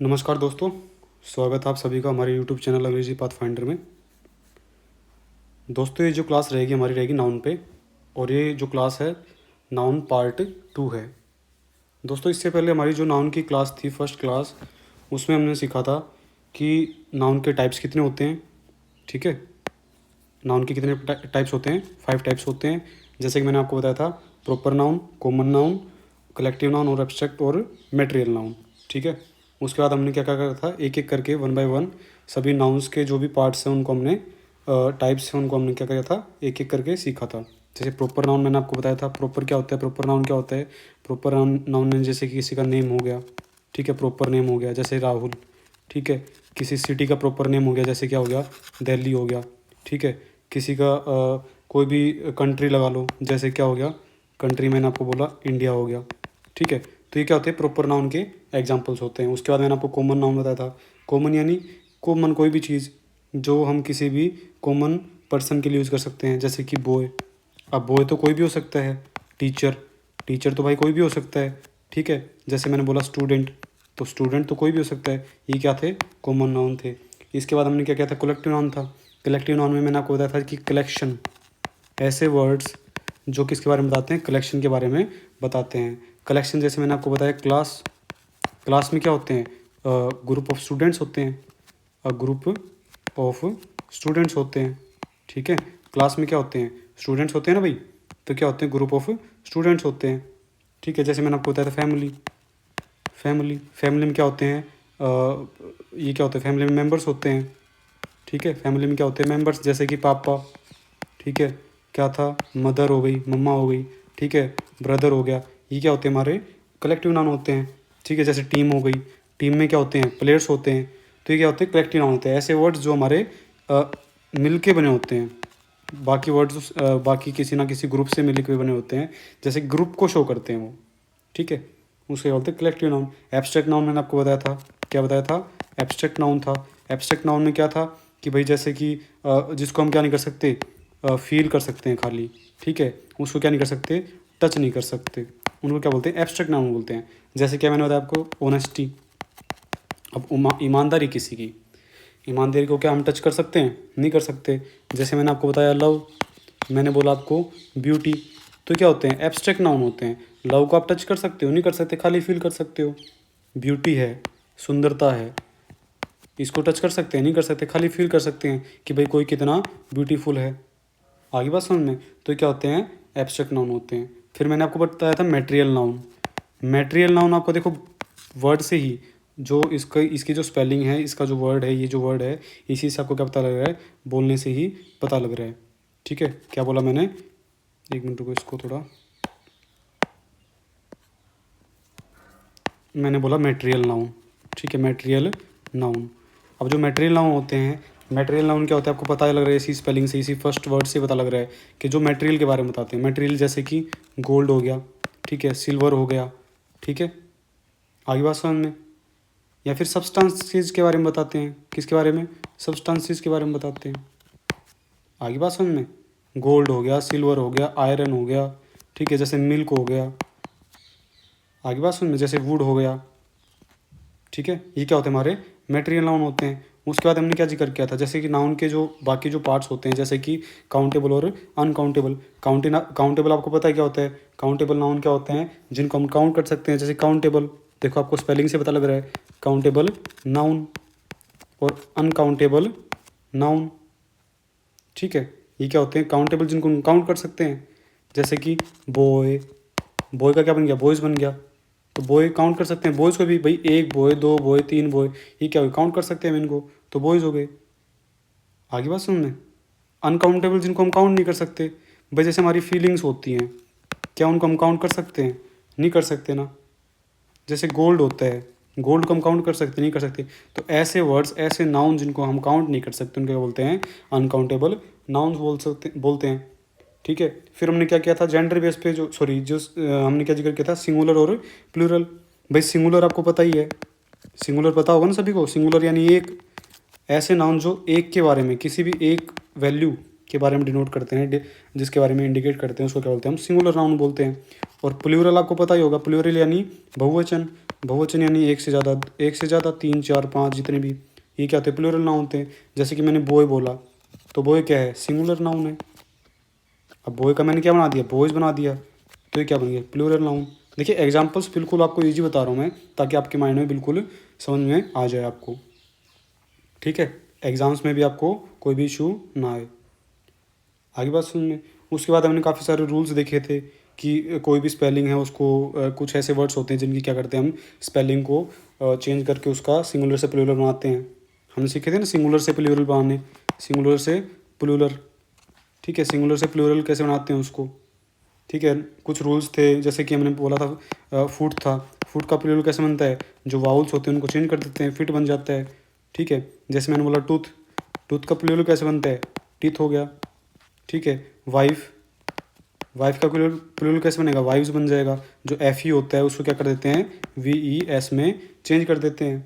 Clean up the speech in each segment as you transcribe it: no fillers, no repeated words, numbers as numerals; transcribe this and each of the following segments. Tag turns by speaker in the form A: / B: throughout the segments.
A: नमस्कार दोस्तों, स्वागत है आप सभी का हमारे यूट्यूब चैनल अंग्रेजी पाथ फाइंडर में। दोस्तों ये जो क्लास रहेगी हमारी रहेगी नाउन पे, और ये जो क्लास है नाउन पार्ट 2 है। दोस्तों इससे पहले हमारी जो नाउन की क्लास थी फर्स्ट क्लास, उसमें हमने सीखा था कि नाउन के टाइप्स कितने होते हैं। ठीक है, नाउन के कितने टाइप्स होते हैं, 5 टाइप्स होते हैं। जैसे कि मैंने आपको बताया था, proper noun, common noun, collective noun और एब्स्ट्रैक्ट और मटेरियल नाउन। ठीक है, उसके बाद हमने क्या क्या करा था, एक एक करके 1 बाय 1 सभी नाउन्स के जो भी पार्ट्स हैं उनको हमने टाइप्स हैं उनको हमने क्या किया था, एक एक करके सीखा था। जैसे प्रॉपर नाउन मैंने आपको बताया था, प्रॉपर क्या होता है, प्रॉपर नाउन क्या होता है। प्रॉपर नाउन में जैसे कि किसी का नेम हो गया, ठीक है, प्रॉपर नेम हो गया जैसे राहुल। ठीक है, किसी सिटी का प्रॉपर नेम हो गया जैसे क्या हो गया, दिल्ली हो गया। ठीक है, किसी का कोई भी कंट्री लगा लो, जैसे क्या हो गया, कंट्री मैंने आपको बोला इंडिया हो गया। ठीक है, तो ये क्या होते हैं, प्रॉपर नाउन के एग्जांपल्स होते हैं। उसके बाद मैंने आपको कॉमन नाउन बताया था। कॉमन यानी कॉमन कोई भी चीज़ जो हम किसी भी कॉमन पर्सन के लिए यूज़ कर सकते हैं, जैसे कि बॉय। अब बॉय तो कोई भी हो सकता है। टीचर, टीचर तो भाई कोई भी हो सकता है। ठीक है, जैसे मैंने बोला स्टूडेंट, तो स्टूडेंट तो कोई भी हो सकता है। ये क्या थे, कॉमन नाउन थे। इसके बाद हमने क्या किया था, कलेक्टिव नाउन था। कलेक्टिव नाउन में मैंने आपको बताया था कि कलेक्शन, ऐसे वर्ड्स जो किसके बारे में बताते हैं, कलेक्शन के बारे में बताते हैं। कलेक्शन जैसे मैंने आपको बताया, क्लास, क्लास में क्या होते हैं, ग्रुप ऑफ स्टूडेंट्स होते हैं। ग्रुप ऑफ स्टूडेंट्स होते हैं। ठीक है, क्लास में क्या होते हैं, स्टूडेंट्स होते हैं ना भाई, तो क्या होते हैं, ग्रुप ऑफ स्टूडेंट्स होते हैं। ठीक है, जैसे मैंने आपको बताया था फैमिली, फैमिली, फैमिली में क्या होते हैं, ये क्या होते हैं, फैमिली में मेम्बर्स होते हैं। ठीक है, फैमिली में क्या होते हैं, मेम्बर्स, जैसे कि पापा। ठीक है, क्या था, मदर हो गई, मम्मा हो गई। ठीक है, ब्रदर हो गया। ये क्या होते हैं, हमारे कलेक्टिव नाउन होते हैं। ठीक है, जैसे टीम हो गई, टीम में क्या होते हैं, प्लेयर्स होते हैं। तो ये क्या होते हैं, कलेक्टिव नाउन होते हैं। ऐसे वर्ड्स जो हमारे मिल के बने होते हैं। बाकी वर्ड्स बाकी किसी ना किसी ग्रुप से मिल के बने होते हैं, जैसे ग्रुप को शो करते हैं वो। ठीक है, उसके बोलते हैं कलेक्टिव नाउन। एब्स्ट्रैक्ट नाउन मैंने आपको बताया था, क्या बताया था, एब्स्ट्रैक्ट नाउन था। एब्स्ट्रैक्ट नाउन में क्या था कि भाई जैसे कि जिसको हम क्या नहीं कर सकते, फील कर सकते हैं खाली। ठीक है, उसको क्या नहीं कर सकते, टच नहीं कर सकते, उनको क्या बोलते हैं, एब्स्ट्रैक्ट नाउन बोलते हैं। जैसे क्या मैंने बताया आपको, ऑनेस्टी। अब ईमानदारी किसी की, ईमानदारी को क्या हम टच कर सकते हैं, नहीं कर सकते। जैसे मैंने आपको बताया लव, मैंने बोला आपको ब्यूटी, तो क्या होते हैं, एब्स्ट्रैक्ट नाउन होते हैं। लव को आप टच कर सकते हो, नहीं कर सकते, खाली फील कर सकते हो। ब्यूटी है, सुंदरता है, इसको टच कर सकते हैं, नहीं कर सकते, खाली फील कर सकते हैं कि भाई कोई कितना ब्यूटीफुल है। आगे बात समझ में, तो क्या होते हैं, एब्स्ट्रैक्ट नाउन होते हैं। फिर मैंने आपको बताया था मटेरियल नाउन। मटेरियल नाउन आपको देखो वर्ड से ही, जो इसका इसकी जो स्पेलिंग है, इसका जो वर्ड है, ये जो वर्ड है, इसी से आपको क्या पता लग रहा है, बोलने से ही पता लग रहा है। ठीक है, क्या बोला मैंने, एक मिनट को इसको थोड़ा, मैंने बोला मटेरियल नाउन। ठीक है, मटेरियल नाउन। अब जो मटेरियल नाउन होते हैं, मटेरियल नाउन क्या होता है, आपको पता लग रहा है इसी स्पेलिंग से, इसी फर्स्ट वर्ड से पता लग रहा है कि जो मटेरियल के बारे में बताते हैं। मटेरियल जैसे कि गोल्ड हो गया, ठीक है, सिल्वर हो गया। ठीक है, आगे बात समझ में। या फिर सब्सटेंसेस के बारे में बताते हैं, किसके बारे में, सब्सटेंसेस के बारे में बताते हैं। आगे बात समझ में, गोल्ड हो गया, सिल्वर हो गया, आयरन हो गया। ठीक है, जैसे मिल्क हो गया। आगे बात समझ में, जैसे वुड हो गया। ठीक है, ये क्या होते हैं, हमारे मटेरियल नाउन होते हैं। उसके बाद हमने क्या जिक्र किया था, जैसे कि नाउन के जो बाकी जो पार्ट्स होते हैं, जैसे कि काउंटेबल और अनकाउंटेबल। काउंटेबल आपको पता है क्या होता है, काउंटेबल नाउन क्या होते हैं, जिनको हम काउंट कर सकते हैं। जैसे काउंटेबल, देखो आपको स्पेलिंग से पता लग रहा है, काउंटेबल नाउन और अनकाउंटेबल नाउन। ठीक है, ये क्या होते हैं, काउंटेबल जिनको हम काउंट कर सकते हैं, जैसे कि बॉय, बॉय का क्या बन गया, बॉयज़ बन गया। तो बॉय काउंट कर सकते हैं, बॉयज़ को भी, भाई एक बॉय, दो बॉय, तीन बॉय, ये क्या हुआ, काउंट कर सकते हैं हम इनको, तो बॉयज़ हो गए। आगे बात सुन में, अनकाउंटेबल जिनको हम काउंट नहीं कर सकते, भाई जैसे हमारी फीलिंग्स होती हैं, क्या उनको हम काउंट कर सकते हैं, नहीं कर सकते ना। जैसे गोल्ड होता है, गोल्ड को हम काउंट कर सकते, नहीं कर सकते। तो ऐसे वर्ड्स, ऐसे नाउन जिनको हम काउंट नहीं कर सकते, उनको क्या बोलते हैं, अनकाउंटेबल नाउन्स बोलते हैं। ठीक है, फिर हमने क्या किया था, जेंडर बेस पे जो, सॉरी जो हमने क्या जिक्र किया था, सिंगुलर और प्लूरल। भाई सिंगुलर आपको पता ही है, सिंगुलर पता होगा ना सभी को। सिंगुलर यानी एक, ऐसे नाउन जो एक के बारे में, किसी भी एक वैल्यू के बारे में डिनोट करते हैं, जिसके बारे में इंडिकेट करते हैं, उसको क्या बोलते हैं, हम सिंगुलर नाउन बोलते हैं। और प्लूरल आपको पता ही होगा, प्लूरल यानी बहुवचन। बहुवचन यानी एक से ज़्यादा, 3 4 5 जितने भी, ये क्या होते हैं, प्लूरल नाउन होते हैं। जैसे कि मैंने बॉय बोला, तो बॉय क्या है, सिंगुलर नाउन है। अब बॉय का मैंने क्या बना दिया, बॉयज़ बना दिया, तो ये क्या बन गया, प्लूरल नाउन। देखिए एग्जाम्पल्स बिल्कुल आपको ईजी बता रहा हूँ मैं, ताकि आपके माइंड में बिल्कुल समझ में आ जाए आपको, ठीक है, एग्ज़ाम्स में भी आपको कोई भी इशू ना आए। आगे बात सुनिए। उसके बाद हमने काफ़ी सारे रूल्स देखे थे कि कोई भी स्पेलिंग है उसको कुछ ऐसे वर्ड्स होते हैं जिनकी क्या करते हैं, हम स्पेलिंग को चेंज करके उसका सिंगुलर से प्लूरल बनाते हैं। हमने सीखे थे ना सिंगुलर से प्लूरल बनाने, सिंगुलर से प्लूरल, ठीक है, सिंगुलर से प्लूरल कैसे बनाते हैं उसको, ठीक है। कुछ रूल्स थे, जैसे कि हमने बोला था फूड था, फूड का प्लूरल कैसे बनता है, जो वाउल्स होते हैं उनको चेंज कर देते हैं, फिट बन जाता है, ठीक है। जैसे मैंने बोला टूथ, टूथ का प्लूरल कैसे बनता है, टीथ हो गया, ठीक है। वाइफ, वाइफ का प्लूरल कैसे बनेगा, वाइव्स बन जाएगा। जो एफ ई होता है उसको क्या कर देते हैं, वी ई एस में चेंज कर देते हैं,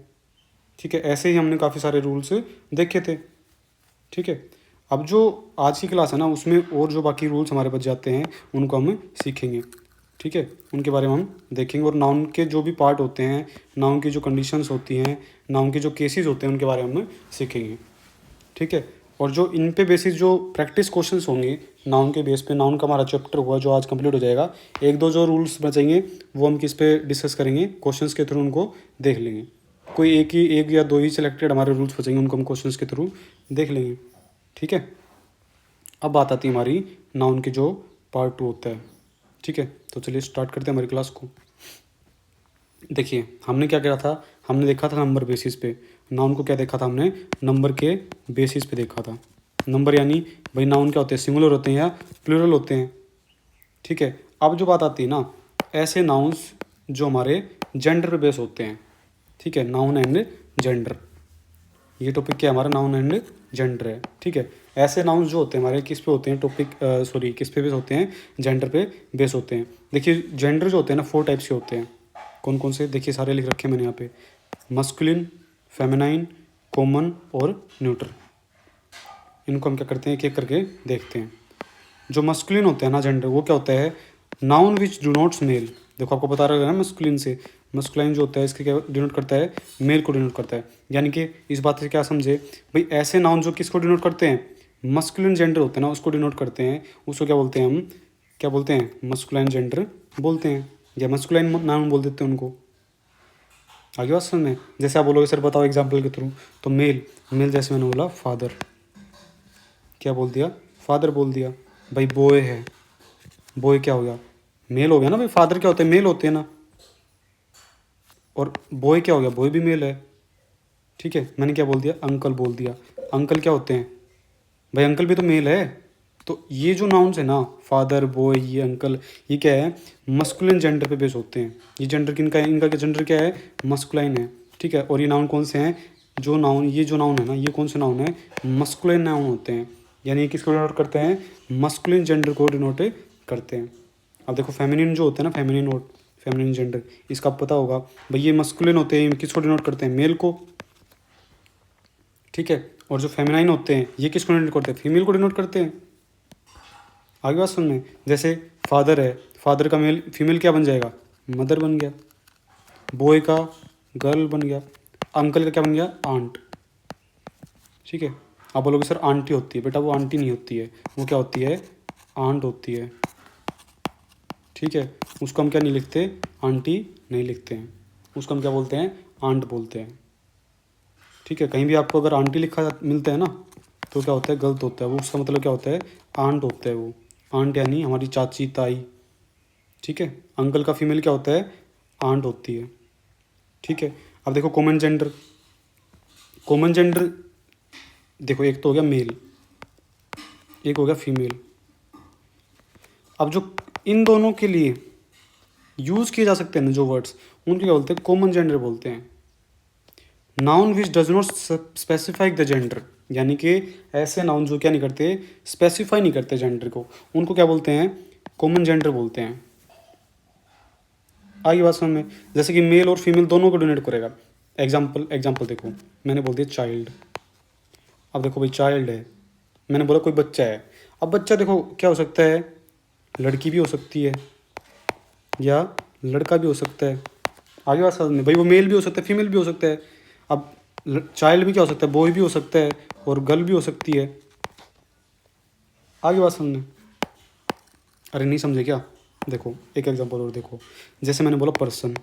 A: ठीक है। ऐसे ही हमने काफ़ी सारे रूल्स देखे थे, ठीक है। अब जो आज की क्लास है ना, उसमें और जो बाकी रूल्स हमारे बच जाते हैं उनको हम सीखेंगे, ठीक है, उनके बारे में हम देखेंगे। और नाउन के जो भी पार्ट होते हैं, नाउन की जो कंडीशंस होती हैं, नाउन के जो केसेस होते हैं, उनके बारे में हम सीखेंगे, ठीक है। और जो इन पे बेसिस जो प्रैक्टिस क्वेश्चंस होंगे नाउन के बेस पे, नाउन का हमारा चैप्टर हुआ जो आज कंप्लीट हो जाएगा, एक दो जो रूल्स बचेंगे वो हम किस पे डिस्कस करेंगे, क्वेश्चंस के थ्रू उनको देख लेंगे। कोई एक या दो ही सिलेक्टेड हमारे रूल्स बचेंगे, उनको हम क्वेश्चंस के थ्रू देख लेंगे, ठीक है। अब बात आती है हमारी नाउन के जो पार्ट 2 होता है, ठीक है। तो चलिए स्टार्ट करते हैं हमारी क्लास को। देखिए हमने क्या करा था, हमने देखा था नंबर बेसिस पे, नाउन को क्या देखा था हमने, नंबर के बेसिस पे देखा था। नंबर यानी भाई नाउन क्या होते हैं, सिंगुलर होते हैं या प्लूरल होते हैं, ठीक है। अब जो बात आती है ना, ऐसे नाउन्स जो हमारे जेंडर पे बेस होते हैं, ठीक है, नाउन एंड जेंडर, ये टॉपिक क्या है हमारा, नाउन एंड जेंडर है, ठीक है। ऐसे नाउन्स जो होते हैं हमारे किस पे होते हैं, किस पे बेस होते हैं, जेंडर पे बेस होते हैं। देखिए जेंडर जो होते हैं ना 4 टाइप्स के होते हैं। कौन कौन से, देखिए सारे लिख रखे हैं मैंने यहाँ पे, मस्कुलिन, फेमिनाइन, कॉमन और न्यूट्रल। इनको हम क्या करते हैं, एक एक करके देखते हैं। जो मस्कुलिन होते हैं ना जेंडर, वो क्या होता है, noun which denotes male. देखो आपको बता रहा है ना मस्कुलिन से, मस्कुलाइन जो होता है इसके क्या डिनोट करता है, मेल को डिनोट करता है। यानी कि इस बात से क्या समझे भाई, ऐसे नाउन जो किसको डिनोट करते हैं, मस्कुलिन जेंडर होते हैं ना उसको डिनोट करते हैं, उसको क्या बोलते हैं हम, क्या बोलते हैं, मस्कुलाइन जेंडर बोलते हैं, या मस्कुलाइन नाउन बोल देते हैं उनको। आगे बात समझ में, जैसे आप बोलोगे सर बताओ एग्जाम्पल के थ्रू, तो मेल, मेल जैसे मैंने बोला फादर, क्या बोल दिया, फादर बोल दिया। भाई बॉय है, बॉय क्या हो गया, मेल हो गया ना भाई, फादर क्या होते हैं, मेल होते हैं ना, और बॉय क्या हो गया, बॉय भी मेल है, ठीक है। मैंने क्या बोल दिया, अंकल बोल दिया, अंकल क्या होते हैं भाई, अंकल भी तो मेल है। तो ये जो नाउन्स है ना, फादर, बॉय, ये अंकल, ये क्या है, मस्कुलिन जेंडर पे बेस होते हैं। ये जेंडर किनका है, इनका जेंडर क्या है, मस्कुलाइन है, ठीक है। और ये नाउन कौन से हैं, जो नाउन, ये जो नाउन है ना, ये कौन से नाउन है, मस्कुलिन नाउन होते हैं। यानी किसको डिनोट करते हैं, मस्कुलिन जेंडर को डिनोट करते हैं। अब देखो फेमिनिन जो होते हैं ना, फेमिनिन जेंडर, इसका पता होगा भाई, ये मस्कुलिन होते हैं, किसको डिनोट करते हैं, मेल को, ठीक है। और जो फेमिनाइन होते हैं ये किसको डिनोट करते हैं, फीमेल को डिनोट करते हैं। आगे बात सुनने, जैसे फादर है, फादर का मेल फीमेल क्या बन जाएगा, मदर बन गया, बॉय का गर्ल बन गया, अंकल का क्या बन गया, आंट, ठीक है। आप बोलोगे सर आंटी होती है, बेटा वो आंटी नहीं होती है, वो क्या होती है, आंट होती है, ठीक है। उसको हम क्या नहीं लिखते, आंटी नहीं लिखते हैं, उसको हम क्या बोलते हैं, आंट बोलते हैं, ठीक है। कहीं भी आपको अगर आंटी लिखा मिलता है ना, तो क्या होता है, गलत होता है वो, उसका मतलब क्या होता है, आंट होता है वो, आंट यानी हमारी चाची ताई, ठीक है। अंकल का फीमेल क्या होता है, आंट होती है, ठीक है। अब देखो कॉमन जेंडर, कॉमन जेंडर देखो, एक तो हो गया मेल, एक हो गया फीमेल। अब जो इन दोनों के लिए यूज़ किए जा सकते हैं ना जो वर्ड्स, उनको क्या बोलते हैं, कॉमन जेंडर बोलते हैं। Noun which does not specify the gender, यानी कि ऐसे नाउन जो क्या नहीं करते, स्पेसिफाई नहीं करते जेंडर को, उनको क्या बोलते हैं, कॉमन जेंडर बोलते हैं। आगे बात समझ में, जैसे कि मेल और फीमेल दोनों को डोनेट करेगा। एग्जाम्पल देखो, मैंने बोल दिया चाइल्ड, अब देखो भाई चाइल्ड है, मैंने बोला कोई बच्चा है। अब बच्चा देखो क्या हो सकता है, लड़की भी हो सकती है या लड़का भी हो सकता है, आगे बात समझ में भाई, वो मेल भी हो सकता है, फीमेल भी हो सकता है। अब चाइल्ड भी क्या हो सकता है, बॉय भी हो सकता है और गर्ल भी हो सकती है। आगे बात समझ में? अरे नहीं समझे क्या? देखो एक एग्जांपल और देखो, जैसे मैंने बोला पर्सन,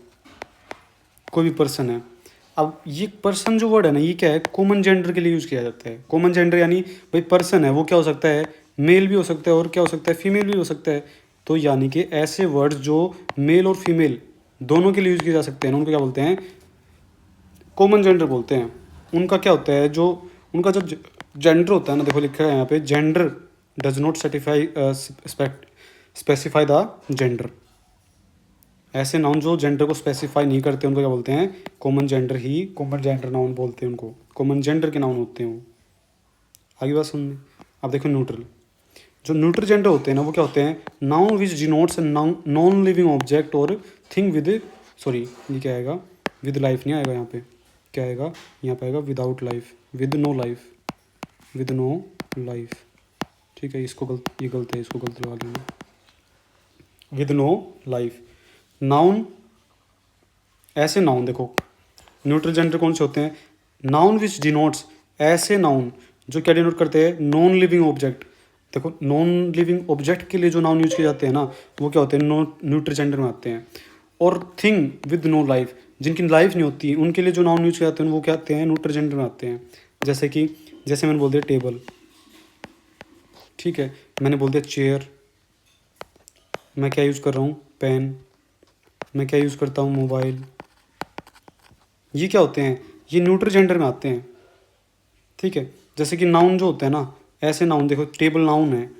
A: कोई भी पर्सन है। अब ये पर्सन जो वर्ड है ना, ये क्या है, कॉमन जेंडर के लिए यूज़ किया जाता है। कॉमन जेंडर यानी भाई पर्सन है वो क्या हो सकता है, मेल भी हो सकता है और क्या हो सकता है, फीमेल भी हो सकता है। तो यानी कि ऐसे वर्ड्स जो मेल और फीमेल दोनों के लिए यूज़ किए जा सकते हैं, उनको क्या बोलते हैं, कॉमन जेंडर बोलते हैं। उनका क्या होता है, जो उनका जो जेंडर होता है ना, देखो लिखा है यहाँ पे, gender does not certify specify the gender. ऐसे नाउन जो जेंडर को स्पेसिफाई नहीं करते उनको क्या बोलते हैं, कॉमन जेंडर ही, कॉमन जेंडर नाउन बोलते हैं उनको, कॉमन जेंडर के नाउन होते हैं वो। आगे बात सुनने। अब देखो न्यूट्रल, जो न्यूट्रल जेंडर होते हैं ना, वो क्या होते हैं, noun which denotes non living object और थिंग विद, सॉरी ये क्या आएगा, विद लाइफ नहीं आएगा यहाँ पे, क्या आएगा यहाँ पे, आएगा without life, with no life, with no life. ठीक है, इसको गलत, ये गलत है, इसको गलत लगा लेंगे, विद नो लाइफ। नाउन, ऐसे नाउन देखो, न्यूट्रल जेंडर कौन से होते हैं, नाउन विच डिनोट्स, ऐसे नाउन जो क्या डिनोट करते हैं, नॉन लिविंग ऑब्जेक्ट। देखो नॉन लिविंग ऑब्जेक्ट के लिए जो नाउन यूज किए जाते हैं ना, वो क्या होते हैं, न्यूट्रल जेंडर में आते हैं। और थिंग विद नो लाइफ, जिनकी लाइफ नहीं होती उनके लिए जो नाउन यूज किए जाते हैं वो क्या आते हैं, न्यूट्रल जेंडर में आते हैं। जैसे कि, जैसे मैंने बोल दिया टेबल, ठीक है, मैंने बोल दिया चेयर, मैं क्या यूज़ कर रहा हूँ, पेन, मैं क्या यूज़ करता हूँ, मोबाइल। ये क्या होते हैं, ये न्यूट्रल जेंडर में आते हैं। ठीक है, जैसे कि नाउन जो होता है ना, ऐसे नाउन देखो, टेबल नाउन है,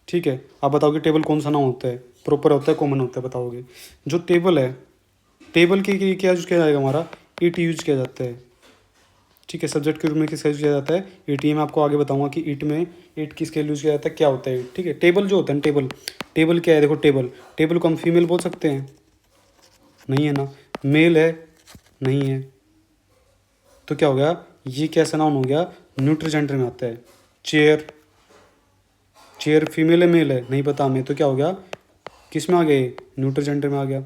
A: ठीक है, आप बताओगे टेबल कौन सा नाउन होता है, प्रॉपर होता है, कॉमन होता है, बताओगे। जो टेबल है, टेबल के लिए क्या यूज़ किया जाएगा हमारा, ईट यूज किया जाता है। ठीक है, सब्जेक्ट के रूप में किसका यूज़ किया जाता है, ईट। ये मैं आपको आगे बताऊंगा कि ईट में, ईट किसके लिए यूज़ किया जाता है, क्या होता है। ठीक है, टेबल जो होता है ना, टेबल, टेबल क्या है, देखो टेबल, टेबल को हम फीमेल बोल सकते हैं, नहीं है ना, मेल है, नहीं है, तो क्या हो गया, ये कैसा नाउन हो गया, न्यूट्रल जेंडर में आता है। चेयर, चेयर फीमेल है मेल है, नहीं पता हमें, तो क्या हो गया, किस में आ गया, न्यूट्रल जेंडर में आ गया।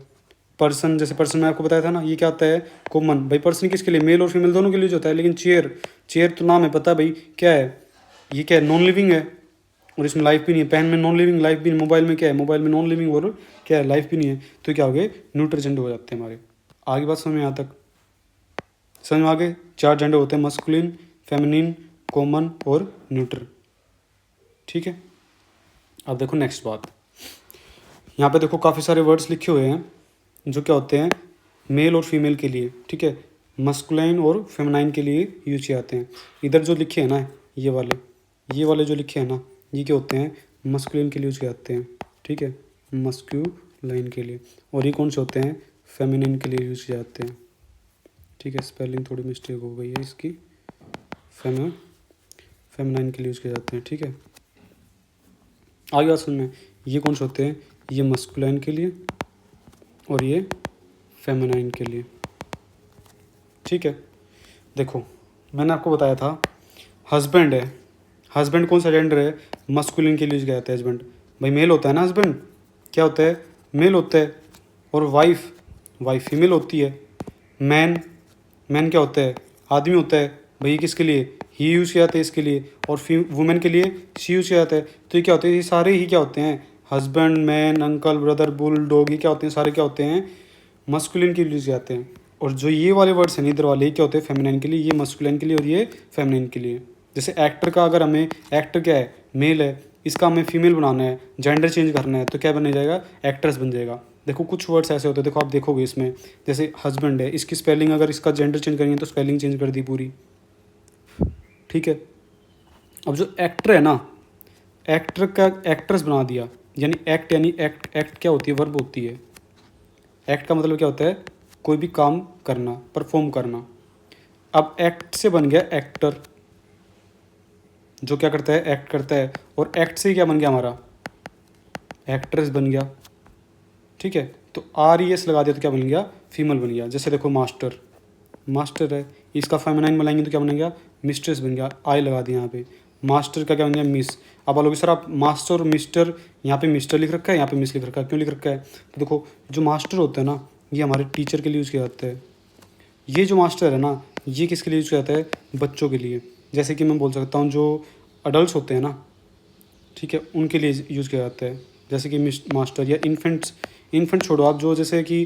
A: पर्सन, जैसे पर्सन मैं आपको बताया था ना, ये क्या आता है, कॉमन। भाई पर्सन किसके लिए, मेल और फीमेल दोनों के लिए जो होता है। लेकिन चेयर, चेयर तो नाम है, पता है भाई क्या है, ये क्या है, नॉन लिविंग है और इसमें लाइफ भी नहीं है। पेन में नॉन लिविंग, लाइफ भी नहीं। मोबाइल में क्या है, मोबाइल में नॉन लिविंग और क्या है, लाइफ भी नहीं है। तो क्या हो गए, न्यूट्रल जेंडर हो जाते हैं हमारे। आगे बात समझ में, यहाँ तक समझ में आ गए। 4 जेंडर होते हैं, मस्कुलिन, फेमिनिन, कॉमन और न्यूट्रल। ठीक है, अब देखो नेक्स्ट बात, यहाँ पे देखो काफ़ी सारे वर्ड्स लिखे हुए हैं जो क्या होते हैं, मेल और फीमेल के लिए। ठीक है, मस्कुलाइन और फेमिनाइन के लिए यूज किए जाते हैं। इधर जो लिखे हैं ना, ये वाले जो लिखे हैं ना, ये क्या होते हैं, मस्कुलिन के लिए यूज किए जाते हैं। ठीक है, मस्कुलाइन के लिए। और ये कौन से होते हैं, फेमिनिन के लिए यूज किए जाते हैं। ठीक है, स्पेलिंग थोड़ी मिस्टेक हो गई है इसकी, फेमिनाइन के लिए यूज किए जाते हैं। ठीक है, आगे बात सुनना, ये कौन से होते हैं, ये मस्कुलाइन के लिए और ये फेमिनाइन के लिए। ठीक है, देखो मैंने आपको बताया था, हस्बैंड है, हस्बैंड कौन सा जेंडर है, मस्कुलिन के लिए यूज किया जाता है हस्बैंड। भाई मेल होता है ना हस्बैंड, क्या होता है, मेल होता है। और वाइफ, वाइफ फीमेल होती है। मैन, मैन क्या होता है, आदमी होता है। भाई ये किसके लिए, ही यूज़ किया जाता है इसके लिए। और वुमेन के लिए शी यूज़ किया जाता है। तो ये क्या होते हैं, ये सारे ही क्या होते हैं, husband, man, uncle, brother, bull, dog, ये क्या होते हैं, सारे क्या होते हैं, मस्कुलिन के लिए यूज़ जाते हैं। और जो ये वाले वर्ड्स हैं इधर वाले, ये क्या होते हैं, फेमिनाइन के लिए, ये मस्कुलिन के लिए और ये फेमिनाइन के लिए। जैसे एक्टर का, अगर हमें, एक्टर क्या है, मेल है, इसका हमें फीमेल बनाना है, जेंडर चेंज करना है, तो क्या बन जाएगा, एक्ट्रेस बन जाएगा। देखो कुछ वर्ड्स ऐसे होते हैं, देखो आप देखोगे इसमें, जैसे हस्बैंड है, इसकी स्पेलिंग अगर इसका जेंडर चेंज करेंगे तो स्पेलिंग चेंज कर दी पूरी। ठीक है, अब जो एक्टर है ना, एक्टर का एक्ट्रेस बना दिया, यानी एक्ट, यानी एक्ट, एक्ट क्या होती है, वर्ब होती है। एक्ट का मतलब क्या होता है, कोई भी काम करना, परफॉर्म करना। अब एक्ट से बन गया एक्टर, जो क्या करता है, एक्ट करता है। और एक्ट से क्या बन गया हमारा, एक्ट्रेस बन गया। ठीक है, तो RES लगा दिया तो क्या बन गया, फीमेल बन गया। जैसे देखो मास्टर, मास्टर है, इसका फेमिनाइन बनाएंगे तो क्या बनेगा, मिस्ट्रेस बन गया, आई लगा दिया यहाँ पे। मास्टर का क्या बन गया, मिस। अब बोलोगे सर आप मास्टर और मिस्टर, यहाँ पे मिस्टर लिख रखा है, यहाँ पे मिस लिख रखा है, क्यों लिख रखा है, तो देखो जो मास्टर होता है ना, ये हमारे टीचर के लिए यूज़ किया जाता है। ये जो मास्टर है ना, ये किसके लिए यूज़ किया जाता है? बच्चों के लिए। जैसे कि मैं बोल सकता हूँ जो अडल्ट होते हैं ना, ठीक है, उनके लिए यूज़ किया जाता है। जैसे कि मास्टर या इन्फेंट्स, इन्फेंट छोड़ो आप, जो जैसे कि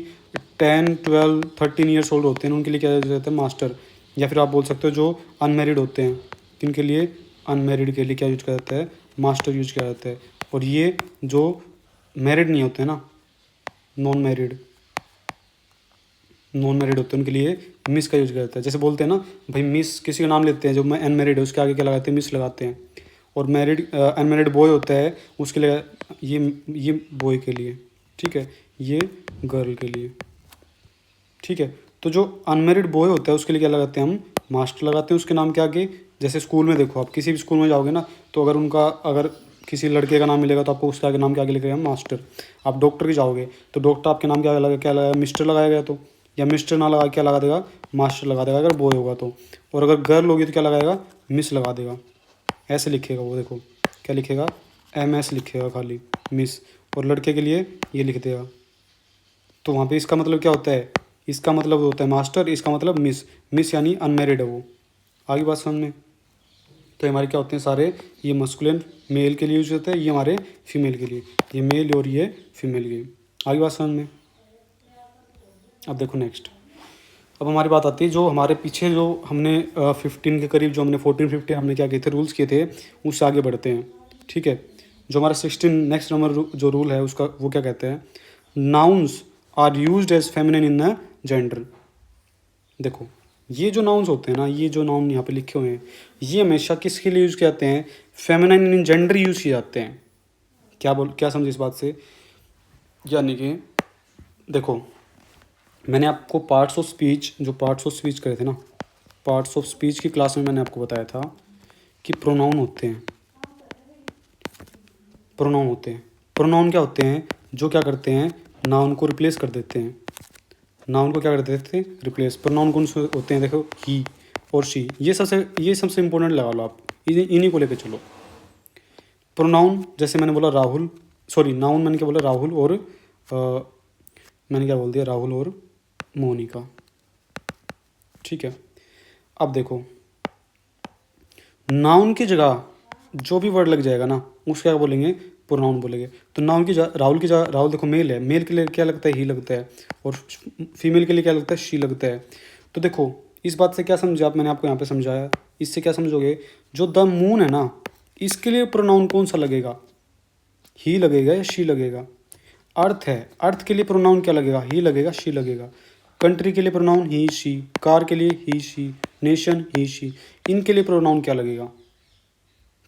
A: 10, 12, 13 ईयर्स ओल्ड होते हैं उनके लिए क्या यूज़ जाता है? मास्टर। या फिर आप बोल सकते हो जो अनमेरिड होते हैं, इनके लिए, अनमेरिड के लिए क्या यूज़ किया जाता है? मास्टर यूज़ किया जाता है। और ये जो मैरिड नहीं होते ना, नॉन मैरिड, नॉन मैरिड होते हैं उनके लिए मिस का यूज़ किया जाता है। जैसे बोलते हैं ना भाई, मिस किसी का नाम लेते हैं, जो मैं अनमेरिड है उसके आगे क्या लगाते हैं? मिस लगाते हैं। और मैरिड, अनमेरिड बॉय होता है उसके लिए ये बॉय के लिए, ठीक है, ये गर्ल के लिए, ठीक है। तो जो अनमेरिड बॉय होता है उसके लिए क्या लगाते हैं? हम मास्टर लगाते हैं उसके नाम के आगे। जैसे स्कूल में देखो, आप किसी भी स्कूल में जाओगे ना, तो अगर किसी लड़के का नाम मिलेगा तो आपको उसके आगे नाम के आगे लिखेगा मास्टर। आप डॉक्टर के जाओगे तो डॉक्टर आपके नाम के आगे क्या लगाएगा? मिस्टर लगाएगा। तो या मिस्टर ना लगा क्या लगा देगा? मास्टर लगा देगा अगर बॉय होगा तो। और अगर गर्ल होगी तो क्या लगाएगा? मिस लगा देगा। ऐसे लिखेगा वो, देखो क्या लिखेगा? MS लिखेगा खाली, मिस। और लड़के के लिए ये लिख देगा। तो वहाँ पे इसका मतलब क्या होता है? इसका मतलब होता है मास्टर, इसका मतलब मिस। मिस यानी अनमेरिड है वो। आगे बात समझ में? तो हमारे क्या होते हैं सारे? ये मस्कुलिन मेल के लिए यूज होता है, ये हमारे फीमेल के लिए, ये मेल और ये फीमेल के लिए। आगे बात समझ में? अब देखो नेक्स्ट, अब हमारी बात आती है जो हमारे पीछे जो हमने 15 के करीब, जो हमने 14-15 हमने क्या किए थे, रूल्स किए थे, उससे आगे बढ़ते हैं, ठीक है। जो हमारा 16 नेक्स्ट नंबर जो रूल है उसका, वो क्या कहते हैं? Nouns are used as feminine in the gender. देखो ये जो नाउन्स होते हैं ना, ये जो नाउन यहाँ पे लिखे हुए हैं, ये हमेशा किसके लिए यूज़ किए जाते हैं? फेमिनाइन इन जेंडर यूज़ किए जाते हैं। क्या समझे इस बात से? यानी कि देखो, मैंने आपको पार्ट्स ऑफ स्पीच करे थे ना, पार्ट्स ऑफ स्पीच की क्लास में मैंने आपको बताया था कि प्रोनाउन होते हैं। प्रोनाउन क्या होते हैं? जो क्या करते हैं? नाउन को रिप्लेस कर देते हैं। नाउन को क्या कर देते हैं? रिप्लेस। प्रोनाउन कौन से होते हैं? देखो, ही और शी, ये सबसे इंपॉर्टेंट लगा लो आप, इन्हीं को लेकर चलो। प्रोनाउन जैसे मैंने बोला राहुल, सॉरी नाउन मैंने क्या बोला? राहुल और मैंने क्या बोल दिया? राहुल और मोनिका, ठीक है। अब देखो, नाउन की जगह जो भी वर्ड लग जाएगा ना, उसका क्या बोलेंगे? प्रोनाउन बोलेंगे। तो नाउन की जगह राहुल की जगह, राहुल देखो मेल है, मेल के लिए क्या लगता है? ही लगता है। और फीमेल के लिए क्या लगता है? शी लगता है। तो देखो इस बात से क्या समझे आप? मैंने आपको यहाँ पे समझाया, इससे क्या समझोगे? जो द मून है ना, इसके लिए प्रोनाउन कौन सा लगेगा? ही लगेगा या शी लगेगा? अर्थ है, अर्थ के लिए प्रोनाउन क्या लगेगा? ही लगेगा, शी लगेगा। कंट्री के लिए प्रोनाउन ही शी, कार के लिए ही शी, नेशन ही शी, इनके लिए प्रोनाउन क्या लगेगा?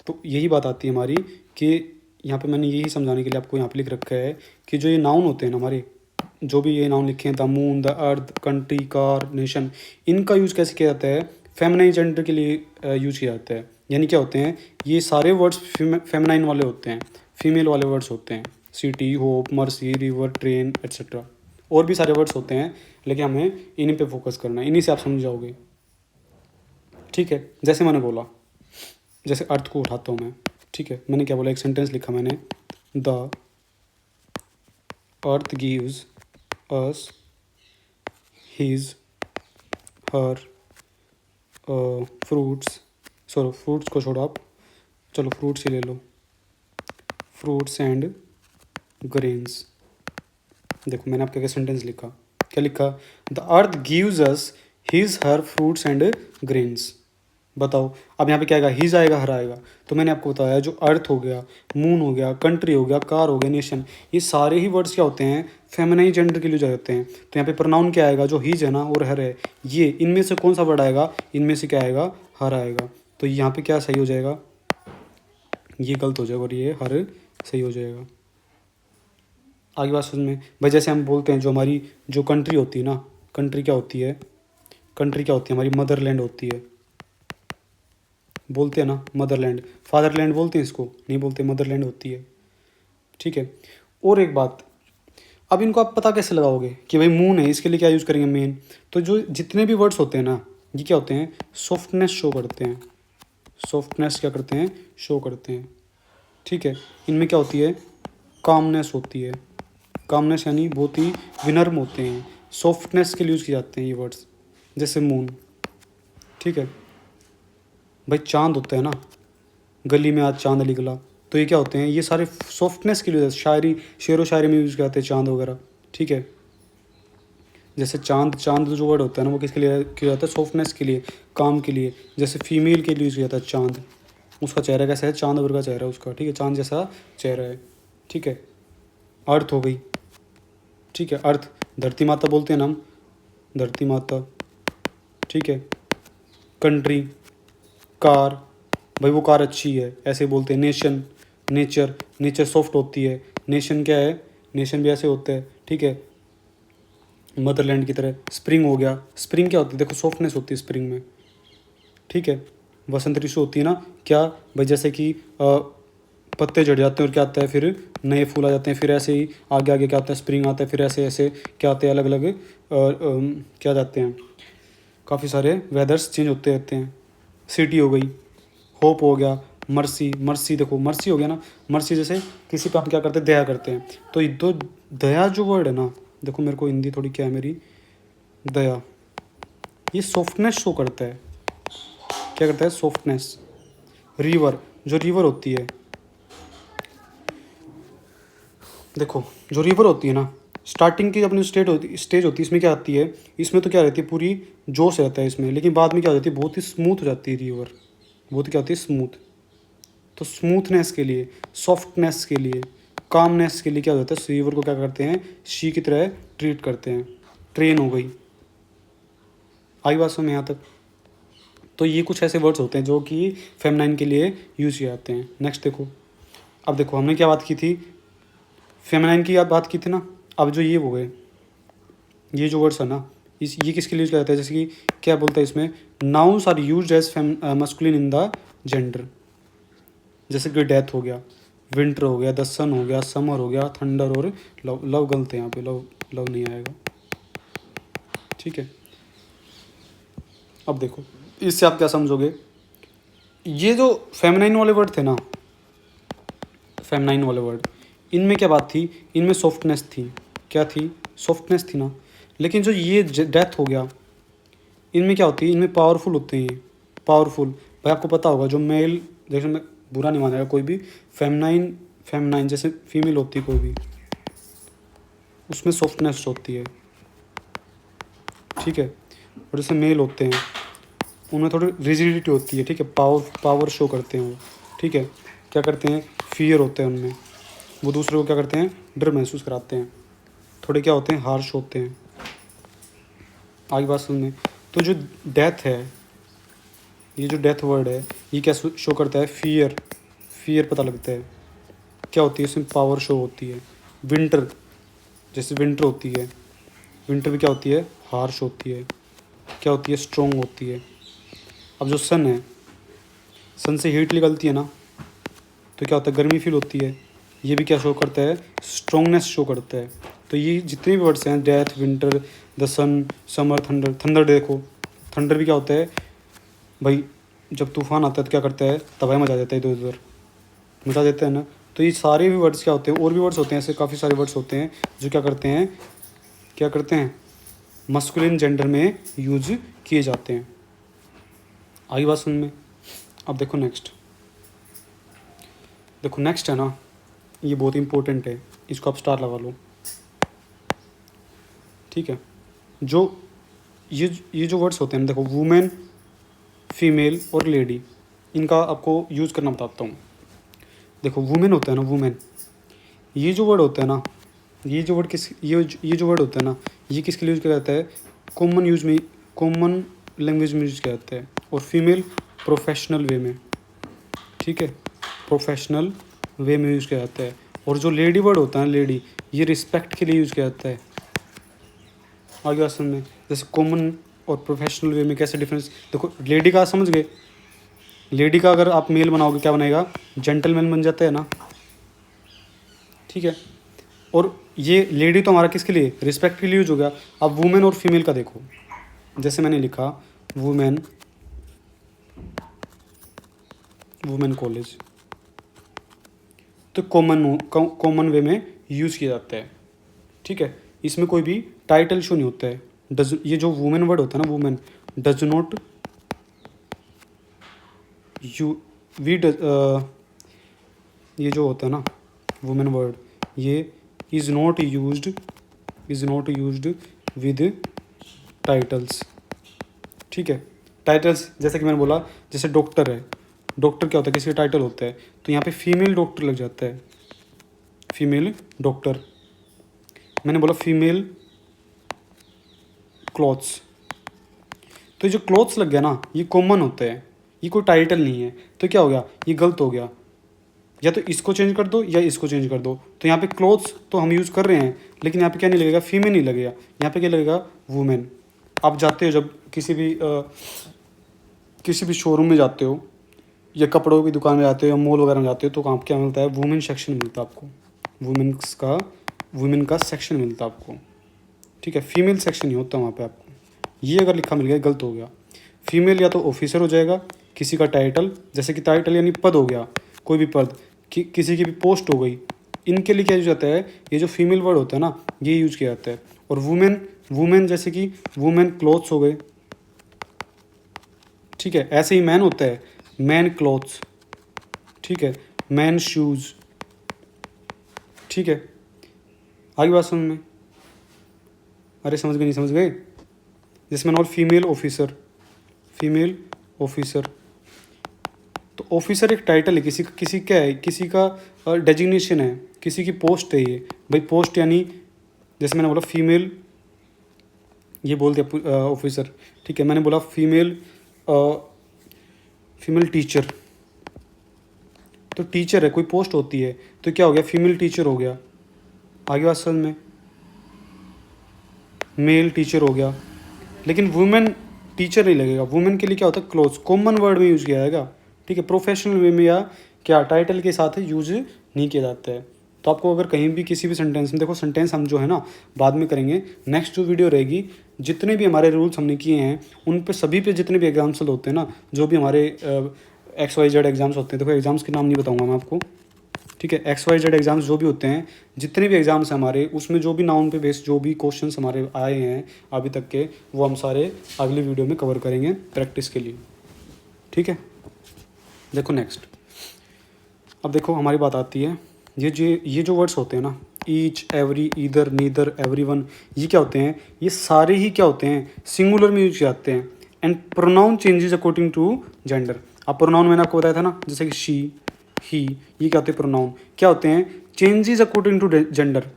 A: तो यही बात आती है हमारी कि यहाँ पे मैंने यही समझाने के लिए आपको यहाँ पे लिख रखा है कि जो ये नाउन होते हैं ना हमारे, जो भी ये नाउन लिखे हैं, the moon, the earth, country, car, nation, इनका यूज़ कैसे किया जाता है? फेमिनाइन जेंडर के लिए यूज़ किया जाता है। यानी क्या होते हैं? ये सारे वर्ड्स फेमिनाइन वाले होते हैं, फीमेल वाले वर्ड्स होते हैं। City, hope, mercy, river, train, etcetera. और भी सारे वर्ड्स होते हैं, लेकिन हमें इन्हीं पे फोकस करना है, इन्हीं से आप समझ जाओगे, ठीक है। जैसे मैंने बोला, जैसे अर्थ को उठाता हूँ मैं, ठीक है। मैंने क्या बोला? एक सेंटेंस लिखा मैंने, the earth gives us his her fruits, sorry fruits को छोड़ो आप, चलो फ्रूट्स ही ले लो, फ्रूट्स एंड ग्रेन्स। देखो मैंने आपके सेंटेंस लिखा, क्या लिखा? The earth gives us his her fruits and grains. बताओ अब यहाँ पे क्या आएगा? हीज आएगा, हर आएगा। तो मैंने आपको बताया जो अर्थ हो गया, मून हो गया, कंट्री हो गया, कार हो गया, नेशन, ये सारे ही वर्ड्स क्या होते हैं? फेमिनाइन जेंडर के लिए जाते हैं। तो यहाँ पे प्रोनाउन क्या आएगा? जो हीज है ना और हर है, ये इनमें से कौन सा वर्ड आएगा? इनमें से क्या आएगा? हर आएगा। तो यहाँ पे क्या सही हो जाएगा? ये गलत हो जाएगा और ये हर सही हो जाएगा। आगे बात समझ में? भाई जैसे हम बोलते हैं जो हमारी जो कंट्री होती है ना, कंट्री क्या होती है? कंट्री क्या होती है? हमारी मदरलैंड होती है, बोलते हैं ना मदरलैंड। फादरलैंड बोलते हैं इसको? नहीं बोलते, मदरलैंड होती है, ठीक है। और एक बात, अब इनको आप पता कैसे लगाओगे कि भाई मून है, इसके लिए क्या यूज़ करेंगे? मेन। तो जो जितने भी वर्ड्स होते हैं ना, ये क्या होते हैं? सॉफ्टनेस शो करते हैं। सॉफ्टनेस क्या करते हैं? शो करते हैं, ठीक है। इनमें क्या होती है? कामनेस होती है। कामनेस यानी बहुत ही विनम्र होते हैं, सॉफ्टनेस के लिए यूज़ किए जाते हैं ये वर्ड्स, जैसे मून, ठीक है भाई। चांद होता है ना, गली में आज चांद निकला, तो ये क्या होते हैं, ये सारे सॉफ्टनेस के लिए, शायरी शेर व शायरी में यूज़ किए जाते हैं चांद वगैरह, ठीक है। जैसे चांद, चांद जो वर्ड होता है ना वो किसके लिए किया जाता है, सॉफ्टनेस के लिए, काम के लिए। जैसे फीमेल के लिए यूज़ किया जाता है चांद, उसका चेहरा कैसा है, चांद भर का चेहरा है उसका, ठीक है, चांद जैसा चेहरा है, ठीक है। अर्थ हो गई, ठीक है, अर्थ, धरती माता बोलते हैं ना हम, धरती माता, ठीक है। कंट्री, कार, भाई वो कार अच्छी है, ऐसे बोलते हैं। नेशन, नेचर, नेचर सॉफ्ट होती है। नेशन क्या है, नेशन भी ऐसे होता है, ठीक है, मदरलैंड की तरह। स्प्रिंग हो गया, स्प्रिंग क्या होती है, देखो सॉफ्टनेस होती है स्प्रिंग में, ठीक है। वसंत ऋतु होती है ना, क्या भाई, जैसे कि पत्ते झड़ जाते हैं और क्या आता है, फिर नए फूल आ जाते हैं, फिर ऐसे ही आगे आगे क्या आता है, स्प्रिंग आता है, फिर ऐसे ऐसे क्या आते हैं, अलग अलग क्या जाते हैं, काफ़ी सारे वेदर्स चेंज होते रहते हैं। सिटी हो गई, होप हो गया, मर्सी, मर्सी देखो, मर्सी हो गया ना, मर्सी जैसे किसी पे हम क्या करते हैं, दया करते हैं। तो ये दो, दया जो वर्ड है ना, देखो मेरे को हिंदी थोड़ी क्या है मेरी, दया, ये सॉफ्टनेस शो करता है, क्या करता है, सॉफ्टनेस। रिवर, जो रिवर होती है, देखो जो रिवर होती है ना, स्टार्टिंग की अपनी स्टेज होती है, इसमें क्या आती है, इसमें तो क्या रहती है, पूरी जोश रहता है इसमें, लेकिन बाद में क्या हो जाती है, बहुत ही स्मूथ हो जाती है रिवर, बहुत क्या होती है, स्मूथ। तो स्मूथनेस के लिए, सॉफ्टनेस के लिए, कामनेस के लिए क्या होता है, रिवर को क्या करते हैं, शी की तरह ट्रीट करते हैं। ट्रेन हो गई, आई बात समझ में यहाँ तक। तो ये कुछ ऐसे वर्ड्स होते हैं जो कि फेमिनाइन के लिए यूज़ किए जाते हैं। नेक्स्ट देखो, अब देखो हमने क्या बात की थी, फेमिनाइन की आप बात की थी ना, अब जो ये हो गए, ये जो वर्ड्स है ना, इस ये किसके लिए यूज़ किया जाता है, जैसे कि क्या बोलता है इसमें, nouns are used as masculine in the gender, जैसे कि डेथ हो गया, विंटर हो गया, द सन हो गया, समर हो गया, थंडर और लव। लव गलत है यहाँ पे, लव, लव नहीं आएगा, ठीक है। अब देखो इससे आप क्या समझोगे, ये जो फेमिनाइन वाले वर्ड थे ना, फेमिनाइन वाले वर्ड, इनमें क्या बात थी, इनमें सॉफ्टनेस थी, क्या थी, सॉफ्टनेस थी ना। लेकिन जो ये डेथ हो गया, इनमें क्या होती है, इनमें पावरफुल होते हैं ये, पावरफुल। भाई आपको पता होगा जो मेल, जैसे मैं बुरा नहीं मानेगा कोई भी, फेमिनाइन, फेमिनाइन जैसे फीमेल होती है कोई भी, उसमें सॉफ्टनेस होती है, ठीक है। और जैसे मेल होते हैं उनमें थोड़ी रिजिडिटी होती है, ठीक है, पावर, पावर शो करते हैं वो, ठीक है। क्या करते हैं, फियर होते हैं उनमें, वो दूसरे को क्या करते हैं, डर महसूस कराते हैं। थोड़े क्या होते हैं, हार्श होते हैं। आगे बात सुनने, तो जो डेथ है, ये जो डेथ वर्ड है, ये क्या शो करता है, फियर, फियर पता लगता है। क्या होती है, इसमें पावर शो होती है। विंटर, जैसे विंटर होती है, विंटर भी क्या होती है, हार्श होती है। क्या होती है, स्ट्रॉन्ग होती है। अब जो सन है, सन से हीट निकलती है ना, तो क्या होता है, गर्मी फील होती है। ये भी क्या शो करता है, स्ट्रॉन्गनेस शो करता है। तो ये जितने भी वर्ड्स हैं, death, winter, the sun, summer, thunder, thunder देखो, थंडर भी क्या होता है भाई, जब तूफान आता है तो क्या करता है, तबाही मचा देता है, इधर उधर मचा देता है ना। तो ये सारे भी वर्ड्स क्या होते हैं, और भी वर्ड्स होते हैं, ऐसे काफ़ी सारे वर्ड्स होते हैं जो क्या करते हैं, क्या करते हैं, मस्कुलिन जेंडर में यूज किए जाते हैं। आई बात सुन में। अब देखो नेक्स्ट, देखो नेक्स्ट है ना, ये बहुत इंपॉर्टेंट है, इसको आप स्टार लगा लो, ठीक है। जो ये जो वर्ड्स होते हैं, देखो वुमेन, फीमेल और लेडी, इनका आपको यूज़ करना बताता हूँ। देखो वुमेन होता है ना, वुमेन, ये जो वर्ड होता है ना, ये जो वर्ड किस, ये जो वर्ड होता है ना, ये किसके लिए यूज़ किया जाता है, कॉमन यूज में, कॉमन लैंग्वेज में यूज़ किया जाता है। और फीमेल प्रोफेशनल वे में, ठीक है, प्रोफेशनल वे में यूज़ किया जाता है। और जो लेडी वर्ड होता है ना, लेडी, ये रिस्पेक्ट के लिए यूज़ किया जाता है। आगे आसन में, जैसे कॉमन और प्रोफेशनल वे में कैसे डिफरेंस, देखो लेडी का समझ गए, लेडी का अगर आप मेल बनाओगे क्या बनेगा, जेंटलमैन बन जाता है ना, ठीक है। और ये लेडी तो हमारा किसके लिए, रिस्पेक्ट के लिए यूज हो गया। अब वुमेन और फीमेल का देखो, जैसे मैंने लिखा वुमेन, वुमेन कॉलेज, तो कॉमन वे में यूज़ किया जाता है, ठीक है। इसमें कोई भी टाइटल शो नहीं होता है। डज, ये जो वुमेन वर्ड होता है ना, women, does not you we does, ये जो होता है ना वुमेन वर्ड, ये is not used with titles. ठीक है, टाइटल्स जैसे कि मैंने बोला, जैसे डॉक्टर है, डॉक्टर क्या होता है, किसी का टाइटल होता है, तो यहाँ पे फीमेल डॉक्टर लग जाता है, फीमेल डॉक्टर। मैंने बोला फीमेल क्लॉथ्स, तो ये जो क्लॉथ्स लग गया ना, ये कॉमन होता है, ये कोई टाइटल नहीं है, तो क्या हो गया, ये गलत हो गया, या तो इसको चेंज कर दो या इसको चेंज कर दो। तो यहाँ पे क्लोथ्स तो हम यूज़ कर रहे हैं, लेकिन यहाँ पे क्या नहीं लगेगा, फीमेल नहीं लगेगा, यहाँ पे क्या लगेगा, वुमेन। आप जाते हो जब किसी भी शोरूम में जाते हो, या कपड़ों की दुकान में जाते हो, या मॉल वगैरह में जाते हो, तो आप क्या मिलता है, वुमेन सेक्शन मिलता है आपको, वुमेन का सेक्शन मिलता है आपको। ठीक है, फीमेल सेक्शन नहीं होता वहाँ पे आपको। ये अगर लिखा मिल गया, गलत हो गया। फीमेल या तो ऑफिसर हो जाएगा, किसी का टाइटल, जैसे कि टाइटल यानी पद हो गया, कोई भी पद, किसी की भी पोस्ट हो गई, इनके लिए क्या यूज जाता है, ये जो फीमेल वर्ड होता है ना, ये यूज किया जाता है। और वुमेन जैसे कि वुमेन क्लोथ्स हो गए। ठीक है, ऐसे ही मैन होता है, मैन क्लोथ्स। ठीक है, मैन शूज़। ठीक है, आगे बात समझ में, अरे समझ गए, नहीं समझ गए। जैसे मैंने बोला फीमेल ऑफिसर, तो ऑफिसर एक टाइटल है, किसी क्या है, किसी का डेजिग्नेशन है, किसी की पोस्ट है ये। भाई पोस्ट यानी, जैसे मैंने बोला फीमेल, ये बोल दिया ऑफिसर। ठीक है, मैंने बोला फीमेल टीचर, तो टीचर है, कोई पोस्ट होती है, तो क्या हो गया, फीमेल टीचर हो गया। आगे बात समझ में, मेल टीचर हो गया। लेकिन वुमेन टीचर नहीं लगेगा, वुमेन के लिए क्या होता है, क्लोज, कॉमन वर्ड में यूज़ किया जाएगा। ठीक है, प्रोफेशनल वे में या क्या टाइटल के साथ यूज नहीं किया जाता है। तो आपको अगर कहीं भी किसी भी सेंटेंस में, देखो सेंटेंस हम जो है ना बाद में करेंगे, नेक्स्ट जो वीडियो रहेगी, जितने भी हमारे रूल्स हमने किए हैं उन पे सभी पे जितने भी एग्जाम्स होते हैं ना, जो भी हमारे XYZ एग्जाम्स होते हैं, देखो एग्जाम्स के नाम नहीं बताऊँगा मैं आपको। ठीक है, XYZ एग्जाम्स जो भी होते हैं, जितने भी एग्जाम्स हैं हमारे, उसमें जो भी नाउन पे बेस्ड जो भी क्वेश्चंस हमारे आए हैं अभी तक के, वो हम सारे अगली वीडियो में कवर करेंगे प्रैक्टिस के लिए। ठीक है, देखो नेक्स्ट, अब देखो हमारी बात आती है, ये जो वर्ड्स होते हैं ना, each, every, either, neither, everyone, ये क्या होते हैं, ये सारे ही क्या होते हैं, सिंगुलर में यूज जाते हैं। And pronoun changes according to gender. अब प्रोनाउन मैंने आपको बताया था ना, जैसे कि शी, ही, ये क्या होते हैं, प्रोनाउन क्या होते हैं, चेंजेस अकॉर्डिंग टू जेंडर।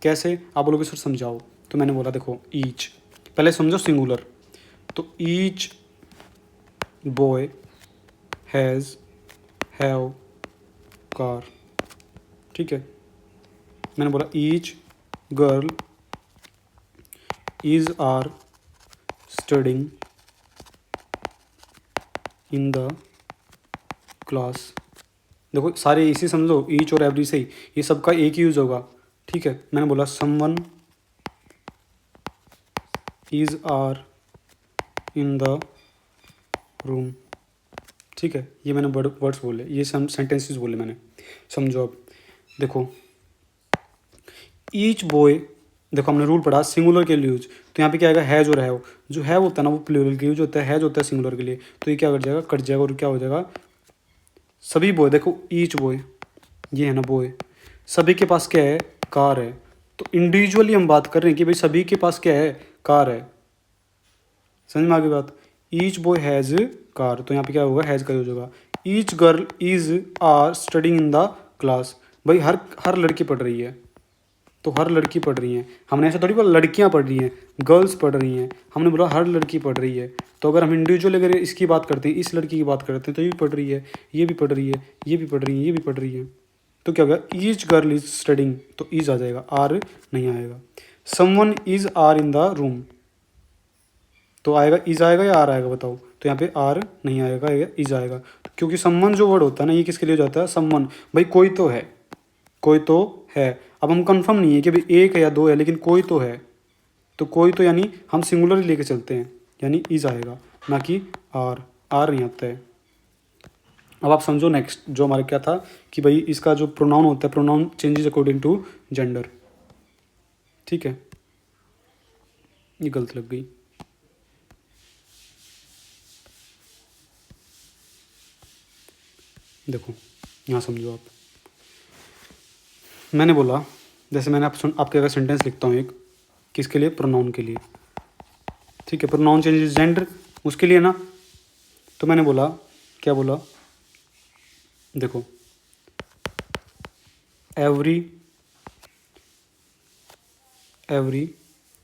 A: कैसे, आप बोलोगे सर समझाओ, तो मैंने बोला देखो, ईच, पहले समझो सिंगुलर, तो each boy has, have, car. ठीक है, मैंने बोला each girl is are studying in the class. देखो सारे इसी समझो, ईच और एवरी से ही ये सबका एक ही यूज होगा। ठीक है, मैंने बोला someone is are in the room. ठीक है, ये मैंने वर्ड्स बोले, ये सेंटेंसेस बोले मैंने, समझो। अब देखो ईच बॉय, देखो हमने रूल पढ़ा सिंगुलर के लिए यूज, तो यहाँ पे क्या आएगा, हैज और हैव। जो हैव होता है ना वो प्लूरल के यूज होता है, हैज होता है सिंगुलर के लिए, तो ये क्या कर जाएगा, कट जाएगा, और क्या हो जाएगा, सभी बॉय। देखो ईच बॉय, ये है ना बॉय, सभी के पास क्या है, कार है। तो इंडिविजुअली हम बात कर रहे हैं कि भाई सभी के पास क्या है, कार है। समझ में आ गई बात। ईच बॉय हैज़ कार, तो यहाँ पे क्या होगा, हैज़ का यूज होगा। Each girl is are studying in the class, भाई हर लड़की पढ़ रही है, तो हर लड़की पढ़ रही हैं। हमने ऐसा थोड़ी बोला लड़कियां पढ़ रही हैं, गर्ल्स पढ़ रही हैं, हमने बोला हर लड़की पढ़ रही है। तो अगर हम इंडिविजुअल अगर इसकी बात करते हैं, इस लड़की की बात करते हैं, तो ये भी पढ़ रही है, ये भी पढ़ रही है, ये भी पढ़ रही है, ये भी पढ़ रही है। तो क्या होगा, ईच गर्ल इज स्टडिंग, तो ईज आ जाएगा, आर नहीं आएगा। Someone is are in the room, तो आएगा इज आएगा या आर आएगा बताओ, तो यहाँ पे आर नहीं आएगा, इज आएगा। क्योंकि समवन जो वर्ड होता है ना, ये किसके लिए जाता है, समवन, भाई कोई तो है, कोई तो है। अब हम कंफर्म नहीं है कि भाई एक है या दो है, लेकिन कोई तो है, तो कोई तो यानी हम सिंगुलर ही लेके चलते हैं, यानी इज आएगा, ना कि आर नहीं आता है। अब आप समझो नेक्स्ट, जो हमारे क्या था कि भाई इसका जो प्रोनाउन होता है, pronoun changes according to gender. ठीक है, ये गलत लग गई। देखो यहाँ समझो आप, मैंने बोला, जैसे मैंने आपके अगर सेंटेंस लिखता हूँ एक, किसके लिए, प्रोनाउन के लिए, ठीक है, प्रोनाउन चेंजेस जेंडर, उसके लिए ना, तो मैंने बोला, क्या बोला, देखो,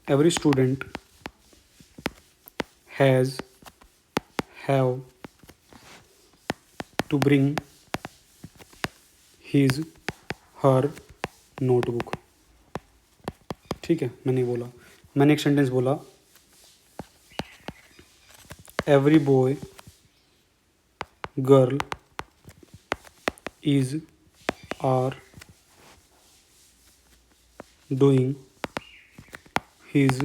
A: every student have to bring his her notebook, ठीक है, मैंने बोला, मैंने एक सेंटेंस बोला, every boy girl is are doing his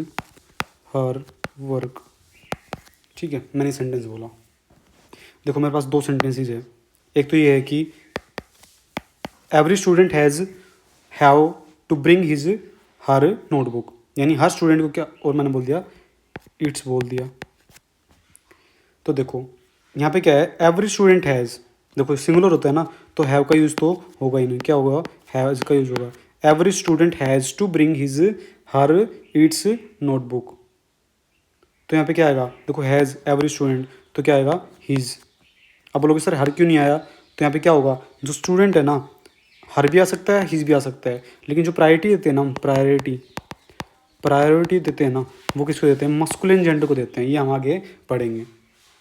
A: her work, ठीक है, मैंने सेंटेंस बोला। देखो मेरे पास दो सेंटेंसेस है, एक तो ये है कि every student have to bring his her notebook, यानी हर स्टूडेंट को क्या, और मैंने बोल दिया इट्स बोल दिया। तो देखो यहाँ पे क्या है, एवरी स्टूडेंट हैज़, देखो सिंगुलर होता है ना, तो हैव का यूज़ तो होगा ही नहीं, क्या होगा, हैज़ का यूज़ होगा। Every student has to bring his her its notebook, तो यहाँ पे क्या आएगा, देखो हैज़ एवरी स्टूडेंट, तो क्या आएगा, हिज। अब बोलोगे सर हर क्यों नहीं आया, तो यहाँ पे क्या होगा, जो स्टूडेंट है ना, हर भी आ सकता है, हिज भी आ सकता है, लेकिन जो प्रायोरिटी देते हैं ना, प्रायोरिटी देते हैं ना, वो किसको देते हैं, मस्कुलिन जेंडर को देते हैं, ये हम आगे पढ़ेंगे,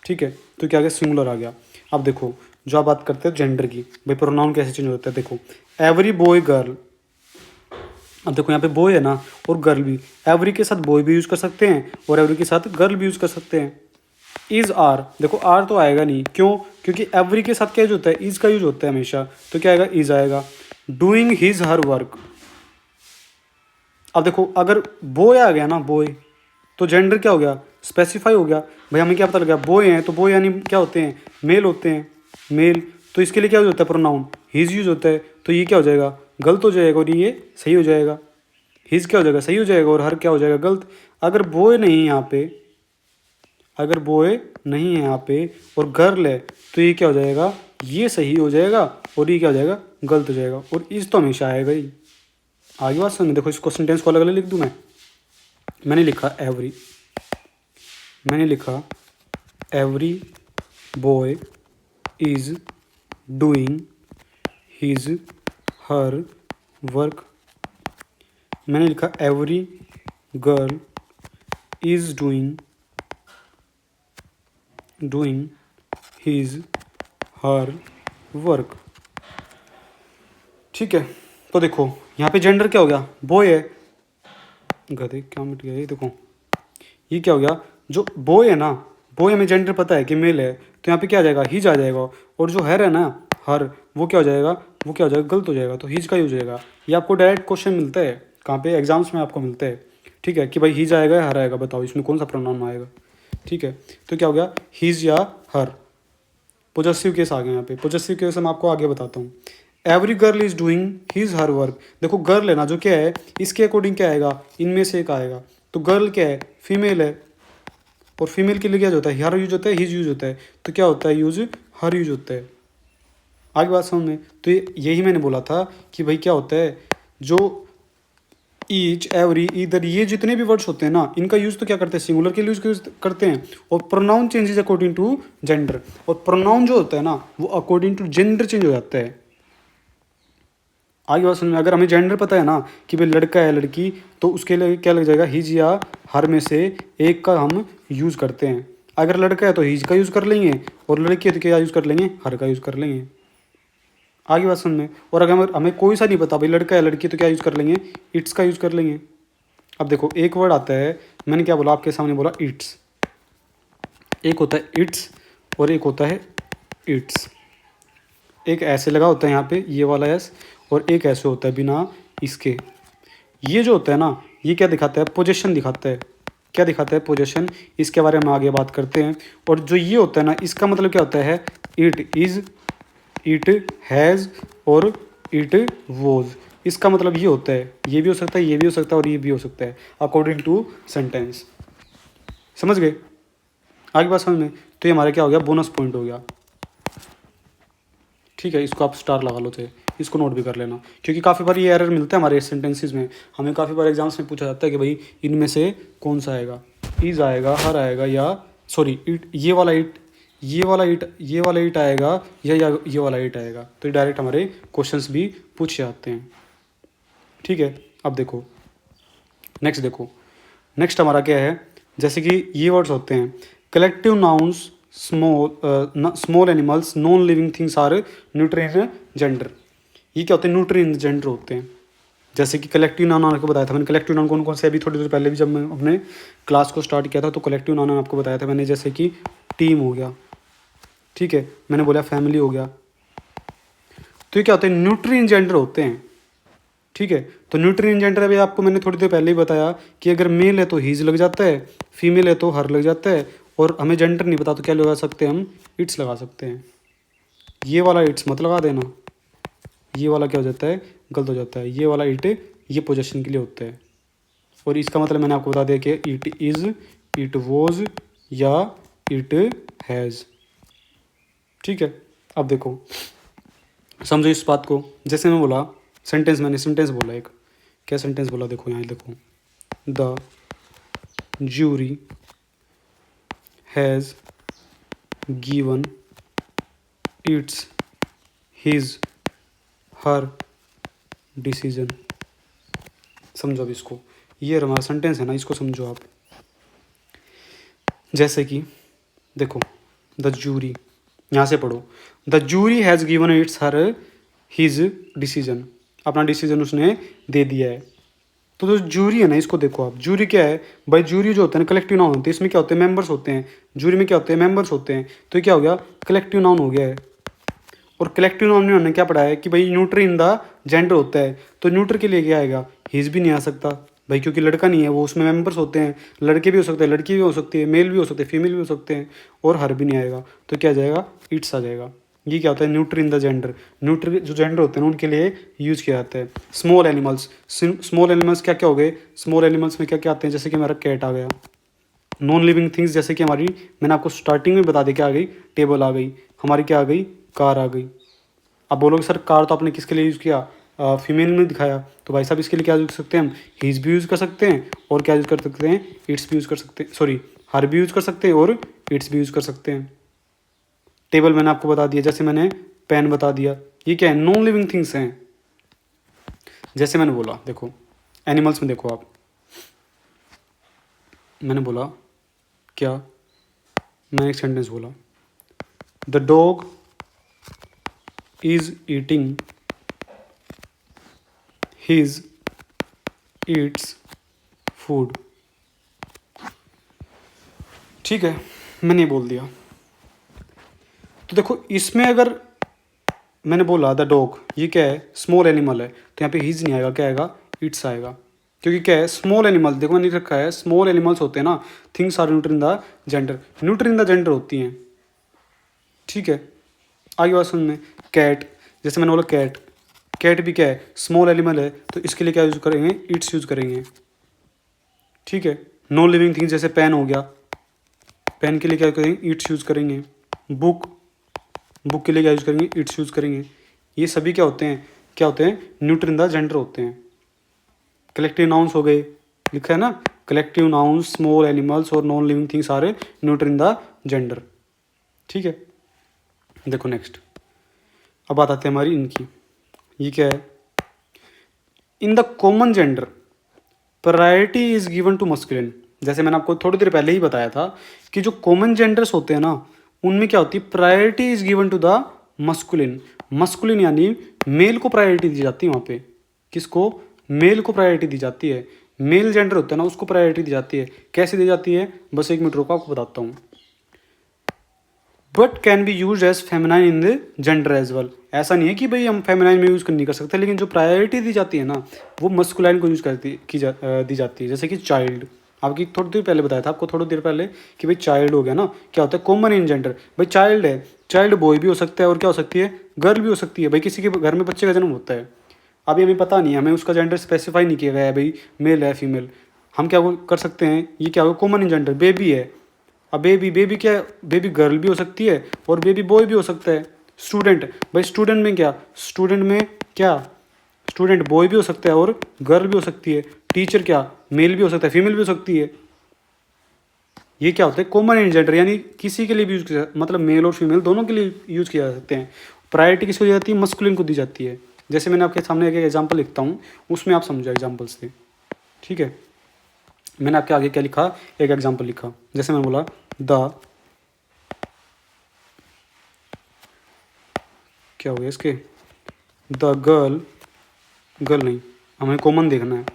A: ठीक है। तो क्या आ गया, सिंगुलर आ गया। अब देखो जो आप बात करते हैं जेंडर की, भाई प्रोनाउन कैसे चेंज होता है, देखो एवरी बॉय गर्ल, अब देखो यहाँ पे बॉय है ना और गर्ल भी, एवरी के साथ बॉय भी यूज़ कर सकते हैं और एवरी के साथ गर्ल भी यूज़ कर सकते हैं। इज़ आर, देखो आर तो आएगा नहीं, क्यों, क्योंकि एवरी के साथ क्या यूज होता है, इज़ का यूज होता है हमेशा, तो क्या आएगा, इज़ आएगा। डूइंग हिज हर वर्क, अब देखो अगर बॉय आ गया ना, बॉय, तो जेंडर क्या हो गया, स्पेसिफाई हो गया, भाई हमें क्या पता लग गया, बॉय हैं तो बॉय यानी क्या होते हैं, मेल होते हैं, मेल, तो इसके लिए क्या यूज होता है, प्रोनाउन हिज यूज होता है, तो ये क्या हो जाएगा, गलत हो जाएगा और ये सही हो जाएगा। हिज क्या हो जाएगा, सही हो जाएगा, और हर क्या हो जाएगा, गलत। अगर बॉय नहीं है यहाँ पे, अगर बॉय नहीं है यहाँ पे और गर्ल है, तो ये क्या हो जाएगा, ये सही हो जाएगा और ये क्या हो जाएगा, गलत हो जाएगा, और इस तो हमेशा आएगा ही। आगे बात समझ, देखो इसको सेंटेंस को अलग अलग लिख दूँ मैंने लिखा एवरी, मैंने लिखा every boy is doing his her work, मैंने लिखा every girl is doing his her work, ठीक है। तो देखो यहाँ पे जेंडर क्या हो गया, बॉय है, गधे क्या मिट गया, ये देखो ये क्या हो गया, जो बॉय है ना, बॉय में जेंडर पता है कि मेल है, तो यहाँ पे क्या आ जाएगा, हिज आ जाएगा, और जो हर है ना, हर, वो क्या हो जाएगा, वो क्या हो जाएगा, गलत हो जाएगा, तो हिज का यूज हो जाएगा। ये आपको डायरेक्ट क्वेश्चन मिलता है, कहाँ पे, एग्जाम्स में आपको मिलता है, ठीक है, कि भाई हिज आएगा या हर आएगा, बताओ इसमें कौन सा प्रोनाउन आएगा, ठीक है। तो क्या हो गया, हिज या हर, पोजेसिव केस आ गया यहाँ पे, पोजेसिव केस मैं आपको आगे बताता हूँ। Every girl is doing his her work, देखो गर्ल है ना, जो क्या है, इसके अकॉर्डिंग क्या आएगा, इनमें से एक आएगा, तो गर्ल क्या है, फीमेल है, और फीमेल के लिए क्या होता है, हर यूज होता है, हिज यूज होता है, तो क्या होता है, यूज हर यूज होता है। आगे बात समझ में, तो यही मैंने बोला था कि भाई क्या होता है, जो ईच, एवरी, इधर, ये जितने भी वर्ड्स होते हैं ना, इनका यूज़ तो क्या करते हैं, सिंगुलर के लिए यूज़ करते हैं, और pronoun changes according to gender, और प्रोनाउन जो होता है ना, वो अकॉर्डिंग टू जेंडर चेंज हो जाता है। आगे बात समझ में, अगर हमें जेंडर पता है ना कि भाई लड़का है लड़की, तो उसके लिए क्या लग जाएगा, हिज या हर में से एक का हम यूज़ करते हैं। अगर लड़का है तो हिज का यूज़ कर लेंगे, और लड़की है तो क्या यूज़ कर लेंगे, हर का यूज़ कर लेंगे। आगे बात समझ में, और अगर हमें कोई सा नहीं पता, भाई लड़का है लड़की, तो क्या यूज़ कर लेंगे, इट्स का यूज़ कर लेंगे। अब देखो एक वर्ड आता है, मैंने क्या बोला, आपके सामने बोला इट्स, एक होता है इट्स और एक होता है इट्स, एक ऐसे लगा होता है यहाँ पे ये वाला एस, और एक ऐसे होता है बिना इसके। ये जो होता है ना, ये क्या दिखाता है, पोजीशन दिखाता है, क्या दिखाता है, पोजीशन, इसके बारे में आगे बात करते हैं। और जो ये होता है ना, इसका मतलब क्या होता है, इट इज़, इट हैज़ और इट वॉज, इसका मतलब ये होता है, ये भी हो सकता है, ये भी हो सकता है और ये भी हो सकता है, अकॉर्डिंग टू सेंटेंस। समझ गए? आगे बात समझ में? तो ये हमारा क्या हो गया, बोनस पॉइंट हो गया। ठीक है, इसको आप स्टार लगा लो, थे इसको नोट भी कर लेना, क्योंकि काफ़ी बार ये एरर मिलता है हमारे सेंटेंसेस में। हमें काफ़ी बार एग्जाम्स में पूछा जाता है कि भाई इनमें से कौन सा आएगा, इज आएगा, हर आएगा, या सॉरी इट, ये वाला इट, ये वाला इट, ये वाला इट आएगा, या ये वाला इट आएगा। तो ये डायरेक्ट हमारे क्वेश्चंस भी पूछे जाते हैं। ठीक है, अब देखो नेक्स्ट, देखो नेक्स्ट हमारा क्या है, जैसे कि ये वर्ड्स होते हैं collective nouns, small animals, non living things are neutral in gender. ये क्या होते हैं, न्यूट्रल इन जेंडर होते हैं। जैसे कि कलेक्टिव नाउन आपको बताया था मैंने, कलेक्टिव नाउन कौन कौन से, अभी थोड़ी देर पहले भी जब मैं अपने क्लास को स्टार्ट किया था तो कलेक्टिव नाउन आपको बताया था मैंने, जैसे कि टीम हो गया, ठीक है, मैंने बोला फैमिली हो गया। तो ये क्या होते हैं, न्यूट्रल इन जेंडर होते हैं। ठीक है, तो न्यूट्रल इन जेंडर अभी आपको मैंने थोड़ी देर पहले ही बताया कि अगर मेल है तो हीज लग जाता है, फीमेल है तो हर लग जाता है, और हमें जेंडर नहीं पता तो क्या लगा सकते हैं हम, इट्स लगा सकते हैं। ये वाला इट्स मत लगा देना, ये वाला क्या हो जाता है, गलत हो जाता है। ये वाला इट ये पोजीशन के लिए होता है, और इसका मतलब मैंने आपको बता दिया कि इट इज़, इट वॉज, या इट हैज़। ठीक है, अब देखो समझो इस बात को। जैसे मैं बोला सेंटेंस, मैंने सेंटेंस बोला एक, क्या सेंटेंस बोला, देखो यहाँ देखो, the jury has given it's his her decision. समझो अब इसको, ये हमारा सेंटेंस है ना, इसको समझो आप। जैसे कि देखो द जूरी, यहाँ से पढ़ो, the jury has given its her his decision, अपना डिसीजन उसने दे दिया है। तो जो जूरी है ना, इसको देखो आप, जूरी क्या है भाई, जूरी जो होता है ना कलेक्टिव नाउन होते हैं, इसमें क्या होते हैं, मेंबर्स होते हैं। जूरी में क्या होते हैं, मेंबर्स होते हैं। तो ये क्या हो गया, कलेक्टिव नाउन हो गया है। और कलेक्टिव नाउन में उन्होंने क्या पढ़ा है कि भाई न्यूट्रल इन द जेंडर होता है, तो न्यूट्रल के लिए क्या आएगा, हिज भी नहीं आ सकता भाई, क्योंकि लड़का नहीं है वो, उसमें मेंबर्स होते हैं, लड़के भी हो सकते हैं, लड़की भी हो सकती है, मेल भी हो सकते हैं, फीमेल भी हो सकते हैं, और हर भी नहीं आएगा। तो क्या आ जाएगा, इट्स आ जाएगा। ये क्या होता है, neutral in the gender. Neutral जो जेंडर होते हैं ना उनके लिए यूज किया जाता है। स्मॉल एनिमल्स, स्मॉल एनिमल्स क्या क्या हो गए, स्मॉल एनिमल्स में क्या क्या आते हैं, जैसे कि हमारा कैट आ गया। नॉन लिविंग थिंग्स जैसे कि हमारी, मैंने आपको स्टार्टिंग में बता दी क्या आ गई, टेबल आ गई, हमारी क्या आ गई, कार आ गई। अब बोलोगे सर कार तो आपने किसके लिए यूज़ किया, फीमेल में दिखाया, तो भाई साहब इसके लिए क्या यूज़ कर सकते हैं हम, हीज भी यूज़ कर सकते हैं, और क्या यूज़ कर सकते हैं, इट्स भी यूज़ कर सकते हैं, सॉरी हर भी यूज़ कर सकते हैं, और इट्स भी यूज़ कर सकते हैं। टेबल मैंने आपको बता दिया, जैसे मैंने पेन बता दिया, ये क्या है, नॉन लिविंग थिंग्स हैं। जैसे मैंने बोला देखो एनिमल्स में देखो आप, मैंने बोला क्या, मैंने एक सेंटेंस बोला, the dog is eating his Yeats food. ठीक है, मैंने ये बोल दिया। तो देखो इसमें अगर मैंने बोला द डॉग, ये क्या है, स्मॉल एनिमल है, तो यहाँ पे हिज नहीं आएगा, क्या आएगा, इट्स आएगा, क्योंकि क्या है, स्मॉल एनिमल, देखो मैंने रखा है स्मॉल एनिमल्स होते हैं ना, things are neutral in the gender, neutral in the gender होती हैं। ठीक है, आगे बात समझ में। कैट, जैसे मैंने बोला कैट, कैट भी क्या है, स्मॉल एनिमल है, तो इसके लिए क्या यूज़ करेंगे, इट्स यूज़ करेंगे। ठीक है, नॉन लिविंग थिंग्स जैसे पेन हो गया, पेन के लिए क्या करेंगे, इट्स यूज़ करेंगे। बुक, बुक के लिए क्या यूज़ करेंगे, इट्स यूज़ करेंगे। ये सभी क्या होते हैं, क्या होते हैं, न्यूट्रल इन द जेंडर होते हैं। कलेक्टिव नाउन्स हो गए, लिखा है ना, कलेक्टिव नाउन्स, स्मॉल एनिमल्स और non living things are neutral in the gender. ठीक है, देखो नेक्स्ट, अब बात आती है हमारी इनकी, ये क्या है, in the common gender priority is given to masculine. जैसे मैंने आपको थोड़ी देर पहले ही बताया था कि जो कॉमन जेंडर्स होते हैं ना, उनमें क्या होती है, priority is given to the masculine. Masculine यानी मेल को प्रायोरिटी दी जाती है वहाँ पे, किसको, मेल को प्रायोरिटी दी जाती है। मेल जेंडर होता है ना, उसको प्रायोरिटी दी जाती है। कैसे दी जाती है, बस एक मिनट रुको आपको बताता हूँ। But can be use as feminine in the gender as well. ऐसा नहीं है कि भाई हम फेमिनाइन में यूज़ नहीं कर सकते, लेकिन जो प्रायोरिटी दी जाती है ना, वो मस्कुलाइन को यूज़ दी जाती है। जैसे कि चाइल्ड, आपकी थोड़ी देर पहले बताया था आपको, थोड़ी देर पहले, कि भाई चाइल्ड हो गया ना, क्या होता है, कॉमन इन जेंडर। भाई चाइल्ड है, चाइल्ड बॉय भी हो सकता है, और क्या हो सकती है, गर्ल भी हो सकती है। भाई किसी के घर में बच्चे का जन्म होता है, अभी हमें पता नहीं है, हमें उसका जेंडर स्पेसिफाई नहीं किया गया है भाई मेल है फीमेल, हम क्या कर सकते हैं, ये क्या होगा, कॉमन इन जेंडर, बेबी है। अब बेबी क्या, बेबी गर्ल भी हो सकती है और बेबी बॉय भी हो सकता है। स्टूडेंट, भाई स्टूडेंट में क्या, स्टूडेंट में क्या, स्टूडेंट बॉय भी हो सकता है और गर्ल भी हो सकती है। टीचर क्या, मेल भी हो सकता है, फीमेल भी हो सकती है। ये क्या होता है, कॉमन इन जेंडर, यानी किसी के लिए भी यूज किया, मतलब मेल और फीमेल दोनों के लिए यूज किया जा सकते हैं। प्रायोरिटी किसको दी जाती है, मस्कुलिन को दी जाती है। जैसे मैंने आपके सामने एक एग्जाम्पल लिखता हूँ, उसमें आप समझो एग्जाम्पल से, ठीक है। मैंने आपके आगे क्या लिखा, एक एग्जाम्पल लिखा, जैसे मैंने बोला द, क्या हो गया इसके, द गर्ल, गर्ल नहीं, हमें कॉमन देखना है,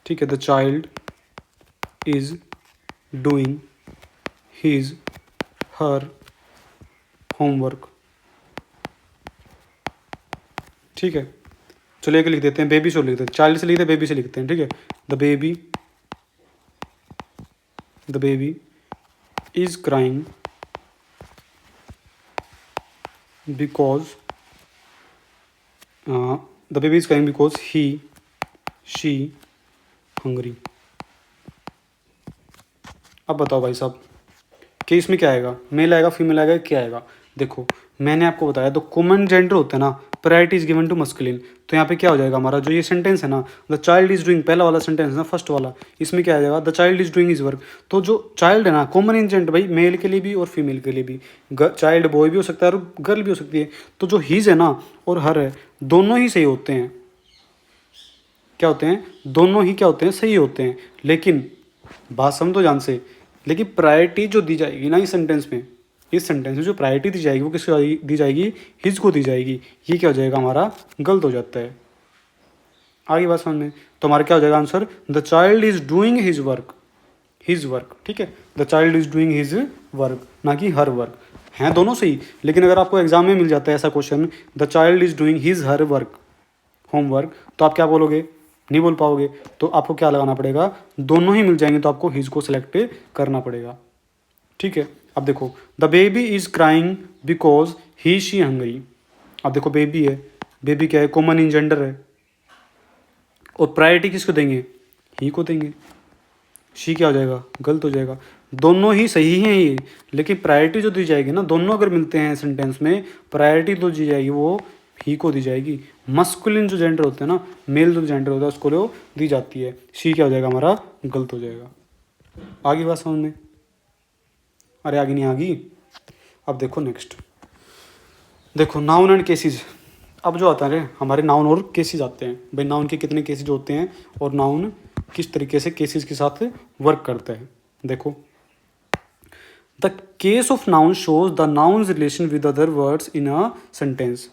A: ठीक है। The child is doing his her homework, ठीक है। चलो एक लिख देते हैं, बेबी से लिख देते हैं, चाइल्ड से लिखते हैं, बेबी से लिखते हैं, ठीक है। The baby is crying because the baby is crying because he she Hungary. अब बताओ भाई साहब कि इसमें क्या आएगा, मेल आएगा, फीमेल आएगा, क्या आएगा। देखो मैंने आपको बताया, तो कॉमन जेंडर होता है ना, priority is given to masculine. तो यहाँ पे क्या हो जाएगा हमारा जो ये सेंटेंस है ना, द चाइल्ड इज डूइंग, पहला वाला सेंटेंस ना, फर्स्ट वाला, इसमें क्या आ जाएगा, the child is doing his work. तो जो चाइल्ड है ना, कॉमन इन जेंडर भाई, मेल के लिए भी और फीमेल के लिए भी, चाइल्ड बॉय भी हो सकता है और गर्ल भी हो सकती है। तो जो हिज है ना और हर है, दोनों ही सही होते हैं, क्या होते हैं, दोनों ही क्या होते हैं, सही होते हैं। लेकिन बात समझ तो जान से, लेकिन प्रायोरिटी जो दी जाएगी ना इस सेंटेंस में, इस सेंटेंस में जो प्रायोरिटी दी जाएगी वो किसको दी जाएगी, हिज को दी जाएगी। ये क्या हो जाएगा हमारा, गलत हो जाता है। आगे बात समझ में, तो हमारा क्या हो जाएगा answer, the child is doing his work, his work, ठीक है। The child is doing his work, ना कि हर वर्क। हैं दोनों सही, लेकिन अगर आपको एग्जाम में मिल जाता है ऐसा question, the child is doing his her work, homework, तो आप क्या बोलोगे, नहीं बोल पाओगे। तो आपको क्या लगाना पड़ेगा, दोनों ही मिल जाएंगे तो आपको हिज को सिलेक्ट करना पड़ेगा, ठीक है। अब देखो the baby is crying because he she Hungary. अब देखो बेबी है, बेबी क्या है, कॉमन इन जेंडर है, और प्रायोरिटी किसको देंगे, ही को देंगे। शी क्या हो जाएगा, गलत हो जाएगा। दोनों ही सही हैं ये, लेकिन प्रायोरिटी जो दी जाएगी ना, दोनों अगर मिलते हैं सेंटेंस में, प्रायोरिटी तो दी जाएगी वो ही को दी जाएगी। मस्कुलिन जो जेंडर होते हैं ना, मेल जो जेंडर होता है उसको लो दी जाती है। शी क्या हो जाएगा हमारा, गलत हो जाएगा। आगे बात समझ में, अरे आगे नहीं आगी। अब देखो नेक्स्ट, देखो नाउन एंड केसेस। अब जो आता है हमारे नाउन और केसेस आते हैं, भाई नाउन के कितने केसेस होते हैं और नाउन किस तरीके से केसेस के साथ वर्क करता है। देखो the case of noun shows the nouns relation with other words in a sentence.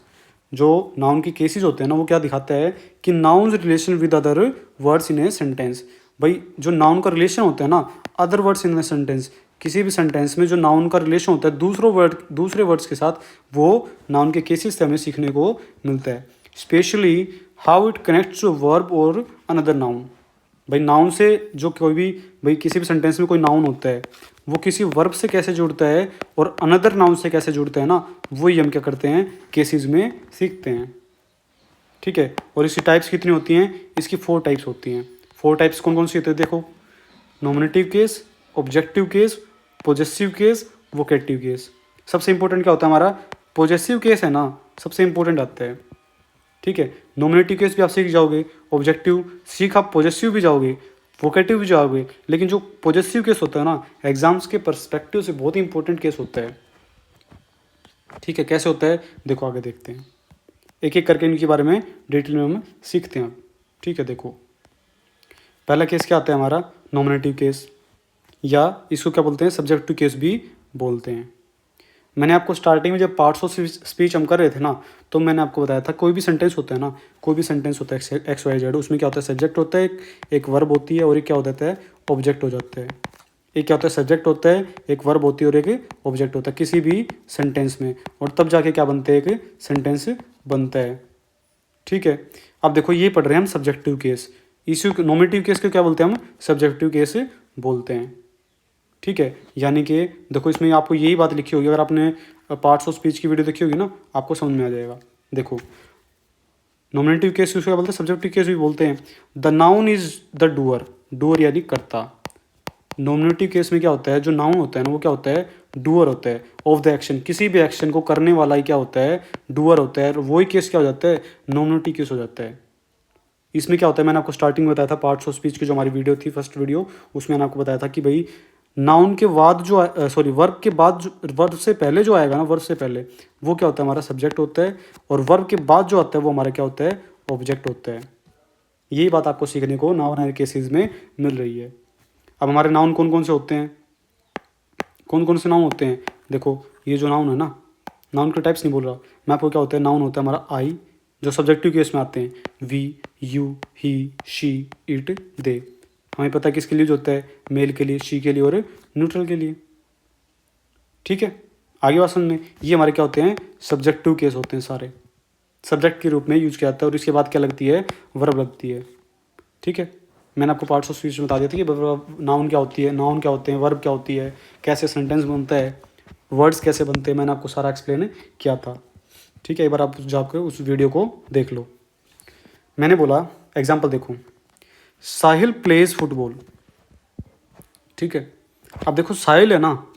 A: जो नाउन के केसेस होते हैं ना, वो क्या दिखाता है कि nouns relation with other words in a sentence. भाई जो नाउन का रिलेशन होता है ना, other words in a sentence, किसी भी सेंटेंस में जो नाउन का रिलेशन होता है दूसरे वर्ड्स के साथ, वो नाउन के केसेस से हमें सीखने को मिलता है। Specially how it connects to verb और अनदर नाउन। भाई नाउन से जो कोई भी, भाई किसी भी सेंटेंस में कोई नाउन होता है, वो किसी वर्ब से कैसे जुड़ता है और अनदर नाउन से कैसे जुड़ता है ना, वही हम क्या करते हैं, केसेस में सीखते हैं, ठीक है। और इसकी टाइप्स कितनी होती हैं, इसकी 4 टाइप्स होती हैं। 4 टाइप्स कौन कौन सी होती है, देखो nominative case, objective case, possessive case, vocative case. सबसे इंपॉर्टेंट क्या होता है हमारा, पॉजेसिव केस है ना, सबसे इंपॉर्टेंट आता है, ठीक है। नॉमिनेटिव केस भी आप सीख जाओगे, ऑब्जेक्टिव सीख आप पॉजेसिव भी जाओगे, वोकेटिव भी जाओगे। लेकिन जो पॉजेसिव केस होता है ना, एग्जाम्स के पर्सपेक्टिव से बहुत ही इंपॉर्टेंट केस होता है, ठीक है। कैसे होता है देखो आगे देखते हैं, एक एक करके इनके बारे में डिटेल में हम सीखते हैं, ठीक है। देखो पहला केस क्या आता है हमारा, नॉमिनेटिव केस, या इसको क्या बोलते हैं, सब्जेक्टिव केस भी बोलते हैं। मैंने आपको स्टार्टिंग में जब पार्ट्स ऑफ स्पीच हम कर रहे थे ना, तो मैंने आपको बताया था कोई भी सेंटेंस होता है ना, कोई भी सेंटेंस होता है एक्स वाई जेड, उसमें क्या होता है, सब्जेक्ट होता है, एक वर्ब होती है और एक क्या हो जाता है, ऑब्जेक्ट हो जाता है। एक क्या होता है, सब्जेक्ट होता है, एक वर्ब होती है और एक ऑब्जेक्ट होता है किसी भी सेंटेंस में, और तब जाके क्या बनते हैं, एक सेंटेंस बनता है, ठीक है। अब देखो ये पढ़ रहे हैं हम सब्जेक्टिव केस, इसी नॉमिनेटिव केस को क्या बोलते हैं हम, सब्जेक्टिव केस बोलते हैं, ठीक है। यानी कि देखो इसमें आपको यही बात लिखी होगी, अगर आपने पार्ट्स ऑफ स्पीच की वीडियो देखी होगी ना, आपको समझ में आ जाएगा। देखो नॉमिनेटिव केस उसको क्या बोलते हैं, सब्जेक्टिव केस भी बोलते हैं। The noun is the doer, doer यानी करता। नॉमिनेटिव केस में क्या होता है, जो नाउन होता है ना वो क्या होता है, डूअर होता है ऑफ द एक्शन, किसी भी एक्शन को करने वाला ही क्या होता है, डूअर होता है। और वही केस क्या हो जाता है, नॉमिनेटिव केस हो जाता है। इसमें क्या होता है, मैंने आपको स्टार्टिंग में बताया था पार्ट्स ऑफ स्पीच की जो हमारी वीडियो थी, फर्स्ट वीडियो, उसमें मैंने आपको बताया था कि भाई नाउन के बाद जो सॉरी वर्ब के बाद जो वर्ब से पहले जो आएगा ना, वर्ब से पहले वो क्या होता है, हमारा सब्जेक्ट होता है। और वर्ब के बाद जो आता है वो हमारा क्या होता है, ऑब्जेक्ट होता है। यही बात आपको सीखने को नाउन एंड केसेस में मिल रही है। अब हमारे नाउन कौन कौन से होते हैं, कौन कौन से नाउन होते हैं, देखो ये जो नाउन है ना, नाउन के टाइप्स नहीं बोल रहा मैं आपको, क्या होता है, नाउन होता है हमारा आई, जो सब्जेक्टिव केस में आते हैं, we, you, he, she, it, they. हमें पता है किसके लिए जो होता है, मेल के लिए, शी के लिए और न्यूट्रल के लिए। ठीक है, आगे बात समझ में, ये हमारे क्या होते हैं, सब्जेक्टिव केस होते हैं, सारे सब्जेक्ट के रूप में यूज किया जाता है। और इसके बाद क्या लगती है, वर्ब लगती है। ठीक है, मैंने आपको पार्ट्स ऑफ स्पीच में बता दिया था कि नाउन क्या होती है, नाउन क्या होते हैं, वर्ब क्या होती है, कैसे सेंटेंस बनता है, वर्ड्स कैसे बनते हैं, मैंने आपको सारा एक्सप्लेन किया था। ठीक है, एक बार आप जाकर उस वीडियो को देख लो। मैंने बोला एग्जाम्पल देखो, साहिल प्लेज फुटबॉल। ठीक है, अब देखो साहिल है ना,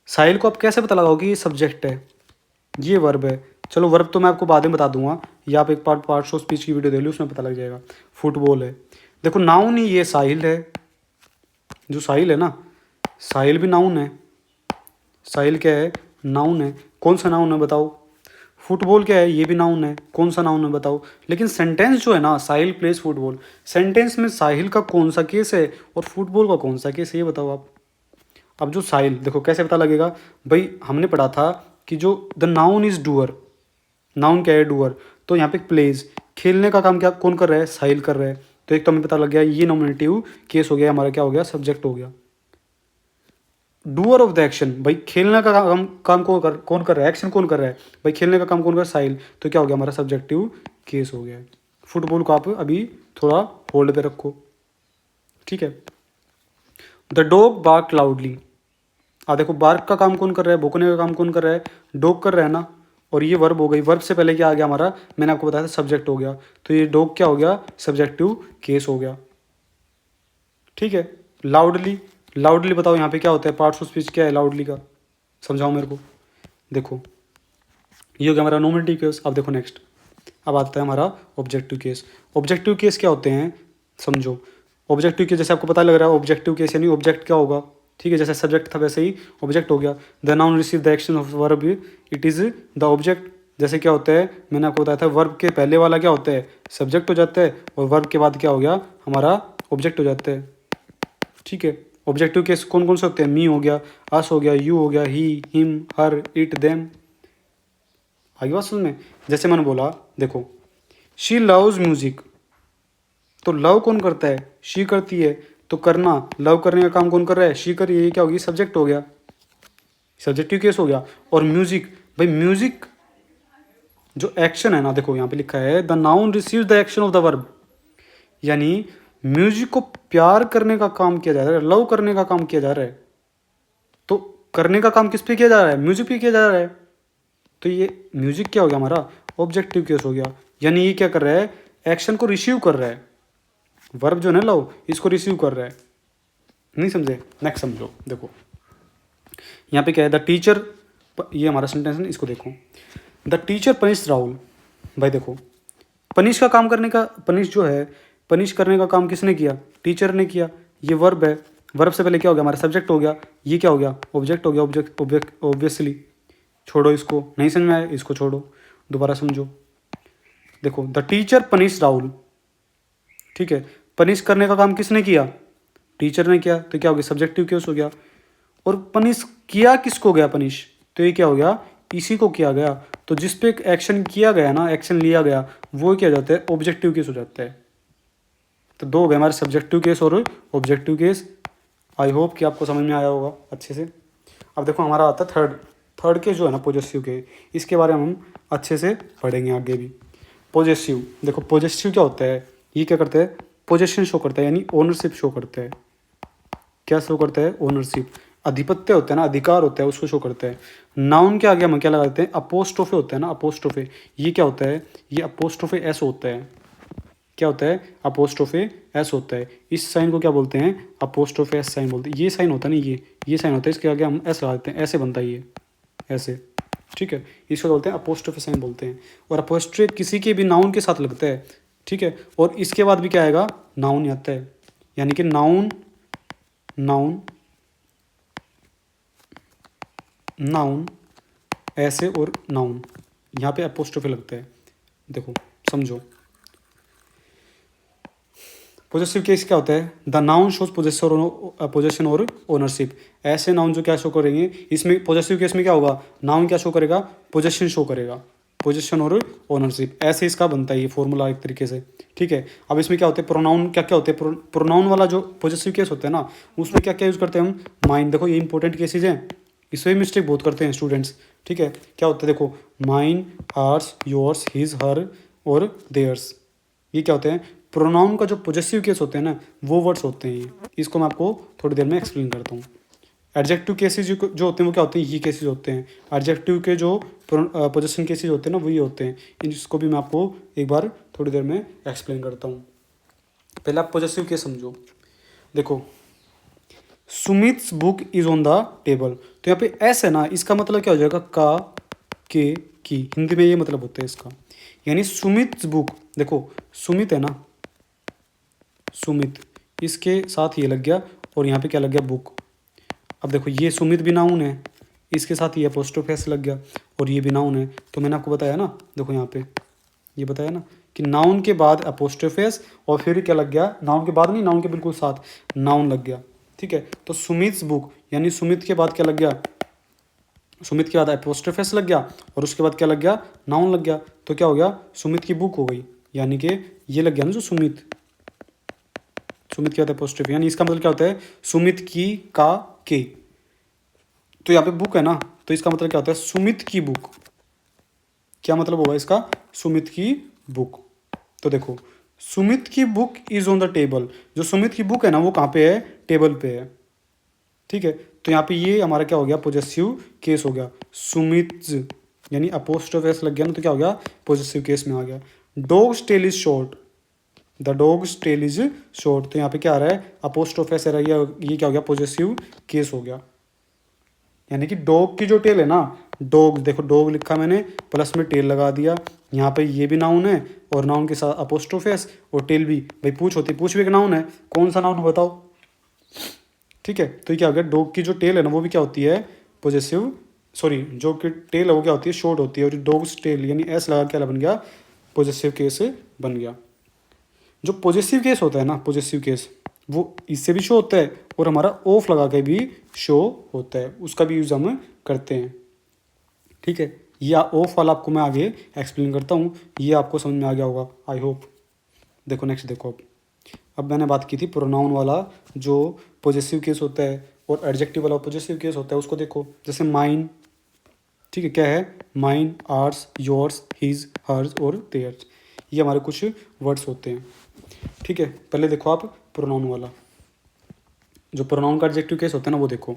A: साहिल को आप कैसे पता लगाओगे ये सब्जेक्ट है, ये वर्ब है। चलो वर्ब तो मैं आपको बाद में बता दूंगा, या आप एक पार्ट्स ऑफ स्पीच की वीडियो देख लो, उसमें पता लग जाएगा। फुटबॉल है, देखो नाउन ही ये साहिल है, जो साहिल है ना, साहिल भी नाउन है। साहिल क्या है, नाउन है। कौन सा नाउन है बताओ, फुटबॉल क्या है, ये भी नाउन है। कौन सा नाउन है बताओ। लेकिन सेंटेंस जो है ना, साहिल प्लेस फुटबॉल, सेंटेंस में साहिल का कौन सा केस है और फुटबॉल का कौन सा केस है, ये बताओ आप। अब जो साहिल, देखो कैसे पता लगेगा भाई, हमने पढ़ा था कि जो the noun is doer, noun क्या है, डूअर। तो यहाँ पे प्लेज, खेलने का काम क्या कौन कर रहा है, साहिल कर रहा है। तो एक तो हमें पता लग गया ये नॉमिनेटिव केस हो गया, हमारा क्या हो गया, सब्जेक्ट हो गया। डूअर ऑफ द एक्शन, भाई खेलने का काम कौन कर रहा है, एक्शन कौन कर रहा है, भाई खेलने का काम कौन कर रहा है, साहिल। तो क्या हो गया, हमारा सब्जेक्टिव केस हो गया। फुटबॉल को आप अभी थोड़ा होल्ड पे रखो। ठीक है, द डॉग बार्क लाउडली। देखो बार्क का काम कौन कर रहा है, भौंकने का काम कौन कर रहा है, डॉग कर रहा है ना। और ये वर्ब हो गई, वर्ब से पहले क्या आ गया हमारा, मैंने आपको बताया था सब्जेक्ट हो गया। तो ये डॉग क्या हो गया, सब्जेक्टिव केस हो गया। ठीक है, लाउडली, लाउडली बताओ यहाँ पे क्या होता है, पार्ट्स ऑफ स्पीच क्या है लाउडली का, समझाओ मेरे को। देखो ये हो गया हमारा नॉमिनेटिव केस। अब देखो नेक्स्ट, अब आता है हमारा ऑब्जेक्टिव केस। ऑब्जेक्टिव केस क्या होते हैं, समझो। ऑब्जेक्टिव केस जैसे आपको पता लग रहा है, ऑब्जेक्टिव केस यानी ऑब्जेक्ट क्या होगा। ठीक है, जैसे सब्जेक्ट था वैसे ही ऑब्जेक्ट हो गया। The noun receive the action of verb, it is the object. जैसे क्या होता है, मैंने आपको बताया था वर्ब के पहले वाला क्या होता है, सब्जेक्ट हो जाता है, और वर्ब के बाद क्या हो गया, हमारा ऑब्जेक्ट हो जाता है। ठीक है, ऑब्जेक्टिव केस कौन कौन से होते हैं, मी हो गया, अस हो गया, यू हो गया, ही, हिम, हर, इट, देम। आगे बात समझ में, जैसे मैंने बोला देखो, शी लव्स म्यूजिक। तो लव कौन करता है, शी करती है। तो करना, लव करने का काम कौन कर रहा है, शी कर रही है। ये क्या होगी, सब्जेक्ट हो गया, सब्जेक्टिव केस हो गया। और म्यूजिक, भाई म्यूजिक जो एक्शन है ना, देखो यहाँ पे लिखा है the noun receive the action of the verb, यानी म्यूजिक को प्यार करने का काम किया जा रहा है, लव करने का काम किया जा रहा है। तो करने का काम किस पे किया जा रहा है, म्यूजिक पे किया जा रहा है। तो ये म्यूजिक क्या हो गया, हमारा ऑब्जेक्टिव केस हो गया। यानी ये क्या कर रहा है, एक्शन को रिसीव कर रहा है, वर्ब जो है ना लव, इसको रिसीव कर रहा है। नहीं समझे, नेक्स्ट समझो। देखो यहाँ पे क्या है, द टीचर, ये हमारा सेंटेंस है, इसको देखो। The teacher punish Rahul. भाई देखो, पनिश का काम करने का, पनिश जो है, पनिश करने का काम किसने किया, टीचर ने किया। ये वर्ब है, वर्ब से पहले क्या हो गया, हमारा सब्जेक्ट हो गया। ये क्या हो गया, ऑब्जेक्ट हो गया, ऑब्जेक्ट ऑब्वियसली। छोड़ो इसको, नहीं समझ में आया इसको छोड़ो, दोबारा समझो। देखो द टीचर पनिश राहुल। ठीक है, पनिश करने का काम किसने किया, टीचर ने किया। तो क्या हो गया, सब्जेक्टिव केस हो गया। और पनिश किया किसको गया, पनिश, तो ये क्या हो गया, इसी को किया गया। तो जिस पे एक्शन किया गया ना, एक्शन लिया गया, वो क्या जाता है, ऑब्जेक्टिव केस हो जाता है। तो दो हो गए हमारे, सब्जेक्टिव केस और ऑब्जेक्टिव केस। आई होप कि आपको समझ में आया होगा अच्छे से। अब देखो हमारा आता है थर्ड, थर्ड केस जो है ना, पॉजेसिव के, इसके बारे में हम अच्छे से पढ़ेंगे आगे भी। पॉजेसिव, देखो पॉजेसिव क्या होता है, ये क्या करता है, पोजेशन शो करता है, यानी ओनरशिप शो करता है। क्या शो करता है, ओनरशिप, आधिपत्य होता है ना, अधिकार होता है, उसको शो करता है। नाउन के आगे हम क्या लगाते हैं, अपोस्ट्रोफे होता है ना, अपोस्ट्रोफे। ये क्या होता है, ये अपोस्ट्रोफे एस होता है। क्या होता है, अपोस्ट्रोफे एस होता है। इस साइन को क्या बोलते हैं, अपोस्ट्रोफे एस साइन बोलते हैं। ये साइन होता है ना, ये साइन होता है, इसके आगे हम एस लगा देते हैं, ऐसे बनता है ये, ऐसे, ठीक है। इसको बोलते हैं अपोस्ट्रोफे साइन बोलते हैं। और अपोस्ट्रोफे किसी के भी नाउन के साथ लगता है, ठीक है। और इसके बाद भी क्या आएगा, नाउन आता है, यानी कि नाउन नाउन नाउन ऐसे, और नाउन यहाँ पे अपोस्ट्रोफे लगता है। देखो समझो, पोजेसिव केस क्या होता है, द नाउन शोज पोजेशन और ओनरशिप। ऐसे नाउन जो क्या शो करेंगे, इसमें पोजेसिव केस में क्या होगा, नाउन क्या शो करेगा, पोजेशन शो करेगा, पोजेशन और ओनरशिप। ऐसे इसका बनता है ये फॉर्मूला एक तरीके से, ठीक है। अब इसमें क्या होते हैं, प्रोनाउन क्या क्या होते हैं, प्रोनाउन वाला जो पोजेसिव केस होता है ना, उसमें क्या क्या यूज़ करते हैं हम, माइन। देखो ये इंपॉर्टेंट केसेज हैं, इसमें मिस्टेक बहुत करते हैं स्टूडेंट्स, ठीक है। क्या होता है, देखो माइन, आर्स, योर्स, हिज, हर और देयर्स, ये क्या होते हैं, प्रोनाउन का जो पॉजेसिव केस होते हैं ना, वो वर्ड्स होते हैं ये। इसको मैं आपको थोड़ी देर में एक्सप्लेन करता हूँ। एडजेक्टिव केसेस जो होते हैं वो क्या होते हैं, ये केसेस होते हैं। एडजेक्टिव के जो पोजेशन केसेस होते हैं ना, वही होते हैं। इसको भी मैं आपको एक बार थोड़ी देर में एक्सप्लेन करता हूँ। पहले आप पॉजेसिव केस समझो। देखो, Sumit's book is on the table, तो यहाँ पे एस है ना, इसका मतलब क्या हो जाएगा, का, के, की। हिंदी में ये मतलब होता है इसका, यानी सुमित्स बुक। देखो सुमित है ना, सुमित, इसके साथ ये लग गया, और यहाँ पे क्या लग गया, बुक। अब देखो ये सुमित भी नाउन है, इसके साथ ये अपोस्ट्रोफी एस लग गया, और ये भी नाउन है। तो मैंने आपको बताया ना, देखो यहाँ पे ये बताया ना कि नाउन के बाद अपोस्ट्रोफी एस, और फिर क्या लग गया, नाउन के बाद नहीं, नाउन के बिल्कुल साथ नाउन लग गया, ठीक है। तो सुमित्स बुक, यानी सुमित के बाद क्या लग गया, सुमित के बाद अपोस्ट्रोफी एस लग गया, और उसके बाद क्या लग गया, नाउन लग गया। तो क्या हो गया, सुमित की बुक हो गई, यानी कि ये लग गया ना जो सुमित, सुमित क्या होता है, अपोस्ट्रोफी, यानी इसका मतलब क्या होता है, सुमित की, का, के। तो यहाँ पे बुक है ना, तो इसका मतलब क्या होता है, सुमित की बुक। क्या मतलब होगा इसका, सुमित की बुक। तो देखो, सुमित की book is on the table, जो सुमित की बुक है ना, वो कहाँ पे है, टेबल पे है, ठीक है। तो यहाँ पे ये हमारा क्या हो गया, पॉजेसिव केस हो गया। सुमित्स, यानी अपोस्ट्रोफी एस लग गया ना, तो क्या हो गया, पॉजेसिव केस में आ गया। Dog's tail is short, the dog's tail is short, तो यहाँ पे क्या आ रहा है, अपोस्ट्रोफी एस आ रहा है, ये क्या हो गया, पॉजेसिव केस हो गया। यानी कि डॉग की जो टेल है ना, डॉग, देखो डॉग लिखा मैंने, प्लस में टेल लगा दिया, यहाँ पे ये भी नाउन है, और नाउन के साथ अपोस्ट्रोफी एस, और टेल भी, भाई पूछ होती, पूछ भी एक नाउन है, कौन सा नाउन बताओ, ठीक है। तो ये क्या हो गया, डॉग की जो टेल है ना, वो भी क्या होती है, पॉजेसिव, सॉरी, जो की टेल है वो क्या होती है, शॉर्ट होती है, और डॉग्स टेल यानी एस लगा क्या बन गया, पॉजेसिव केस बन गया। जो पॉजेसिव केस होता है ना, पॉजेसिव केस वो इससे भी शो होता है, और हमारा ऑफ लगा के भी शो होता है, उसका भी यूज़ हम करते हैं, ठीक है। या ऑफ वाला आपको मैं आगे एक्सप्लेन करता हूँ, ये आपको समझ में आ गया होगा, आई होप। देखो नेक्स्ट देखो, अब मैंने बात की थी प्रोनाउन वाला जो पॉजेसिव केस होता है, और एडजेक्टिव वाला पॉजेसिव केस होता है, उसको देखो। जैसे माइन, ठीक है, क्या है, mine, ours, yours, his, hers और देयर्स, ये हमारे कुछ वर्ड्स होते हैं, ठीक है। पहले देखो आप प्रोनाउन वाला, जो प्रोनाउन का एडजेक्टिव केस होता है ना, वो देखो।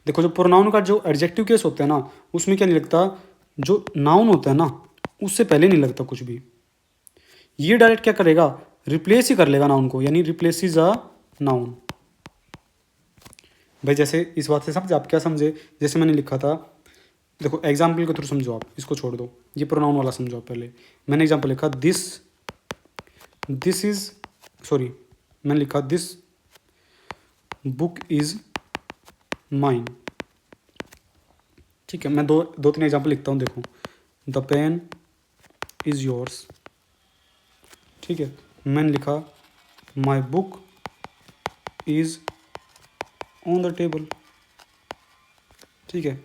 A: देखो जो प्रोनाउन का जो एडजेक्टिव केस होता है ना, उसमें क्या नहीं लगता, जो नाउन होता है ना, उससे पहले नहीं लगता कुछ भी। ये डायरेक्ट क्या करेगा, रिप्लेस ही कर लेगा नाउन को, यानी रिप्लेसिज अ नाउन। भाई जैसे इस बात से समझे आप, क्या समझे, जैसे मैंने लिखा था, देखो एग्जाम्पल के थ्रू समझो आप, इसको छोड़ दो, ये प्रोनाउन वाला समझो आप। पहले मैंने एग्जाम्पल लिखा, दिस इज, सॉरी, मैंने लिखा दिस बुक इज माइन, ठीक है। मैं दो तीन एग्जाम्पल लिखता हूँ, देखो, द पेन इज योर्स, ठीक है। मैंने लिखा my book is on the table, ठीक है।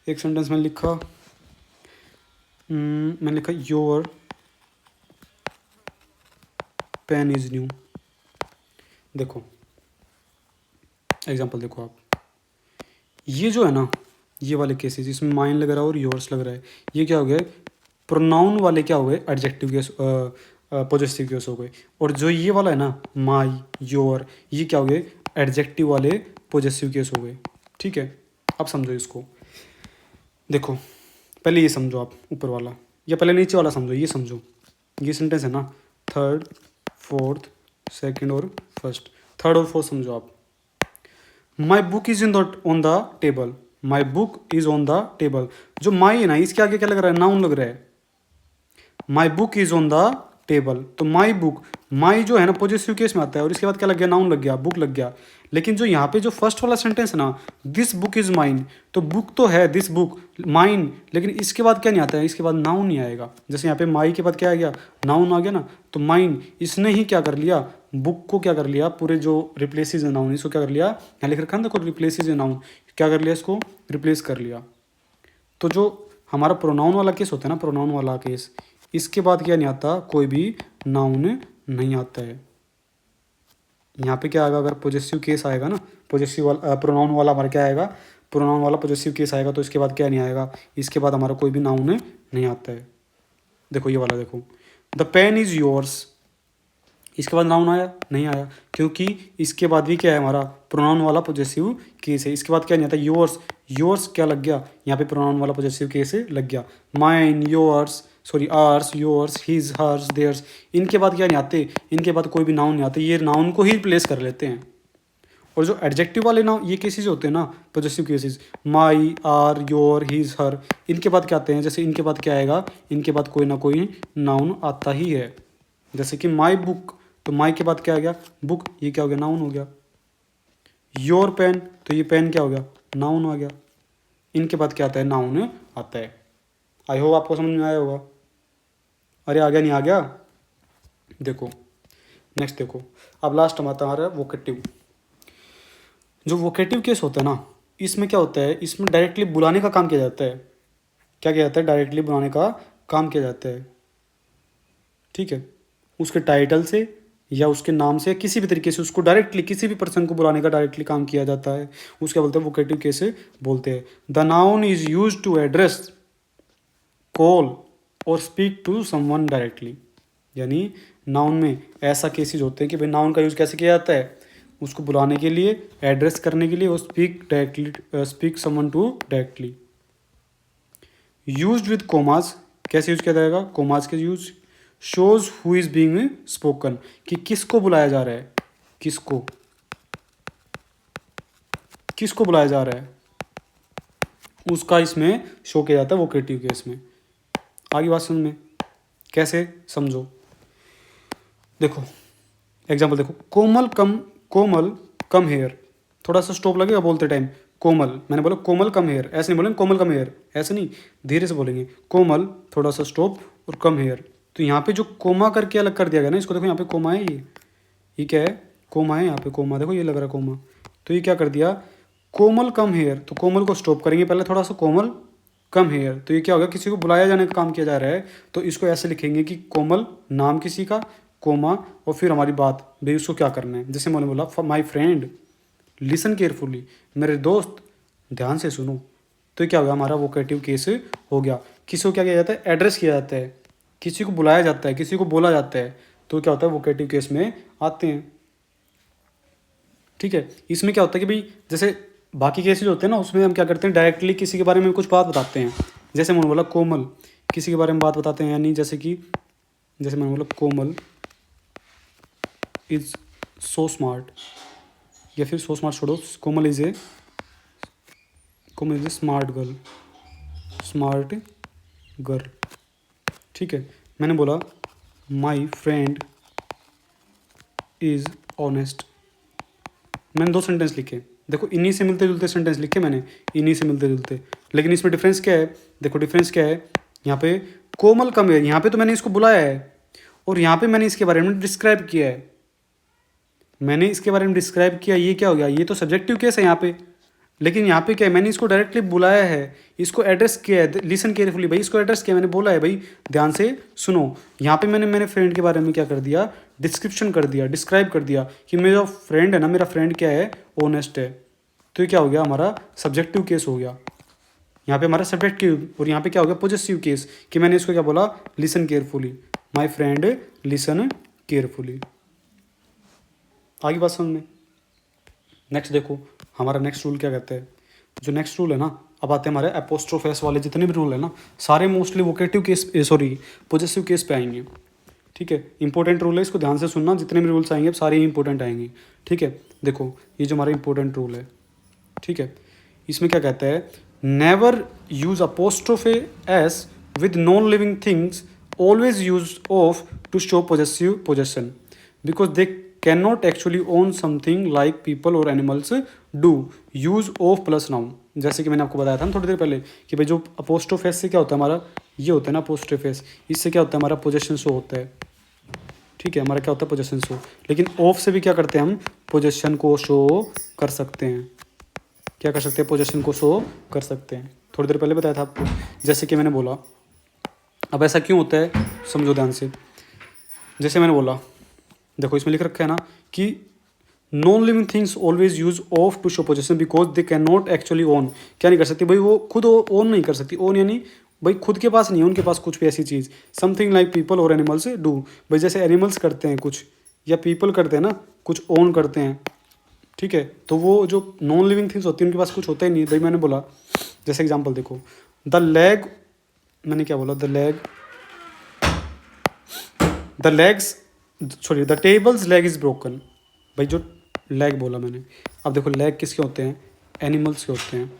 A: एक सेंटेंस में लिखा, मैंने लिखा योर पेन इज न्यू। देखो एग्जाम्पल देखो आप, ये जो है ना, ये वाले केसेस, इसमें माइन लग रहा है और योर्स लग रहा है, ये क्या हो गया, प्रोनाउन वाले क्या हो गए, एडजेक्टिव केस, पॉजिटिव केस हो गए। और जो ये वाला है ना, माई, योर, ये क्या हो गए, एडजेक्टिव वाले पॉजिटिव केस हो गए, ठीक है। अब समझो इसको, देखो पहले ये समझो आप ऊपर वाला, या पहले नीचे वाला समझो, ये समझो, ये सेंटेंस है ना, थर्ड फोर्थ, सेकंड और फर्स्ट, थर्ड और फोर्थ समझो आप। My book is in the on the table, my book is on the table. जो माई है ना, इसके आगे क्या लग रहा है, नाउन लग रहा है। My book is on the table, तो माई बुक, माई जो है ना पॉजिटिव केस में आता है और इसके बाद क्या लग गया, नाउन लग गया, बुक लग गया। लेकिन जो यहाँ पे जो फर्स्ट वाला सेंटेंस है ना, दिस बुक इज माइन, तो बुक तो है दिस बुक माइन, लेकिन इसके बाद क्या नहीं आता है, इसके बाद नाउन नहीं आएगा। जैसे यहाँ पे माई के बाद क्या आ गया, नाउन आ गया ना, तो माइन इसने ही क्या कर लिया, बुक को क्या कर लिया, पूरे जो रिप्लेसेस है नाउन, इसको क्या कर लिया, यहाँ लिख रखा है ना देखो, रिप्लेसेस है नाउन, क्या कर लिया, इसको रिप्लेस कर लिया। तो जो हमारा प्रोनाउन वाला केस होता है ना, प्रोनाउन वाला केस, इसके बाद क्या नहीं आता, कोई भी नाउन नहीं आता है। यहाँ पे क्या आएगा, अगर पॉजेसिव केस आएगा ना, पॉजेसिव वाला प्रोनाउन वाला हमारा क्या आएगा, प्रोनाउन वाला पॉजेसिव केस आएगा, तो इसके बाद क्या नहीं आएगा, इसके बाद हमारा कोई भी नाउन नहीं आता है। देखो ये वाला देखो, द पेन इज योर्स, इसके बाद नाउन आया, नहीं आया, क्योंकि इसके बाद भी क्या है, हमारा प्रोनाउन वाला पॉजेसिव केस है। इसके बाद क्या नहीं आता, योर्स, योर्स क्या लग गया, यहाँ पे प्रोनाउन वाला पॉजेसिव केस लग गया। Mine, yours, sorry ours, yours, his, hers, theirs, इनके बाद क्या नहीं आते, इनके बाद कोई भी नाउन नहीं आते, ये नाउन को ही रिप्लेस कर लेते हैं। और जो एडजेक्टिव वाले नाउन, ये केसेस होते हैं ना possessive cases, my, our, your, his, her, इनके बाद क्या आते हैं, जैसे इनके बाद क्या आएगा, इनके बाद कोई ना कोई नाउन आता ही है। जैसे कि माई बुक, तो माई के बाद क्या आ गया, बुक, ये क्या हो गया, नाउन हो गया। योर पेन, तो ये पेन क्या हो गया, नाउन आ गया। इनके बाद क्या आता है, नाउन आता है। आई होप आपको समझ में आया होगा। अरे आ गया, नहीं आ गया, देखो नेक्स्ट देखो, अब लास्ट हमारा हमारा वोकेटिव। जो वोकेटिव केस होता है ना, इसमें क्या होता है, इसमें डायरेक्टली बुलाने का काम किया जाता है। क्या किया जाता है, डायरेक्टली बुलाने का काम किया जाता है, ठीक है। उसके टाइटल से या उसके नाम से, किसी भी तरीके से उसको डायरेक्टली किसी भी पर्सन को बुलाने का डायरेक्टली काम किया जाता है, उसके बोलते हैं वोकेटिव केस बोलते हैं। The noun is use to address, call और स्पीक टू समवन डायरेक्टली। यानी नाउन में ऐसा केसेस होते हैं कि भाई नाउन का यूज़ कैसे किया जाता है, उसको बुलाने के लिए, एड्रेस करने के लिए, और speak directly, speak someone to directly. Used with commas, कैसे यूज किया जाएगा, कोमास के use. Shows who is being spoken, कि किसको बुलाया जा रहा है, किसको, किसको बुलाया जा रहा है, उसका इसमें शो किया जाता है वोकेटिव केस में। आगे बात समझ में, कैसे समझो, देखो एग्जाम्पल देखो, कोमल कम हेयर, थोड़ा सा स्टॉप लगेगा बोलते टाइम, कोमल, मैंने बोला कोमल कम हेयर, ऐसे नहीं बोलेंगे कोमल कम हेयर, ऐसे नहीं, धीरे से बोलेंगे, कोमल थोड़ा सा स्टॉप और कम हेयर। तो यहाँ पे जो कोमा करके अलग कर दिया गया ना, इसको देखो यहाँ पे कोमा है, ये क्या है, कोमा है, यहाँ पे कोमा देखो, ये लग रहा है कोमा, तो ये क्या कर दिया, कोमल कम हेयर, तो कोमल को स्टॉप करेंगे पहले थोड़ा सा, कोमल कम हेयर, तो ये क्या होगा, किसी को बुलाया जाने का काम किया जा रहा है, तो इसको ऐसे लिखेंगे कि कोमल नाम किसी का, कोमा, और फिर हमारी बात, भाई उसको क्या करना है। जैसे मैंने बोला, माई फ्रेंड लिसन केयरफुली, मेरे दोस्त ध्यान से सुनो, तो क्या होगा, हमारा वोकेटिव केस हो गया। किसी को क्या किया जाता है, एड्रेस किया जाता है, किसी को बुलाया जाता है, किसी को बोला जाता है, तो क्या होता है, वोकेटिव केस में आते हैं, ठीक है। इसमें क्या होता है कि भाई जैसे बाकी केसेस होते हैं ना, उसमें हम क्या करते हैं, डायरेक्टली किसी के बारे में कुछ बात बताते हैं। जैसे मैंने बोला कोमल, किसी के बारे में बात बताते हैं, यानी जैसे कि, जैसे मैंने बोला कोमल इज सो स्मार्ट, या फिर सो स्मार्ट छोड़ो, कोमल इज ए स्मार्ट गर्ल, ठीक है। मैंने बोला माई फ्रेंड इज ऑनेस्ट, मैंने दो सेंटेंस लिखे, देखो इन्हीं से मिलते जुलते सेंटेंस लिखे मैंने, इन्हीं से मिलते जुलते, लेकिन इसमें डिफरेंस क्या है, देखो डिफरेंस क्या है, यहाँ पे कोमल कम है, यहाँ पे तो मैंने इसको बुलाया है, और यहाँ पे मैंने इसके बारे में डिस्क्राइब किया है, मैंने इसके बारे में डिस्क्राइब किया, ये क्या हो गया, ये तो सब्जेक्टिव केस है यहाँ पे। लेकिन यहाँ पे क्या है, मैंने इसको डायरेक्टली बुलाया है, इसको एड्रेस किया है, लिसन केयरफुली, भाई इसको एड्रेस किया, मैंने बोला है भाई ध्यान से सुनो। यहाँ पे मैंने मेरे फ्रेंड के बारे में क्या कर दिया, डिस्क्रिप्शन कर दिया, डिस्क्राइब कर दिया कि मेरा फ्रेंड है ना, मेरा फ्रेंड क्या है, ऑनेस्ट है। तो ये क्या हो गया, हमारा सब्जेक्टिव केस हो गया, यहाँ पे हमारा सब्जेक्टिव, और यहाँ पे क्या हो गया, पॉजेसिव केस, कि मैंने इसको क्या बोला, listen carefully, my friend listen carefully. आगे बात समझ में। नेक्स्ट देखो, हमारा नेक्स्ट रूल क्या कहते हैं, जो नेक्स्ट रूल है ना, अब आते हैं हमारे एपोस्ट्रोफ एस वाले जितने भी रूल है ना, सारे mostly vocative case, sorry possessive case पे आएंगे। ठीक है, इंपॉर्टेंट रूल है, इसको ध्यान से सुनना, जितने भी रूल्स आएंगे सारे ही इंपॉर्टेंट आएंगे। ठीक है, देखो ये जो हमारा इंपॉर्टेंट रूल है, ठीक है, इसमें क्या कहता है, never use apostrophe s with non living things, always use of to show possessive possession because they can not actually own something like people और animals do, use of plus noun. जैसे कि मैंने आपको बताया था ना थोड़ी देर पहले कि भाई जो अपोस्ट्रोफेस से क्या होता है हमारा, ये होता है ना अपोस्ट्रोफेस, इससे क्या होता है हमारा पोजेशन शो होता है। ठीक है, हमारा क्या होता है पोजेशन शो, लेकिन ऑफ से भी क्या करते हैं हम, पोजेशन को शो कर सकते हैं। क्या कर सकते हैं, पोजेशन को शो कर सकते हैं। थोड़ी देर पहले बताया था आपको, जैसे कि मैंने बोला। अब ऐसा क्यों होता है, समझो ध्यान से। जैसे मैंने बोला, देखो इसमें लिख रखा है ना कि non living things always use of to show possession because they can not actually own. क्या नहीं कर सकती भाई, वो खुद ओन नहीं कर सकती। ओन यानी भाई खुद के पास नहीं है उनके पास कुछ भी ऐसी चीज़, समथिंग लाइक पीपल और एनिमल्स डू। भाई जैसे एनिमल्स करते हैं कुछ, या पीपल करते हैं ना कुछ, ओन करते हैं। ठीक है, तो वो जो नॉन लिविंग थिंग्स होती हैं उनके पास कुछ होता ही नहीं। भाई मैंने बोला, जैसे एग्जांपल देखो, द लेग, मैंने क्या बोला, the legs, sorry the tables leg is broken. भाई जो लेग बोला मैंने, अब देखो लेग किसके होते हैं, एनिमल्स के होते हैं,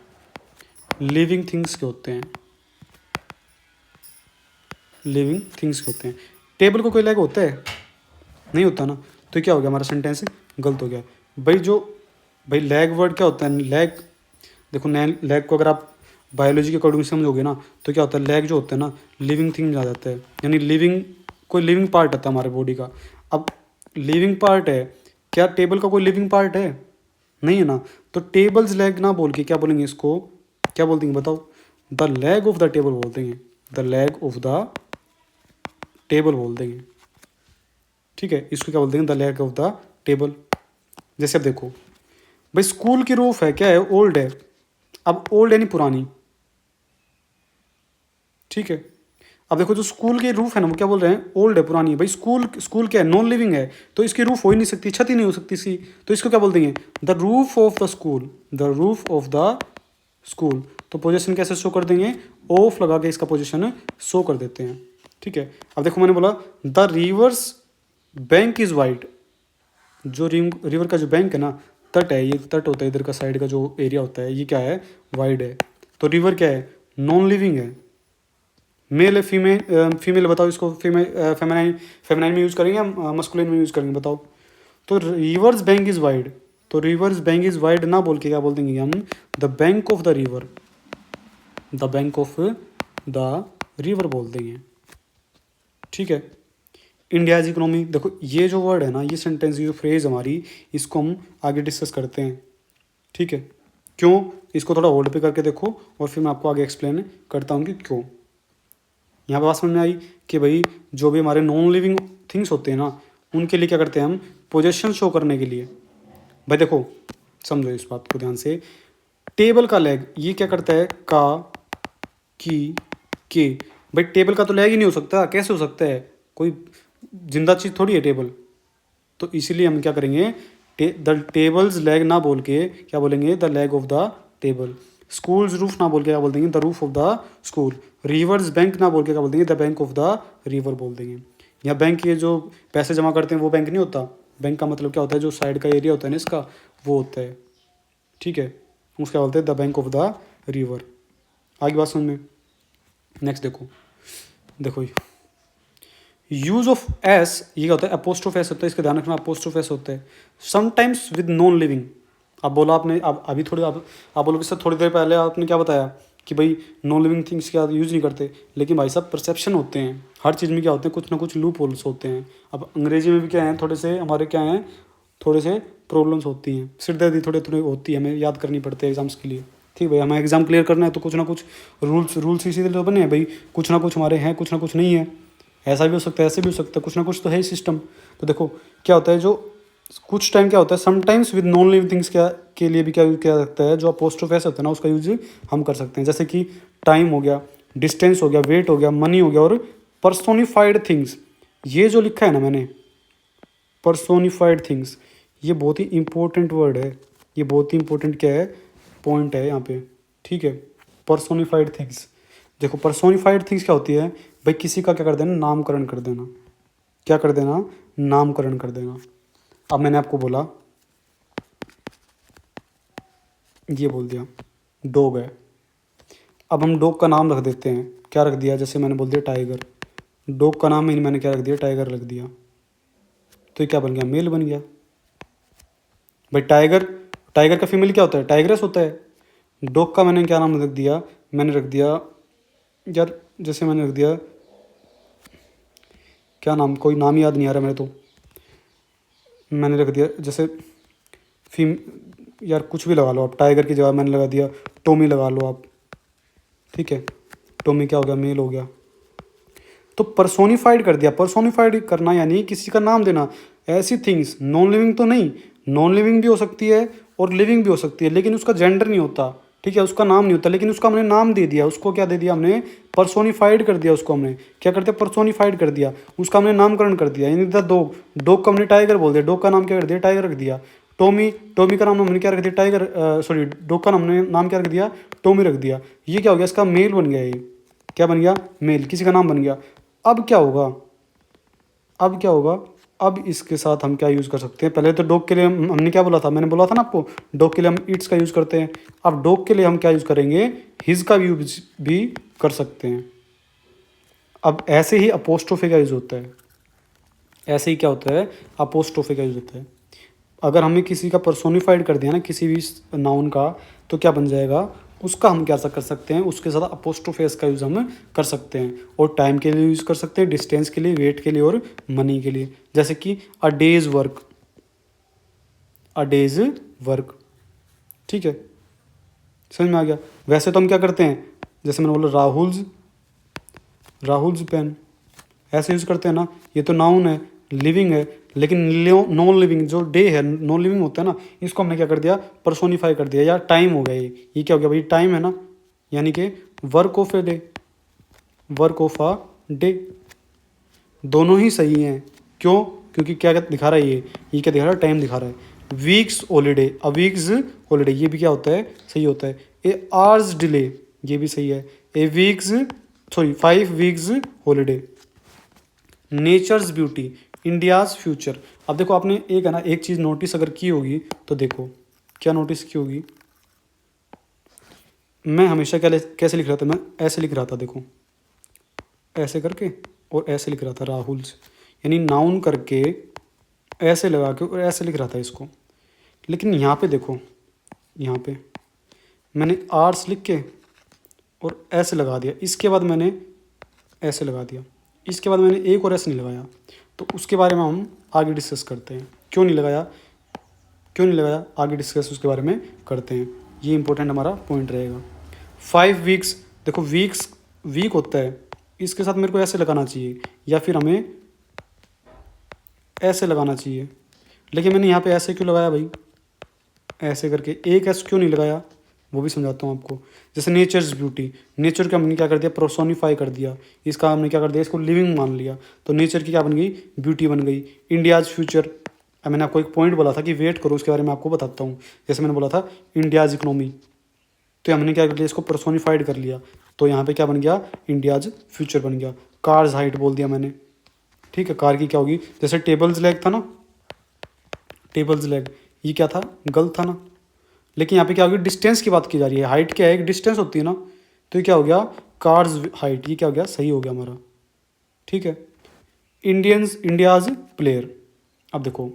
A: लिविंग थिंग्स के होते हैं, लिविंग थिंग्स के होते हैं। टेबल को कोई लेग होता है, नहीं होता ना, तो क्या हो गया हमारा सेंटेंस गलत हो गया। भाई जो, भाई लेग वर्ड क्या होता है, लेग, देखो लेग को अगर आप बायोलॉजी के अकॉर्डिंग समझोगे ना, तो क्या होता है, लेग जो होता है ना लिविंग थिंग आ जाता है, यानी लिविंग, कोई लिविंग पार्ट होता है हमारे बॉडी का। अब लिविंग पार्ट है, क्या टेबल का कोई लिविंग पार्ट है, नहीं है ना, तो टेबल्स लेग ना बोल के क्या बोलेंगे इसको, क्या बोल देंगे बताओ, the leg of the table बोल देंगे, the leg of the table बोल देंगे। ठीक है, इसको क्या बोल देंगे, the leg of the table. जैसे अब देखो भाई स्कूल की रूफ है, क्या है, ओल्ड है। अब ओल्ड यानी पुरानी। ठीक है, अब देखो जो स्कूल की रूफ है ना, वो क्या बोल रहे हैं, ओल्ड है, पुरानी है। भाई स्कूल, स्कूल क्या है, नॉन लिविंग है, तो इसकी रूफ हो ही नहीं सकती, छत ही नहीं हो सकती इसकी, तो इसको क्या बोल देंगे, the roof of the school, the roof of the school. तो पोजीशन कैसे शो कर देंगे, ऑफ लगा के इसका पोजीशन शो कर देते हैं। ठीक है, अब देखो मैंने बोला the reverse bank is wide, जो रिवर का जो बैंक है ना, तट है, ये तट होता है, इधर का साइड का जो एरिया होता है, ये क्या है, वाइड है। तो रिवर क्या है, नॉन लिविंग है। मेल है, फीमेल, फीमेल बताओ इसको, फीमेल फेमिनाइन, फेमिनाइन में यूज़ करेंगे या मस्कुलिन में यूज़ करेंगे बताओ। तो रिवर्स बैंक इज़ वाइड, तो रिवर्स बैंक इज़ वाइड ना बोल के क्या बोल देंगे हम, the bank of the river, the bank of the river बोल देंगे। ठीक है, इंडियाज इकोनॉमी, देखो ये जो वर्ड है ना, ये सेंटेंस, ये जो फ्रेज हमारी, इसको हम आगे डिस्कस करते हैं। ठीक है, क्यों, इसको थोड़ा होल्ड पे करके देखो और फिर मैं आपको आगे एक्सप्लेन करता हूँ कि क्यों। यहाँ पर बात समझ में आई कि भाई जो भी हमारे नॉन लिविंग थिंग्स होते हैं ना, उनके लिए क्या करते हैं हम, पोजेशन शो करने के लिए। भाई देखो समझो इस बात को ध्यान से, टेबल का लेग ये क्या करता है, का, की, के। भाई टेबल का तो लेग ही नहीं हो सकता, कैसे हो सकता है, कोई जिंदा चीज़ थोड़ी है टेबल। तो इसीलिए हम क्या करेंगे, द टेबल्स लेग ना बोल के क्या बोलेंगे, the leg of the table. Schools roof ना बोल के क्या बोल देंगे, the roof of the school. Reverse bank ना बोल के क्या बोल देंगे, the bank of the river बोल देंगे। या बैंक ये जो पैसे जमा करते हैं वो बैंक नहीं होता, बैंक का मतलब क्या होता है, जो साइड का एरिया होता है ना इसका, वो होता है। ठीक है, उसको क्या बोलते हैं, the bank of the river. आगे बात समझ में। नेक्स्ट देखो, देखो यूज ऑफ एस, ये क्या होता है, अपोस्ट्रोफेस होता है, इसका ध्यान रखना, अपोस्ट्रोफेस होता है समटाइम्स विद नॉन लिविंग। अब बोला आपने, अब अभी थोड़ी आप बोलोगे सर थोड़ी देर पहले आपने क्या बताया कि भाई नॉन लिविंग थिंग्स क्या यूज़ नहीं करते, लेकिन भाई साहब परसेप्शन होते हैं, हर चीज़ में क्या होते हैं, कुछ ना कुछ लूप होल्स होते हैं। अब अंग्रेजी में भी क्या है, थोड़े से हमारे क्या हैं, थोड़े से प्रॉब्लम्स होती हैं, सिरदर्दी थोड़ी थोड़ी होती है, हमें याद करनी पड़ती है एग्जाम्स के लिए। ठीक भाई, हमें एग्जाम क्लियर करना है तो कुछ ना कुछ रूल्स इसीलिए तो बने हैं भाई, कुछ ना कुछ हमारे हैं, कुछ ना कुछ नहीं है, ऐसा भी हो सकता है, ऐसे भी हो सकता है, कुछ ना कुछ तो है ही सिस्टम। तो देखो क्या होता है, जो कुछ टाइम क्या होता है, sometimes with non living things क्या के लिए भी क्या यूज किया जाता है, जो अपोस्ट्रोफेस होता है ना, उसका यूज हम कर सकते हैं। जैसे कि टाइम हो गया, डिस्टेंस हो गया, वेट हो गया, मनी हो गया, और पर्सोनिफाइड थिंग्स। ये जो लिखा है ना मैंने, पर्सोनिफाइड थिंग्स, ये बहुत ही इंपॉर्टेंट वर्ड है, ये बहुत ही इंपॉर्टेंट क्या है, पॉइंट है यहाँ पे। ठीक है, पर्सोनिफाइड थिंग्स। देखो पर्सोनिफाइड थिंग्स क्या होती है, भाई किसी का क्या कर देना, नामकरण कर देना। क्या कर देना, नामकरण कर देना। अब मैंने आपको बोला, ये बोल दिया डॉग है, अब हम डॉग का नाम रख देते हैं, क्या रख दिया, जैसे मैंने बोल दिया टाइगर, डॉग का नाम ही मैंने क्या रख दिया, टाइगर रख दिया, तो ये क्या बन गया, मेल बन गया। भाई टाइगर, टाइगर का फीमेल क्या होता है, टाइग्रेस होता है। डॉग का मैंने क्या नाम रख दिया, मैंने रख दिया यार, जैसे मैंने रख दिया, क्या नाम, कोई नाम याद नहीं आ रहा मेरे तो, मैंने रख दिया जैसे फीम यार कुछ भी लगा लो आप, टाइगर की जगह मैंने लगा दिया टोमी लगा लो आप, ठीक है, टोमी क्या हो गया, मेल हो गया। तो पर्सोनिफाइड कर दिया, पर्सोनिफाइड करना यानी किसी का नाम देना। ऐसी थिंग्स, नॉन लिविंग तो नहीं, नॉन लिविंग भी हो सकती है और लिविंग भी हो सकती है, लेकिन उसका जेंडर नहीं होता, ठीक है, उसका नाम नहीं होता, लेकिन उसका हमने नाम दे दिया, उसको क्या दे दिया हमने, पर्सोनिफाइड कर दिया, उसको हमने क्या कर दिया, पर्सोनिफाइड कर दिया, उसका हमने नामकरण कर दिया। यानी द डॉग, डॉग का हमने टाइगर बोल दिया, डॉग का नाम क्या कर दिया, टाइगर रख दिया। टॉमी, टॉमी का नाम हमने क्या रख दिया, टाइगर, सॉरी डॉग का हमने नाम क्या रख दिया, टॉमी रख दिया। ये क्या हो गया, इसका मेल बन गया, ये क्या बन गया, मेल, किसी का नाम बन गया। अब क्या होगा, अब क्या होगा, अब इसके साथ हम क्या यूज़ कर सकते हैं, पहले तो डॉग के लिए हमने क्या बोला था, मैंने बोला था ना आपको, डॉग के लिए हम इट्स का यूज़ करते हैं। अब डॉग के लिए हम क्या यूज़ करेंगे, हिज का यूज भी कर सकते हैं। अब ऐसे ही अपोस्ट्रोफे का यूज़ होता है, ऐसे ही क्या होता है, अपोस्ट्रोफे का यूज़ होता है। अगर हमें किसी का पर्सोनिफाइड कर दिया ना, किसी भी नाउन का, तो क्या बन जाएगा, उसका हम क्या कर सकते हैं, उसके साथ अपोस्ट्रोफेस का यूज़ हम कर सकते हैं। और टाइम के लिए यूज़ कर सकते हैं, डिस्टेंस के लिए, वेट के लिए और मनी के लिए। जैसे कि अ डेज वर्क, अ डेज वर्क, ठीक है, समझ में आ गया। वैसे तो हम क्या करते हैं, जैसे मैंने बोला राहुल्स, राहुल्स पेन, ऐसे यूज़ करते हैं ना। ये तो नाउन है, लिविंग है, लेकिन नॉन लिविंग जो डे है, नॉन लिविंग होता है ना, इसको हमने क्या कर दिया, पर्सोनिफाई कर दिया। यार टाइम हो गया, ये क्या हो गया भाई, टाइम है ना, यानी कि work of a day, work of a day. दोनों ही सही हैं, क्यों, क्योंकि क्या दिखा रहा है, ये क्या दिखा रहा है, टाइम दिखा रहा है। वीक्स हॉलीडे, अ वीक्स हॉलीडे, ये भी क्या होता है, सही होता है। ए आवर्स डिले, ये भी सही है। A weeks, sorry 5 weeks holiday. Nature's beauty, India's future. अब देखो आपने एक है ना, एक चीज़ नोटिस अगर की होगी, तो देखो क्या नोटिस की होगी, मैं हमेशा क्या कैसे लिख रहा था, मैं ऐसे लिख रहा था, देखो ऐसे करके और ऐसे लिख रहा था, राहुल्स, यानी नाउन करके ऐसे लगा के और ऐसे लिख रहा था इसको। लेकिन यहाँ पे देखो, यहाँ पे मैंने आर्ट्स लिख के और ऐसे लगा दिया, इसके बाद मैंने ऐसे लगा दिया, इसके बाद मैंने एक और ऐसे नहीं लगाया। तो उसके बारे में हम आगे डिस्कस करते हैं, क्यों नहीं लगाया, क्यों नहीं लगाया, आगे डिस्कस उसके बारे में करते हैं। ये इंपॉर्टेंट हमारा पॉइंट रहेगा। 5 वीक्स, देखो वीक्स, वीक होता है, इसके साथ मेरे को ऐसे लगाना चाहिए या फिर हमें ऐसे लगाना चाहिए, लेकिन मैंने यहाँ पे ऐसे क्यों लगाया भाई, ऐसे करके एक ऐसे क्यों नहीं लगाया, वो भी समझाता हूँ आपको। जैसे नेचर्स ब्यूटी, नेचर का हमने क्या कर दिया, पर्सोनिफाई कर दिया, इसका हमने क्या कर दिया, इसको लिविंग मान लिया, तो नेचर की क्या बन गई, ब्यूटी बन गई। इंडियाज़ फ्यूचर, मैंने आपको एक पॉइंट बोला था कि वेट करो, उसके बारे में आपको बताता हूँ। जैसे मैंने बोला था इंडियाज़ इकोनॉमी, तो हमने क्या कर लिया, इसको पर्सोनिफाइड कर लिया, तो यहाँ पे क्या बन गया, इंडियाज़ फ्यूचर बन गया। कार्स हाइट बोल दिया मैंने, ठीक है, कार की क्या होगी, जैसे टेबल्स लेग था ना, टेबल्स लेग, ये क्या था, गलत था ना, लेकिन यहाँ पे क्या होगी, डिस्टेंस की बात की जा रही है, हाइट क्या है, एक डिस्टेंस होती है ना, तो ये क्या हो गया, कार्स हाइट, ये क्या हो गया, सही हो गया हमारा, ठीक है। इंडियंस, इंडियाज़ प्लेयर, अब देखो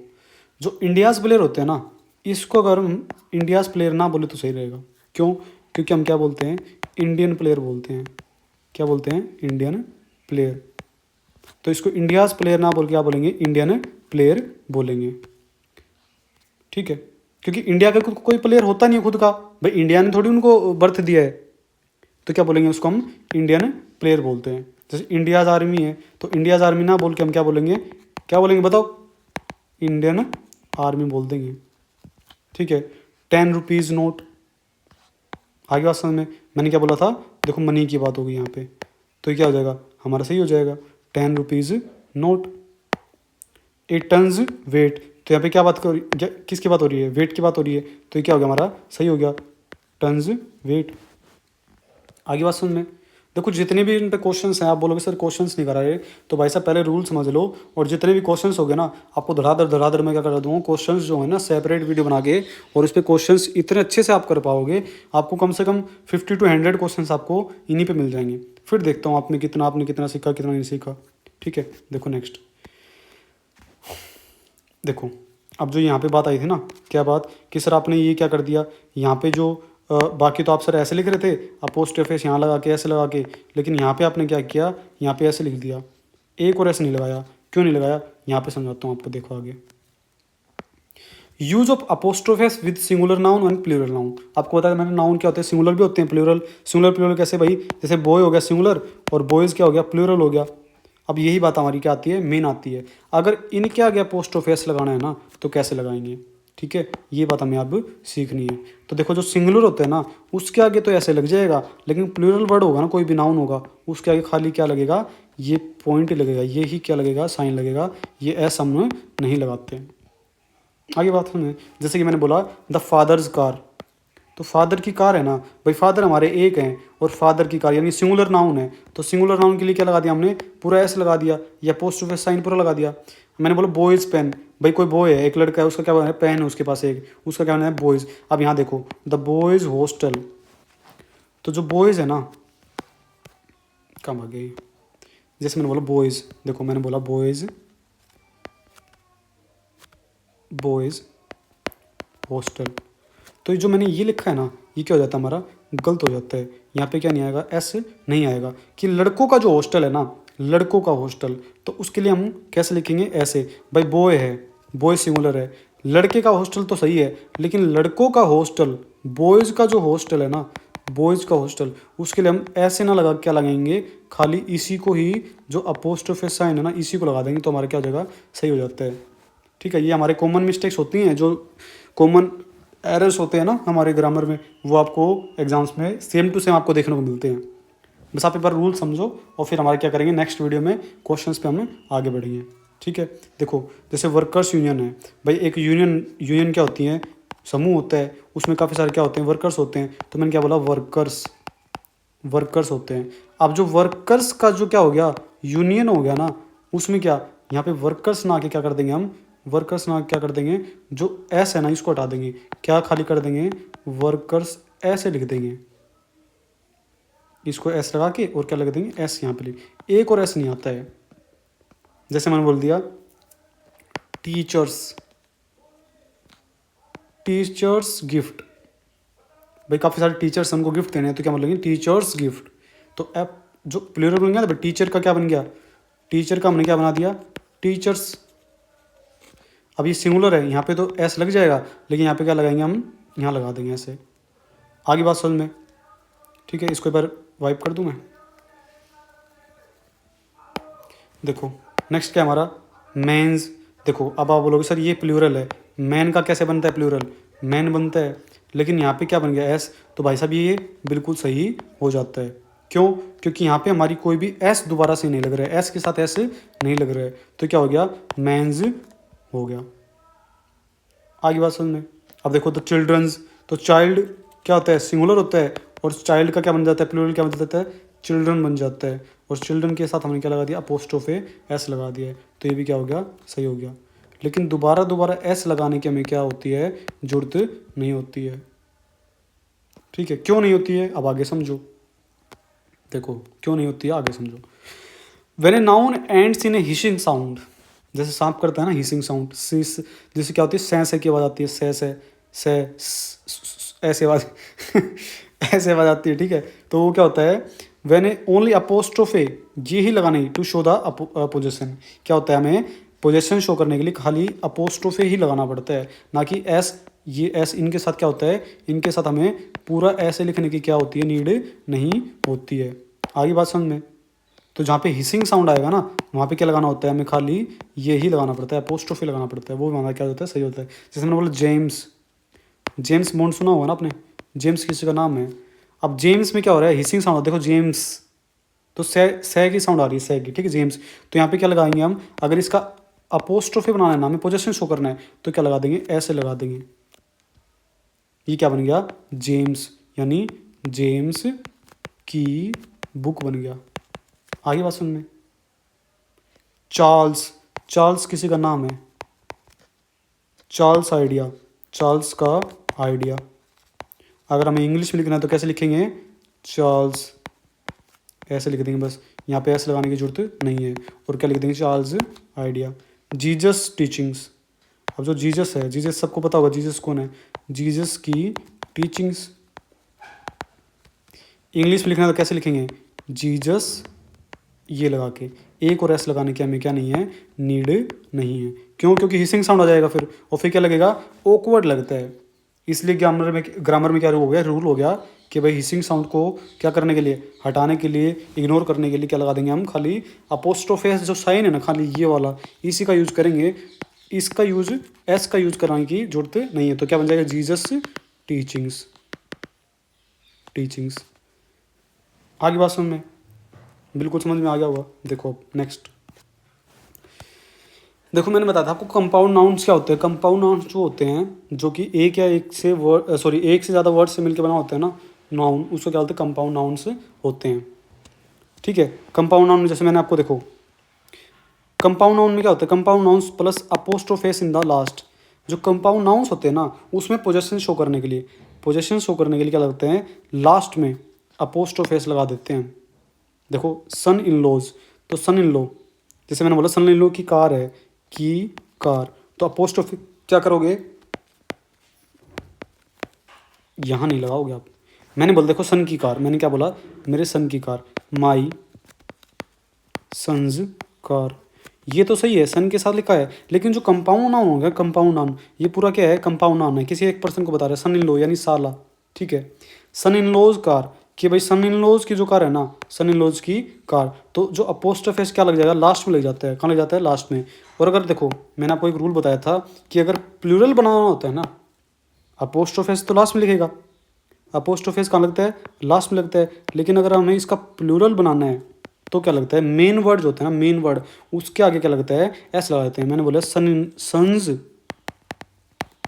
A: जो इंडियाज़ प्लेयर होते हैं ना, इसको अगर हम इंडियाज़ प्लेयर ना बोले तो सही रहेगा, क्यों, क्योंकि हम क्या बोलते हैं, इंडियन प्लेयर बोलते हैं, क्या बोलते हैं, इंडियन प्लेयर। तो इसको इंडियाज़ प्लेयर ना बोल के क्या बोलेंगे, इंडियन प्लेयर बोलेंगे, ठीक है, क्योंकि इंडिया का खुद कोई प्लेयर होता नहीं है खुद का, भाई इंडिया ने थोड़ी उनको बर्थ दिया है, तो क्या बोलेंगे, उसको हम इंडियन प्लेयर बोलते हैं। जैसे इंडियाज़ आर्मी है, तो इंडियाज़ आर्मी ना बोल के हम क्या बोलेंगे, क्या बोलेंगे बताओ, इंडियन आर्मी बोल देंगे, ठीक है। 10 रुपीज़ नोट, आगे बात समझ में, मैंने क्या बोला था, देखो मनी की बात होगी यहाँ पे, तो ये क्या हो जाएगा, हमारा सही हो जाएगा, 10 रुपीज़ नोट। 8 टन्स वेट, तो यहाँ पे क्या बात कर, किसकी बात हो रही है, वेट की बात हो रही है, तो ये क्या हो गया हमारा, सही हो गया, टन्स वेट। आगे बात सुन में, देखो जितने भी इन पे क्वेश्चंस हैं, आप बोलोगे सर क्वेश्चंस नहीं करा रहे, तो भाई साहब पहले रूल समझ लो, और जितने भी क्वेश्चंस हो गए ना, आपको धड़ाधड़ मैं क्या कर दूँगा, क्वेश्चंस जो है ना सेपरेट वीडियो बना के, और इस पर क्वेश्चंस इतने अच्छे से आप कर पाओगे, आपको कम से कम 50 to 100 क्वेश्चंस आपको इन्हीं पे मिल जाएंगे। फिर देखता हूँ आपने कितना सीखा कितना नहीं सीखा। ठीक है, देखो नेक्स्ट, देखो अब जो यहाँ पे बात आई थी ना, क्या बात कि सर आपने ये क्या कर दिया, यहाँ पे जो बाकी तो आप सर ऐसे लिख रहे थे, अपोस्ट्रोफेस यहाँ लगा के ऐसे लगा के, लेकिन यहाँ पे आपने क्या किया, यहाँ पे ऐसे लिख दिया, एक और ऐसे नहीं लगाया। क्यों नहीं लगाया, यहाँ पे समझाता हूँ आपको, देखो आगे। Use of apostrophes with singular noun and plural noun. आपको बताया मैंने, नाउन क्या होते हैं, सिंगुलर भी होते हैं प्लूरल। सिंगुलर कैसे भाई, जैसे बॉय हो गया सिंगुलर, और बॉयज़ क्या हो गया, प्लूरल हो गया। अब यही बात हमारी क्या आती है, मेन आती है। अगर इनके आगे अपोस्ट्रोफेस लगाना है ना, तो कैसे लगाएंगे। ठीक है, ये बात हमें अब सीखनी है। तो देखो जो सिंगुलर होते हैं ना, उसके आगे तो ऐसे लग जाएगा, लेकिन प्लूरल वर्ड होगा ना, कोई भी नाउन होगा, उसके आगे खाली क्या लगेगा, ये पॉइंट लगेगा, ये ही क्या लगेगा, साइन लगेगा। ये एस हम नहीं लगाते। आगे बात सुनिए, जैसे कि मैंने बोला द फादर्स कार, तो फादर की कार है ना भाई, फादर हमारे एक हैं, और फादर की कार यानी सिंगुलर नाउन है, तो सिंगुलर नाउन के लिए क्या लगा दिया हमने, पूरा एस लगा दिया, या अपोस्ट्रोफी साइन पूरा लगा दिया। मैंने बोला बॉयज़ पेन, भाई कोई बॉय है, एक लड़का है, उसका क्या है, पेन है उसके पास एक, उसका क्या है बॉयज़। अब यहाँ देखो द बॉयज़ हॉस्टल, तो जो बॉयज़ है ना, कम आ गई, जैसे मैंने बोला बॉयज़, देखो मैंने बोला बॉयज़ हॉस्टल, तो ये जो मैंने ये लिखा है ना, ये क्या हो जाता है हमारा, गलत हो जाता है। यहाँ पे क्या नहीं आएगा, एस नहीं आएगा, कि लड़कों का जो हॉस्टल है ना, लड़कों का हॉस्टल, तो उसके लिए हम कैसे लिखेंगे, ऐसे। भाई बॉय है, बॉय सिंगुलर है, लड़के का हॉस्टल तो सही है, लेकिन लड़कों का हॉस्टल, बॉयज़ का जो हॉस्टल है ना, बॉयज़ का हॉस्टल, उसके लिए हम ऐसे ना लगा क्या लगाएंगे, खाली इसी को ही, जो अपोस्ट्रोफी साइन है ना, इसी को लगा देंगे, तो हमारा क्या हो जाएगा, सही हो जाता है। ठीक है, ये हमारे कॉमन मिस्टेक्स होती हैं, जो कॉमन एरर्स होते हैं ना हमारे ग्रामर में, वो आपको एग्जाम्स में सेम टू सेम आपको देखने को मिलते हैं। बस आप एक बार रूल समझो, और फिर हमारे क्या करेंगे, नेक्स्ट वीडियो में क्वेश्चंस पे हम आगे बढ़ेंगे। ठीक है, देखो जैसे वर्कर्स यूनियन है, भाई एक यूनियन क्या होती है, समूह होता है, उसमें काफ़ी सारे क्या होते हैं, वर्कर्स होते हैं। तो मैंने क्या बोला, वर्कर्स होते हैं। अब जो वर्कर्स का जो क्या हो गया, यूनियन हो गया ना, उसमें क्या, यहाँ पे वर्कर्स ना आके क्या कर देंगे हम, वर्कर्स ना क्या कर देंगे, जो एस है ना, इसको हटा देंगे, क्या खाली कर देंगे, वर्कर्स ऐसे लिख देंगे, इसको एस लगा के, और क्या लगा देंगे, एस यहाँ पे लिख, एक और एस नहीं आता है। जैसे मैंने बोल दिया टीचर्स गिफ्ट, भाई काफ़ी सारे टीचर्स हमको गिफ्ट देने हैं, तो क्या बोलेंगे, टीचर्स गिफ्ट। तो एप जो प्लूरल बन गया ना, टीचर का क्या बन गया, टीचर का हमने क्या बना दिया, टीचर्स। अब ये सिंगुलर है, यहाँ पे तो एस लग जाएगा, लेकिन यहाँ पे क्या लगाएंगे हम, यहाँ लगा देंगे ऐसे। आगे बात समझ में। ठीक है, इसको एक बार वाइप कर दूँ मैं। देखो नेक्स्ट क्या हमारा, मेंस। देखो अब आप बोलोगे सर ये प्लूरल है, मैन का कैसे बनता है प्लूरल, मैन बनता है, लेकिन यहाँ पे क्या बन गया, एस। तो भाई साहब ये बिल्कुल सही हो जाता है। क्यों, क्योंकि यहाँ पे हमारी कोई भी एस दोबारा से नहीं लग रहा है, एस के साथ एस नहीं लग रहा है, तो क्या हो गया, मेंस हो गया। आगे बात समझ में। अब देखो तो चिल्ड्रंस, तो चाइल्ड क्या होता है, सिंगुलर होता है, और चाइल्ड का क्या बन जाता है, प्लूरल क्या बन जाता है, चिल्ड्रन बन जाता है, और चिल्ड्रन के साथ हमने क्या लगा दिया, अपोस्ट्रोफे एस लगा दिया है, तो ये भी क्या हो गया, सही हो गया। लेकिन दोबारा एस लगाने की हमें क्या होती है, जरूरत नहीं होती है। ठीक है, क्यों नहीं होती है, अब आगे समझो। देखो क्यों नहीं होती है, आगे समझो। When a noun ends in A hissing sound, जैसे सांप करता है ना हिसिंग साउंड, जैसे क्या होती है, से की आवाज़ आती है, ऐसे आवाज़ ऐसे आवाज़ आती है। ठीक है, तो वो क्या होता है, व्हेन ए ओनली अपोस्ट्रोफे, ये ही लगानी टू शो द पोजेशन, क्या होता है, हमें पोजेशन शो करने के लिए खाली अपोस्ट्रोफे ही लगाना पड़ता है, ना कि एस। ये एस इनके साथ क्या होता है, इनके साथ हमें पूरा ऐसे लिखने की क्या होती है, नीड नहीं होती है। आगे बात समझ में। तो जहाँ पे हिसिंग साउंड आएगा ना, वहाँ पे क्या लगाना होता है, हमें खाली ये ही लगाना पड़ता है, अपोस्ट्रोफी लगाना पड़ता है, वो हमारा क्या होता है, सही होता है। जैसे मैंने बोला जेम्स बॉन्ड सुना होगा ना आपने, जेम्स किसी का नाम है। अब जेम्स में क्या हो रहा है, हिसिंग साउंड, देखो जेम्स, तो से की साउंड आ रही है, से की। ठीक है, जेम्स, तो यहाँ पे क्या लगाएंगे हम, अगर इसका अपोस्ट्रोफी बनाना है ना, हमें पोजेशन शो करना है, तो क्या लगा देंगे, ऐसे लगा देंगे। ये क्या बन गया, जेम्स, यानी जेम्स की बुक बन गया। आगे बात सुन में। चार्ल्स, चार्ल्स किसी का नाम है। चार्ल्स आइडिया, चार्ल्स का आइडिया। अगर हमें इंग्लिश में लिखना है तो कैसे लिखेंगे, चार्ल्स, ऐसे लिख देंगे बस, यहाँ पे ऐसे लगाने की जरूरत नहीं है। और क्या लिख देंगे, चार्ल्स आइडिया। जीसस टीचिंग्स, अब जो जीसस है, जीसस सबको पता होगा जीसस कौन है, जीसस की टीचिंग्स। इंग्लिश में लिखना है तो कैसे लिखेंगे, जीसस, ये लगा के, एक और एस लगाने की हमें क्या नहीं है, नीड नहीं है। क्यों, क्योंकि हिसिंग साउंड आ जाएगा फिर, और फिर क्या लगेगा, ऑकवर्ड लगता है। इसलिए ग्रामर में क्या हो गया, रूल हो गया कि भाई हिसिंग साउंड को क्या करने के लिए, हटाने के लिए, इग्नोर करने के लिए क्या लगा देंगे हम, खाली अपोस्ट्रोफे जो साइन है ना, खाली ये वाला, इसी का यूज करेंगे। इसका यूज, एस का यूज कराने की जरूरत नहीं है। तो क्या बन जाएगा, जीसस टीचिंग्स, टीचिंग्स। आगे बात समझ में, बिल्कुल समझ में आ गया होगा। देखो नेक्स्ट, देखो मैंने बताया था आपको कंपाउंड नाउन्स क्या होते हैं। कंपाउंड नाउन्स जो होते हैं जो कि एक या एक से वर्ड, सॉरी एक से ज़्यादा वर्ड से मिलकर बना होता है ना नाउन, उसको क्या बोलते हैं, कंपाउंड नाउन्स होते हैं। ठीक है, कंपाउंड नाउन में जैसे मैंने आपको देखो, कंपाउंड नाउन में क्या होता है, compound nouns plus apostrophes in the last. जो कंपाउंड नाउन्स होते हैं ना उसमें पोजेशन शो करने के लिए, पोजेशन शो करने के लिए क्या लगते हैं, लास्ट में अपोस्ट्रोफेस लगा देते हैं। देखो सन इन लॉज, तो सन इन लॉ, जैसे मैंने बोला सन इन लॉ की कार है, की कार, तो अपोस्ट्रोफी क्या करोगे, यहाँ नहीं लगाओगे आप। मैंने बोला देखो सन की कार, मैंने क्या बोला, मेरे सन की कार, माई सन्स कार, ये तो सही है, सन के साथ लिखा है। लेकिन जो कंपाउंड नाउन हो गया, कंपाउंड नाउन, ये पूरा क्या है, कंपाउंड नाउन है, किसी एक पर्सन को बता रहे हैं, सन इन लॉ यानी साला। ठीक है, सन इन लॉज कार, कि भाई सन इन लॉज की जो कार है ना, सन इन लॉज की कार, तो जो अपोस्ट्रोफेस क्या लग जाएगा, लास्ट में लग जाता है। कहाँ लग जाता है, लास्ट में। और अगर देखो मैंने आपको एक रूल बताया था कि अगर प्लूरल बनाना होता है ना, अपोस्ट्रोफेस तो लास्ट में लिखेगा, अपोस्ट्रोफेस कहाँ लगता है, लास्ट में लगता है। लेकिन अगर हमें इसका प्लूरल बनाना है तो क्या लगता है, मेन वर्ड जो होता है ना, मेन वर्ड, उसके आगे क्या लगता है, एस लगा देते हैं। मैंने बोला सन इन, सन्स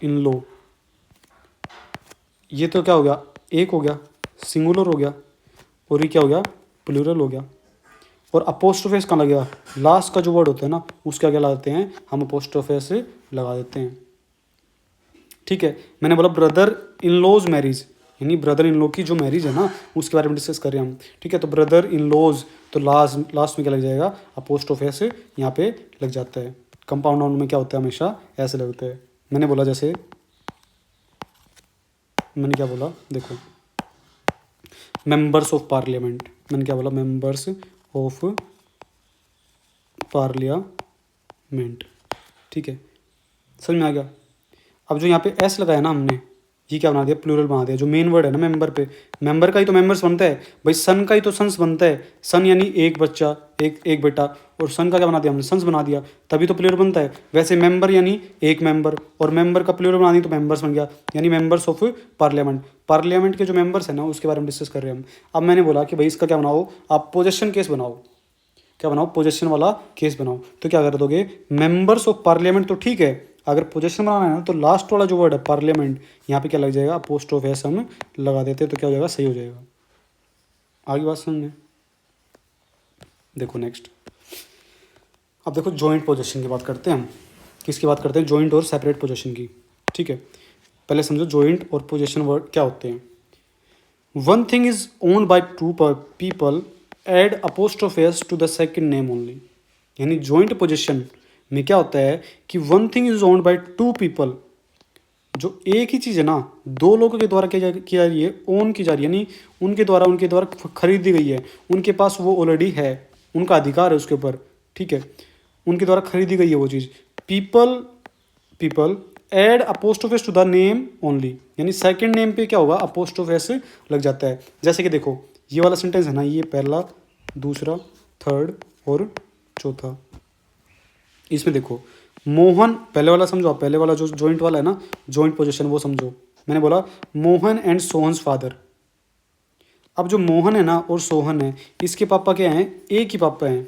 A: इन लॉ, ये तो क्या हो गया, एक हो गया, सिंगुलर हो गया, और ये क्या हो गया, प्लूरल हो गया। और अपोस्ट्रोफेस कहाँ लगेगा, लास्ट का जो वर्ड होता है ना उसके आगे लगाते हैं हम, अपोस्ट्रोफेस लगा देते हैं। ठीक है, मैंने बोला ब्रदर इन लॉज मैरिज, यानी ब्रदर इन लॉ की जो मैरिज है ना उसके बारे में डिस्कस कर रहे हैं हम। ठीक है, तो ब्रदर इन लॉज, तो लास्ट लास्ट में क्या लग जाएगा, अपोस्ट्रोफेस यहाँ पे लग जाता है। कंपाउंड नाउन में क्या होता है, हमेशा ऐसे लगता है। मैंने बोला जैसे, मैंने क्या बोला देखो, मेंबर्स ऑफ पार्लियामेंट, मैंने क्या बोला, मेंबर्स ऑफ पार्लियामेंट। ठीक है, समझ में आ गया। अब जो यहाँ पे एस लगाया ना हमने, ये क्या बना दिया, प्लूरल बना दिया। जो मेन वर्ड है ना मेंबर पे, मेंबर का ही तो मेंबर्स बनता है भाई, सन का ही तो सन्स बनता है। सन यानी एक बच्चा, एक बेटा, और सन का क्या बना दिया हमने, सन्स बना दिया, तभी तो प्लूरल बनता है। वैसे मेंबर यानी एक मेंबर, और मेंबर का प्लूरल बना दिया तो मेंबर्स बन गया, यानी मेंबर्स ऑफ पार्लियामेंट। पार्लियामेंट के जो मेंबर्स हैं ना उसके बारे में डिस्कस कर रहे हैं हम। अब मैंने बोला कि भाई इसका क्या बनाओ, आप पोजेशन केस बनाओ, क्या बनाओ, पोजेशन वाला केस बनाओ। तो क्या कर दोगे, मेंबर्स ऑफ पार्लियामेंट, तो ठीक है, अगर पोजेशन बनाना है ना तो लास्ट वाला जो वर्ड है पार्लियामेंट, यहाँ पे क्या लग जाएगा, अपोस्ट्रोफेस हम लगा देते हैं, तो क्या हो जाएगा, सही हो जाएगा। आगे बात समझ, देखो नेक्स्ट, अब देखो जॉइंट पोजेशन की बात करते हैं हम। किसकी बात करते हैं, जॉइंट और सेपरेट पोजेशन की। ठीक है, पहले समझो जॉइंट और पोजेशन वर्ड क्या होते हैं। One thing is owned by two people, add apostrophes to the second name only. यानी जॉइंट पोजीशन में क्या होता है कि one thing is owned by two people, जो एक ही चीज़ है ना दो लोगों के द्वारा की जा रही है, ओन की जा रही है, यानी उनके द्वारा खरीदी गई है, उनके पास वो ऑलरेडी है, उनका अधिकार है उसके ऊपर। ठीक है, उनके द्वारा खरीदी गई है वो चीज़। People add apostrophes to the name only, यानी सेकंड नेम पे क्या होगा, अपोस्ट्रोफेस लग जाता है। जैसे कि देखो ये वाला सेंटेंस है ना, ये पहला, दूसरा, थर्ड और चौथा। इसमें देखो मोहन, पहले वाला समझो आप, पहले वाला जो जॉइंट वाला है ना, जॉइंट पोजीशन वो समझो। मैंने बोला मोहन एंड सोहन्स फादर। अब जो मोहन है ना और सोहन है, इसके पापा क्या हैं, एक ही पापा हैं।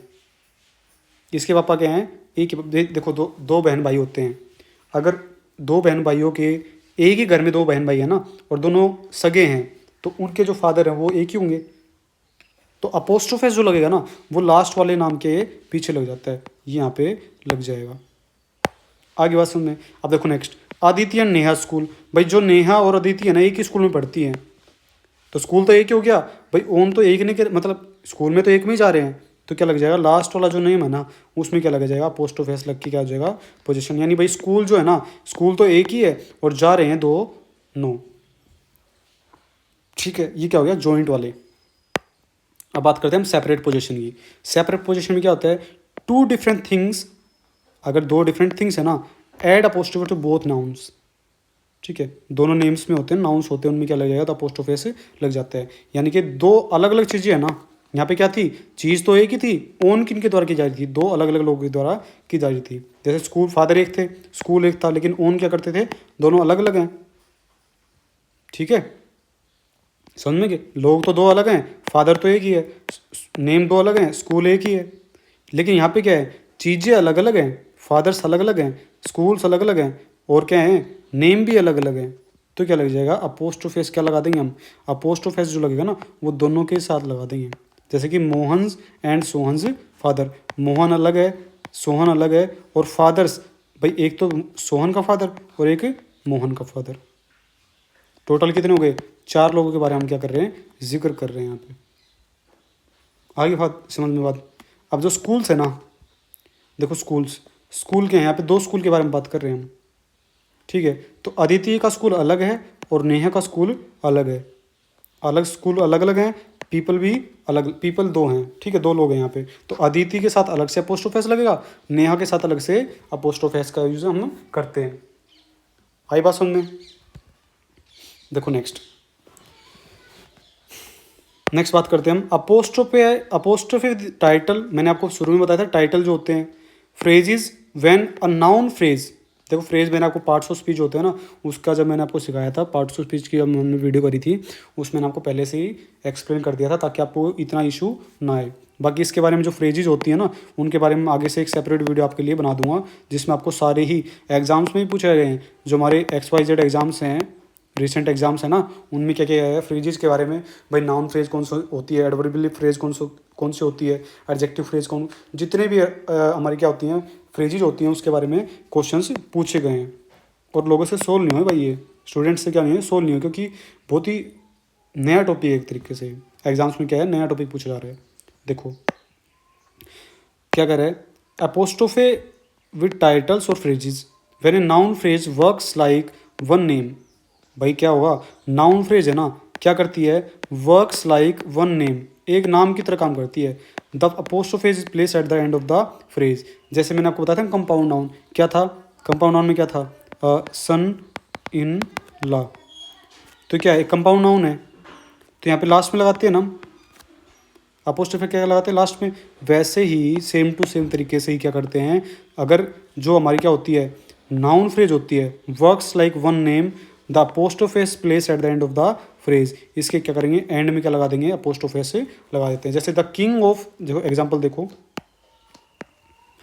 A: इसके पापा क्या हैं, एक ही। देखो दो बहन भाई होते हैं, अगर दो बहन भाइयों के, एक ही घर में दो बहन भाई है ना और दोनों सगे हैं, तो उनके जो फादर हैं वो एक ही होंगे। तो अपोस्ट्रोफेस जो लगेगा ना वो लास्ट वाले नाम के पीछे लग जाता है, ये यहाँ पे लग जाएगा। आगे बात सुनने। अब देखो next, Aditi and Neha school. भाई जो नेहा और अदिति है ना एक ही स्कूल में पढ़ती हैं, तो स्कूल तो एक ही हो गया भाई, ओम तो एक नहीं के मतलब स्कूल में तो एक में ही जा रहे हैं, तो क्या लग जाएगा लास्ट वाला जो नेम है ना उसमें क्या लग जाएगा अपोस्ट्रोफेस लग के क्या हो जाएगा पोजीशन, यानी भाई स्कूल जो है ना स्कूल तो एक ही है और जा रहे हैं दो नो। ठीक है, ये क्या हो गया जॉइंट वाले। अब बात करते हैं हम सेपरेट पोजीशन की। सेपरेट पोजीशन में क्या होता है, टू डिफरेंट थिंग्स, अगर दो डिफरेंट थिंग्स है ना, add apostrophe to both nouns. ठीक है, दोनों नेम्स में होते हैं, नाउन्स होते हैं, उनमें क्या लग जाएगा तो अपोस्ट्रोफेस लग जाता है। यानी कि दो अलग अलग चीज़ें है ना, यहाँ पे क्या थी, चीज़ तो एक ही थी, ओन किन के द्वारा की जा रही थी, दो अलग अलग लोगों के द्वारा की जा रही थी। जैसे स्कूल, फादर एक थे, स्कूल एक था, लेकिन ओन क्या करते थे, दोनों अलग अलग हैं। ठीक है, समझ में कि लोग तो दो अलग हैं, फादर तो एक ही है, नेम दो अलग हैं, स्कूल एक ही है। लेकिन यहाँ पे क्या है, चीज़ें अलग अलग हैं, फादर्स अलग अलग हैं, स्कूल्स अलग अलग हैं, और क्या है, नेम भी अलग अलग हैं। तो क्या लग जाएगा अपोस्ट्रोफेस, क्या लगा देंगे हम, अपोस्ट्रोफेस जो लगेगा ना वो दोनों के साथ लगा देंगे। जैसे कि मोहन्स एंड सोहन्स फादर, मोहन अलग है, सोहन अलग है, और फादर्स भाई एक तो सोहन का फादर और एक मोहन का फादर। टोटल कितने हो गए, चार लोगों के बारे में हम क्या कर रहे हैं, जिक्र कर रहे हैं यहाँ पे। आगे बात समझ में बात। अब जो स्कूल्स है ना, देखो स्कूल्स, स्कूल के हैं यहाँ पे, दो स्कूल के बारे में बात कर रहे हैं हम। ठीक है, तो अदिति का स्कूल अलग है और नेहा का स्कूल अलग है, अलग स्कूल अलग अलग हैं, पीपल भी अलग, पीपल दो हैं। ठीक है, दो लोग हैं यहाँ पे, तो अदिति के साथ अलग से अपोस्ट्रोफेस लगेगा, नेहा के साथ अलग से अपोस्ट्रोफेस का यूज हम करते हैं। आई बात समझ में। देखो नेक्स्ट बात करते हैं हम अपोस्ट्रोफे टाइटल। मैंने आपको शुरू में बताया था टाइटल जो होते हैं, phrases when a noun phrase. देखो फ्रेज मैंने आपको पार्ट्स ऑफ स्पीच होते हैं ना, उसका जब मैंने आपको सिखाया था पार्ट्स ऑफ स्पीच की, जब हमने वीडियो करी थी उसमें मैंने आपको पहले से ही एक्सप्लेन कर दिया था ताकि आपको इतना इशू ना आए। बाकी इसके बारे में जो फ्रेजेज होती है ना उनके बारे में आगे से एक सेपरेट वीडियो आपके लिए बना दूंगा, जिसमें आपको सारे ही एग्जाम्स में भी पूछे गए हैं, जो हमारे XYZ एग्जाम्स हैं, रिसेंट एग्जाम्स है ना, उनमें क्या क्या है फ्रेजेस के बारे में। भाई नाउन फ्रेज कौन सी होती है, एडवर्बियल फ्रेज कौन सी होती है, एडजेक्टिव फ्रेज कौन, जितने भी हमारी क्या होती हैं फ्रेजेज होती हैं उसके बारे में क्वेश्चंस पूछे गए हैं। और लोगों से सोल्व नहीं हुए भाई, ये स्टूडेंट्स से क्या नहीं है, सोल्व नहीं हुए, क्योंकि बहुत ही नया टॉपिक है एक तरीके से। एग्जाम्स में क्या है, नया टॉपिक पूछा जा रहा है। देखो क्या कर रहा है, अपोस्ट्रोफे विद टाइटल्स और phrases when a noun phrase works like one name. भाई क्या होगा, नाउन फ्रेज है ना क्या करती है, वर्क्स लाइक वन नेम, एक नाम की तरह काम करती है। The apostrophes is place at the end of the phrase. जैसे मैंने आपको बताया था कंपाउंड नाउन, क्या था कंपाउंड नाउन में, क्या था सन इन ला, तो क्या है कंपाउंड नाउन है, तो यहाँ पे लास्ट में लगाते हैं ना हम अपोस्ट्रोफे, क्या लगाते हैं लास्ट में। वैसे ही सेम टू सेम तरीके से ही क्या करते हैं, अगर जो हमारी क्या होती है नाउन फ्रेज होती है works like one name, the apostrophes place at the end of the phrase, इसके क्या करेंगे एंड में क्या लगा देंगे अपोस्ट्रोफेस से लगा देते हैं। जैसे द किंग ऑफ, देखो एग्जाम्पल देखो,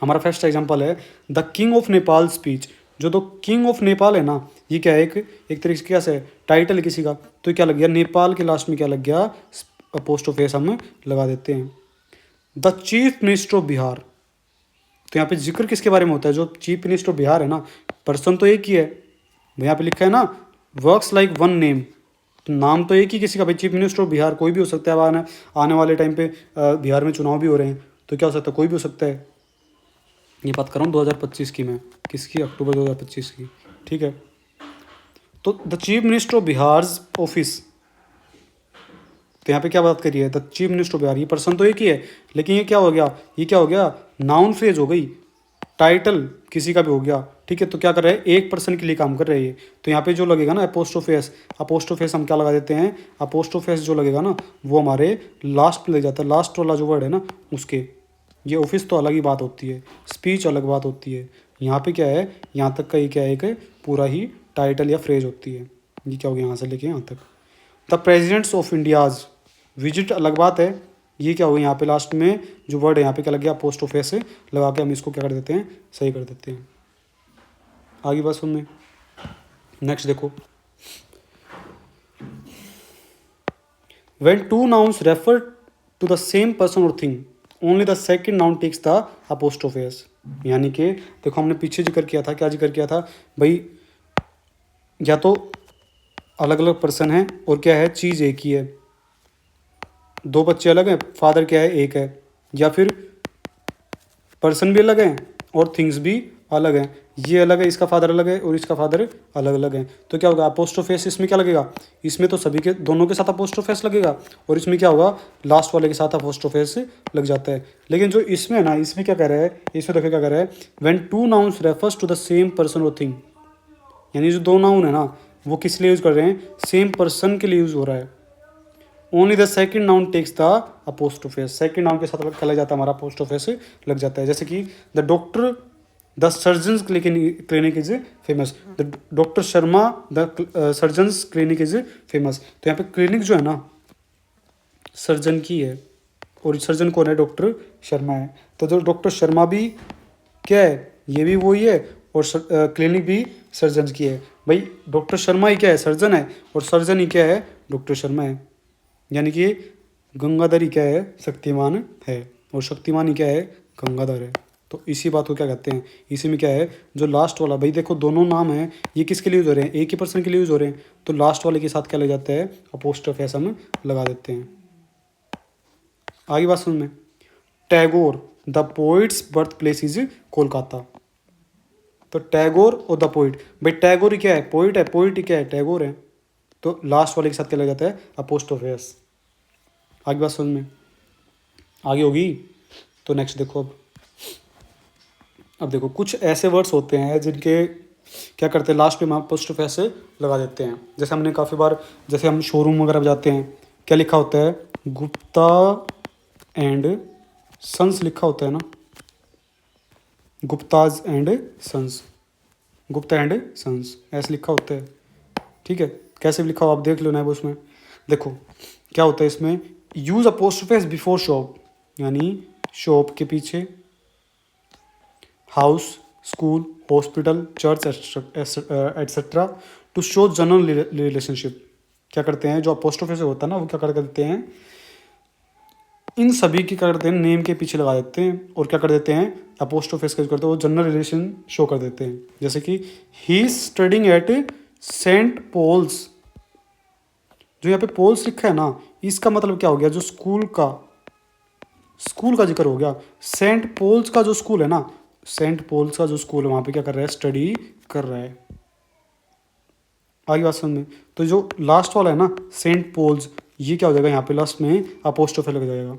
A: हमारा फर्स्ट एग्जाम्पल है the king of Nepal speech. जो द किंग ऑफ नेपाल है ना, ये क्या है एक तरीके से कैसे टाइटल किसी का, तो क्या लग गया नेपाल के लास्ट में क्या लग गया अपोस्ट्रोफेस हम लगा देते हैं। The chief minister of Bihar, तो यहाँ पे जिक्र किसके बारे में होता है, जो चीफ मिनिस्टर ऑफ बिहार है ना, पर्सन तो एक ही है, यहाँ पे लिखा है ना वर्क्स लाइक वन नेम, तो नाम तो एक ही किसी का, भाई चीफ मिनिस्टर ऑफ बिहार कोई भी हो सकता है। आने वाले टाइम पे बिहार में चुनाव भी हो रहे हैं, तो क्या हो सकता है कोई भी हो सकता है। ये बात कर रहा हूँ 2025 की मैं, किसकी, अक्टूबर 2025 की। ठीक है, तो the chief minister of Bihar office, तो यहाँ पे क्या बात करी है, the chief minister of Bihar, ये पर्सन तो एक ही है, लेकिन ये क्या हो गया, ये क्या हो गया नाउन फ्रेज हो गई, टाइटल किसी का भी हो गया। ठीक है, तो क्या कर रहे हैं एक पर्सन के लिए काम कर रहे हैं ये, तो यहाँ पे जो लगेगा ना अपोस्ट्रोफेस हम क्या लगा देते हैं, अपोस्ट्रोफेस जो लगेगा ना वो हमारे लास्ट में लग जाता है, लास्ट वाला जो वर्ड है ना उसके। ये ऑफिस तो अलग ही बात होती है, स्पीच अलग बात होती है, यहाँ पे क्या है यहाँ तक का ये क्या है एक पूरा ही टाइटल या फ्रेज होती है। ये क्या हो गया यहाँ से लेके यहाँ तक। The president's of India's visit अलग बात है, ये क्या हो यहाँ पे लास्ट में जो वर्ड है यहाँ पे क्या लग गया अपोस्ट्रोफेस से लगा के हम इसको क्या कर देते हैं सही कर देते हैं। आगे बात सुनने, नेक्स्ट देखो, when two nouns refer to the same person और thing only the second noun takes the apostrophe s. यानी कि देखो हमने पीछे जिक्र किया था, क्या जिक्र किया था भाई, या तो अलग अलग पर्सन है और क्या है, चीज़ एक ही है, दो बच्चे अलग हैं, फादर क्या है, एक है, या फिर पर्सन भी अलग हैं और थिंग्स भी अलग हैं, ये अलग है, इसका फादर अलग है और इसका फादर अलग अलग है, तो क्या होगा, अपोस्ट्रोफेस इसमें क्या लगेगा, इसमें तो सभी के दोनों के साथ अपोस्ट्रोफेस लगेगा, और इसमें क्या होगा, लास्ट वाले के साथ अपोस्ट्रोफेस लग जाता है। लेकिन जो इसमें है ना, इसमें क्या कह रहा है, इसमें देखो क्या कह रहा है, when two nouns refers to the same person और थिंग, यानी जो दो नाउन है ना वो किस लिए यूज़ कर रहे हैं, सेम पर्सन के लिए यूज़ हो रहा है। Only the second noun takes the apostrophes, second noun के साथ क्या लग जाता है, हमारा अपोस्ट्रोफेस लग जाता है। जैसे कि the doctor the surgeons clinic is famous, the doctor Sharma the surgeons clinic is famous. तो यहाँ पे क्लिनिक जो है ना सर्जन की है और सर्जन कौन है, डॉक्टर शर्मा है। तो जो डॉक्टर शर्मा भी क्या है, ये भी वही है, और क्लिनिक भी सर्जन की है। भाई डॉक्टर शर्मा ही क्या है, सर्जन है, और सर्जन ही क्या है, डॉक्टर शर्मा है। यानी कि गंगाधर ही क्या है, शक्तिमान है, और शक्तिमान ही क्या है, गंगाधर है। तो इसी बात को क्या कहते हैं, इसी में क्या है, जो लास्ट वाला, भाई देखो दोनों नाम हैं, ये किसके लिए यूज़ हो रहे हैं, एक ही पर्सन के लिए यूज़ हो रहे हैं, तो लास्ट वाले के साथ क्या लग जाता है, अपोस्ट्रोफी हम लगा देते हैं। आगे बात समझ में, Tagore the poets birth place is Kolkata. तो टैगोर और द पोइट, भाई टैगोर ही क्या है, पोइट है, पोइट ही क्या है, टैगोर है, तो लास्ट वाले के साथ क्या लग जाता है, अपोस्ट्रोफेस। आगे बात समझ में आगे होगी। तो नेक्स्ट देखो, अब देखो कुछ ऐसे वर्ड्स होते हैं जिनके क्या करते हैं, लास्ट पे हम अपोस्ट्रोफेस लगा देते हैं। जैसे हमने काफ़ी बार, जैसे हम शोरूम वगैरह जाते हैं, क्या लिखा होता है, गुप्ता एंड सन्स लिखा होता है ना, Gupta's and sons, Gupta and sons ऐसे लिखा होता है। ठीक है, कैसे भी लिखा हो आप देख लो ना, उसमें देखो क्या होता है, इसमें यूज अपोस्ट्रोफेस बिफोर शॉप, यानी शॉप के पीछे, house, school, hospital, church etcetera to show general relationship. क्या करते हैं, जो अपोस्ट्रोफेस होता है ना वो क्या कर देते हैं, इन सभी की क्या करते हैं, नेम के पीछे लगा देते हैं, और क्या कर देते हैं, अपोस्ट्रोफेस का यूज करते हैं, वो जनरल रिलेशन शो कर देते हैं। जैसे कि he is studying at Saint Paul's, जो यहाँ पे पोल्स लिखा है ना, इसका मतलब क्या हो गया, जो स्कूल का जिक्र हो गया। सेंट पॉल्स का जो स्कूल है ना, सेंट पॉल्स का जो स्कूल है वहाँ पे क्या कर रहा है, स्टडी कर रहा है। आगे बात समझ में, तो जो लास्ट वाला है ना सेंट पॉल्स, ये क्या हो जाएगा, यहाँ पे लास्ट में अपोस्ट्रोफी लग जाएगा।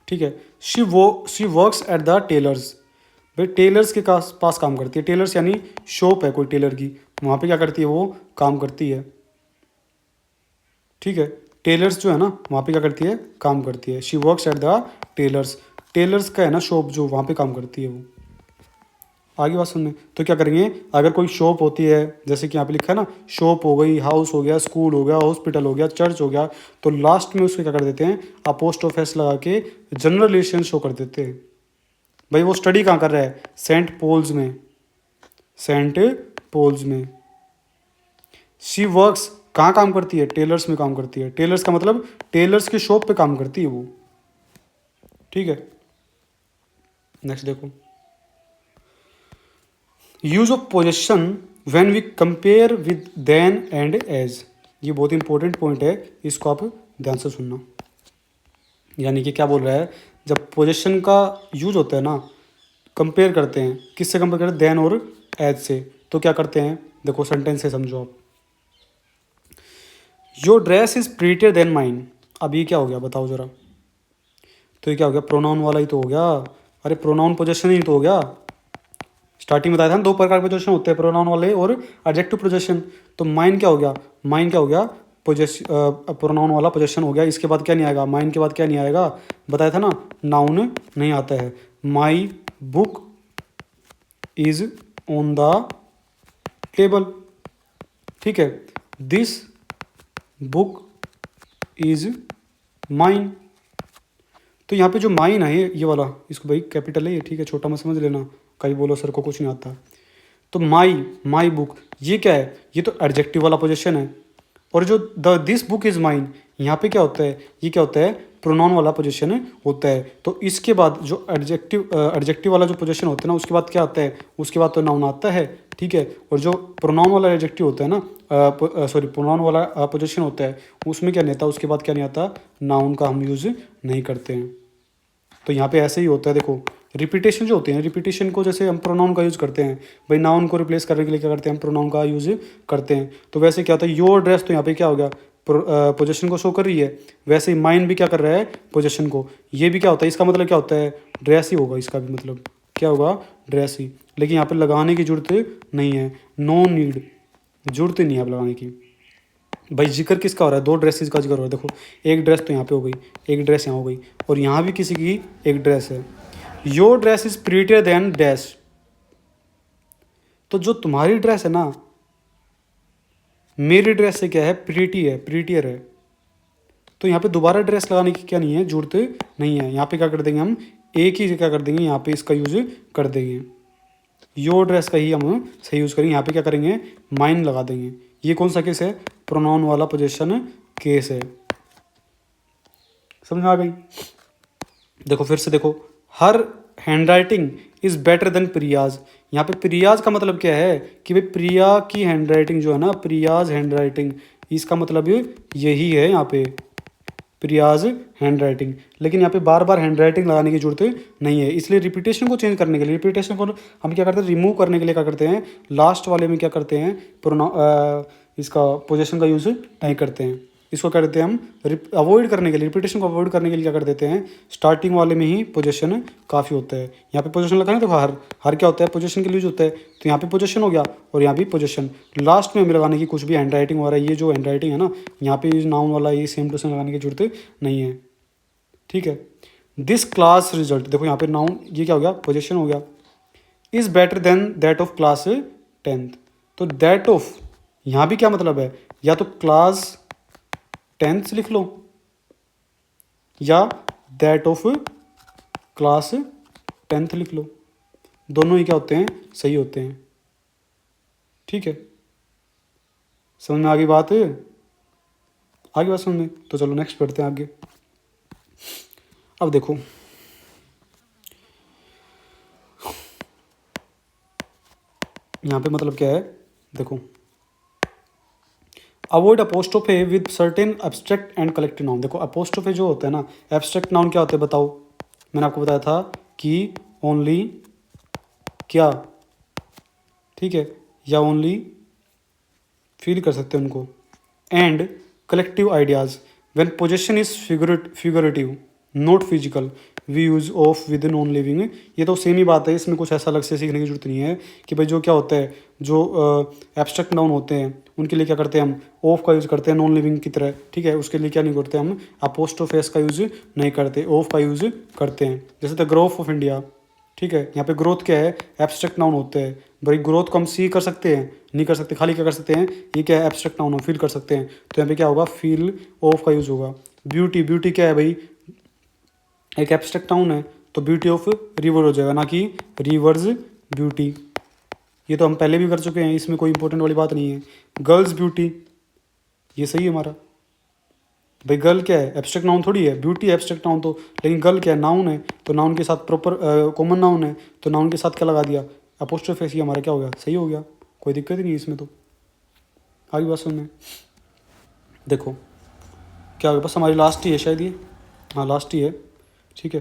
A: ठीक है, she works at the tailor's, भाई टेलर्स के पास काम करती है, टेलर्स यानी शॉप है कोई टेलर की, वहाँ पे क्या करती है, वो काम करती है। ठीक है, टेलर्स जो है ना वहाँ पे क्या करती है, काम करती है। She works at the tailor's, tailors का है ना शॉप, जो वहाँ पे काम करती है वो। आगे बात सुनने, तो क्या करेंगे, अगर कोई शॉप होती है, जैसे कि यहाँ पे लिखा है ना, शॉप हो गई, हाउस हो गया, स्कूल हो गया, हॉस्पिटल हो गया, चर्च हो गया, तो लास्ट में उसको क्या कर देते हैं, अपोस्ट्रोफेस लगा के जनरल रिलेशन शो कर देते हैं। भाई वो स्टडी कहाँ कर रहा है, सेंट पॉल्स में, सेंट पॉल्स में। शी वर्क्स कहाँ काम करती है, टेलर्स में काम करती है, टेलर्स का मतलब टेलर्स की शॉप पे काम करती है वो। ठीक है, नेक्स्ट देखो, use of possession when we compare with than and as, ये बहुत इंपॉर्टेंट पॉइंट है, इसको आप ध्यान से सुनना। यानी कि क्या बोल रहा है, जब पोजेशन का यूज होता है ना, कंपेयर करते हैं, किससे कंपेयर करते हैं, देन और एज से, तो क्या करते हैं, देखो सेंटेंस से समझो आप। Your dress is prettier then mine, अब ये क्या हो गया बताओ जरा, तो ये क्या हो गया, प्रोनाउन वाला ही तो हो गया। अरे प्रोनाउन पोजेशन ही तो हो गया, स्टार्टिंग में बताया था ना, दो प्रकार के पोजेशन होते हैं, प्रोनाउन वाले और एडजेक्टिव पोजेशन। तो माइन क्या हो गया, माइन क्या हो गया, प्रोनाउन वाला पोजेशन हो गया। इसके बाद क्या नहीं आएगा, माइन के बाद क्या नहीं आएगा, बताया था ना, नाउन नहीं आता है। My book is on the table, ठीक है, दिस बुक इज माइन। तो यहाँ पे जो माइन है ये वाला, इसको भाई कैपिटल है ये, ठीक है, छोटा मत समझ लेना, कहीं बोलो सर को कुछ नहीं आता। तो माई बुक, ये क्या है, ये तो एडजेक्टिव वाला पोजीशन है। और जो दिस बुक इज़ माइन, यहाँ पे क्या होता है, ये क्या होता है, प्रोनाउन वाला पोजीशन होता है। तो इसके बाद जो एडजेक्टिव वाला जो पोजीशन होता है ना, उसके बाद क्या आता है, उसके बाद तो नाउन आता है, ठीक है। और जो प्रोनाउन वाला एडजेक्टिव होता है ना, प्रोनाउन वाला पोजीशन होता है, उसमें क्या नहीं आता, उसके बाद क्या नहीं आता, नाउन का हम यूज़ नहीं करते हैं। तो यहाँ पे ऐसे ही होता है, देखो रिपीटेशन जो होती है, रिपीटेशन को जैसे हम प्रोनाउन का यूज़ करते हैं, भाई नाउन को रिप्लेस करने के लिए क्या करते हैं, हम प्रोनाउन का यूज़ करते हैं। तो वैसे क्या होता है, योर ड्रेस, तो यहाँ पे क्या हो गया, पोजीशन को शो कर रही है, वैसे ही माइन भी क्या कर रहा है, पोजीशन को। ये भी क्या होता है, इसका मतलब क्या होता है, ड्रेस ही होगा, इसका भी मतलब क्या होगा, ड्रेस ही। लेकिन यहाँ पे लगाने की जरूरत नहीं है, नो नीड, जरूरत ही नहीं है अब लगाने की। भाई जिक्र किसका हो रहा है, दो ड्रेसेस का जिक्र हो रहा है। देखो एक ड्रेस तो यहाँ पे हो गई, एक ड्रेस यहाँ हो गई, और यहाँ भी किसी की एक ड्रेस है। Your dress is prettier than dash, तो जो तुम्हारी ड्रेस है ना, मेरी ड्रेस से क्या है, प्रीटी है, प्रीटियर है। तो यहाँ पे दोबारा ड्रेस लगाने की क्या नहीं है, जरूरत नहीं है। यहाँ पे क्या कर देंगे हम, एक ही क्या कर देंगे, यहाँ पे इसका यूज कर देंगे, योर ड्रेस का ही हम सही यूज़ करेंगे। यहाँ पे क्या करेंगे, माइन लगा देंगे। ये कौन सा केस है, प्रोनाउन वाला पोजीशन केस है। समझ में आ गई। देखो फिर से देखो, her hand writing is better than Priya's. यहाँ पे प्रियाज का मतलब क्या है कि भाई प्रिया की हैंड राइटिंग जो है ना, प्रियाज हैंड राइटिंग, इसका मतलब यही है यहाँ पे, प्रियाज हैंड राइटिंग। लेकिन यहाँ पे बार बार हैंड राइटिंग लगाने की जरूरत नहीं है, इसलिए रिपीटेशन को चेंज करने के लिए, रिपीटेशन को हम क्या करते हैं, रिमूव करने के लिए क्या करते हैं, लास्ट वाले में क्या करते हैं, इसका पोजीशन का यूज़ नहीं करते हैं। इसको क्या करते हैं हम, अवॉइड करने के लिए, रिपीटेशन को अवॉइड करने के लिए क्या कर देते हैं, स्टार्टिंग वाले में ही पोजीशन काफ़ी होता है। यहाँ पे पोजीशन लगा है, देखो हर हर क्या होता है, पोजीशन के लिए यूज होता है। तो यहाँ पे पोजीशन हो गया और यहाँ भी पोजीशन। लास्ट में हमें लगाने की कुछ भी हैंड राइटिंग हो रहा है, ये जो हैंड राइटिंग है ना, यहाँ पे नाउन वाला ये सेम टू सेम लगाने की जरूरत नहीं है, ठीक है। दिस क्लास रिजल्ट, देखो यहाँ पे नाउन, ये क्या हो गया, पोजीशन हो गया, is better than that of class 10th। तो दैट ऑफ यहाँ भी क्या मतलब है, या तो क्लास 10th लिख लो, या दैट ऑफ क्लास 10th लिख लो, दोनों ही क्या होते हैं, सही होते हैं, ठीक है। समझ में आ गई बात, आगे बात समझ में। तो चलो नेक्स्ट पढ़ते हैं आगे। अब देखो यहाँ पे मतलब क्या है, देखो avoid apostrophe with certain abstract and collective noun. देखो अपोस्ट्रोफे जो होता है ना, एब्स्ट्रैक्ट नाउन क्या होते हैं बताओ, मैंने आपको बताया था कि ओनली क्या, ठीक है, या ओनली फील कर सकते हैं उनको। And collective ideas when position is figurative not physical, we use of with non living. ये तो सेम ही बात है, इसमें कुछ ऐसा अलग से सीखने की जरूरत नहीं है कि भाई जो क्या होता है, जो एब्स्ट्रैक्ट नाउन होते हैं उनके लिए क्या करते हैं हम, ऑफ का यूज़ करते हैं नॉन लिविंग की तरह, ठीक है। उसके लिए क्या नहीं करते हम, अपोस्ट्रोफेस का यूज़ नहीं करते, ऑफ का यूज़ करते हैं। जैसे द ग्रोथ ऑफ इंडिया, ठीक है, यहाँ पे ग्रोथ क्या है, एब्स्ट्रैक्ट नाउन होते हैं। भाई ग्रोथ को हम सी कर सकते हैं, नहीं कर सकते, खाली क्या कर सकते हैं, ये क्या है, एब्स्ट्रैक्ट नाउन, फील कर सकते हैं। तो यहाँ पे क्या होगा, फील ऑफ का यूज़ होगा। ब्यूटी, ब्यूटी क्या है भाई, एक एब्स्ट्रैक्ट नाउन है, तो ब्यूटी ऑफ रिवर हो जाएगा, ना कि रिवर्स ब्यूटी। ये तो हम पहले भी कर चुके हैं, इसमें कोई इंपॉर्टेंट वाली बात नहीं है। गर्ल्स ब्यूटी, ये सही है हमारा। भाई गर्ल क्या है, एब्स्ट्रैक्ट नाउन थोड़ी है, ब्यूटी एब्स्ट्रैक्ट नाउन तो, लेकिन गर्ल क्या है, नाउन है, तो नाउन के साथ प्रॉपर कॉमन नाउन है, तो नाउन के साथ क्या लगा दिया, अपोस्ट्रोफेस, ये हमारा क्या हो गया, सही हो गया, कोई दिक्कत ही नहीं है इसमें। तो आगे बात सुनने, देखो क्या होगा, बस हमारी लास्ट ही है शायद ये, हाँ लास्ट ही है, ठीक है।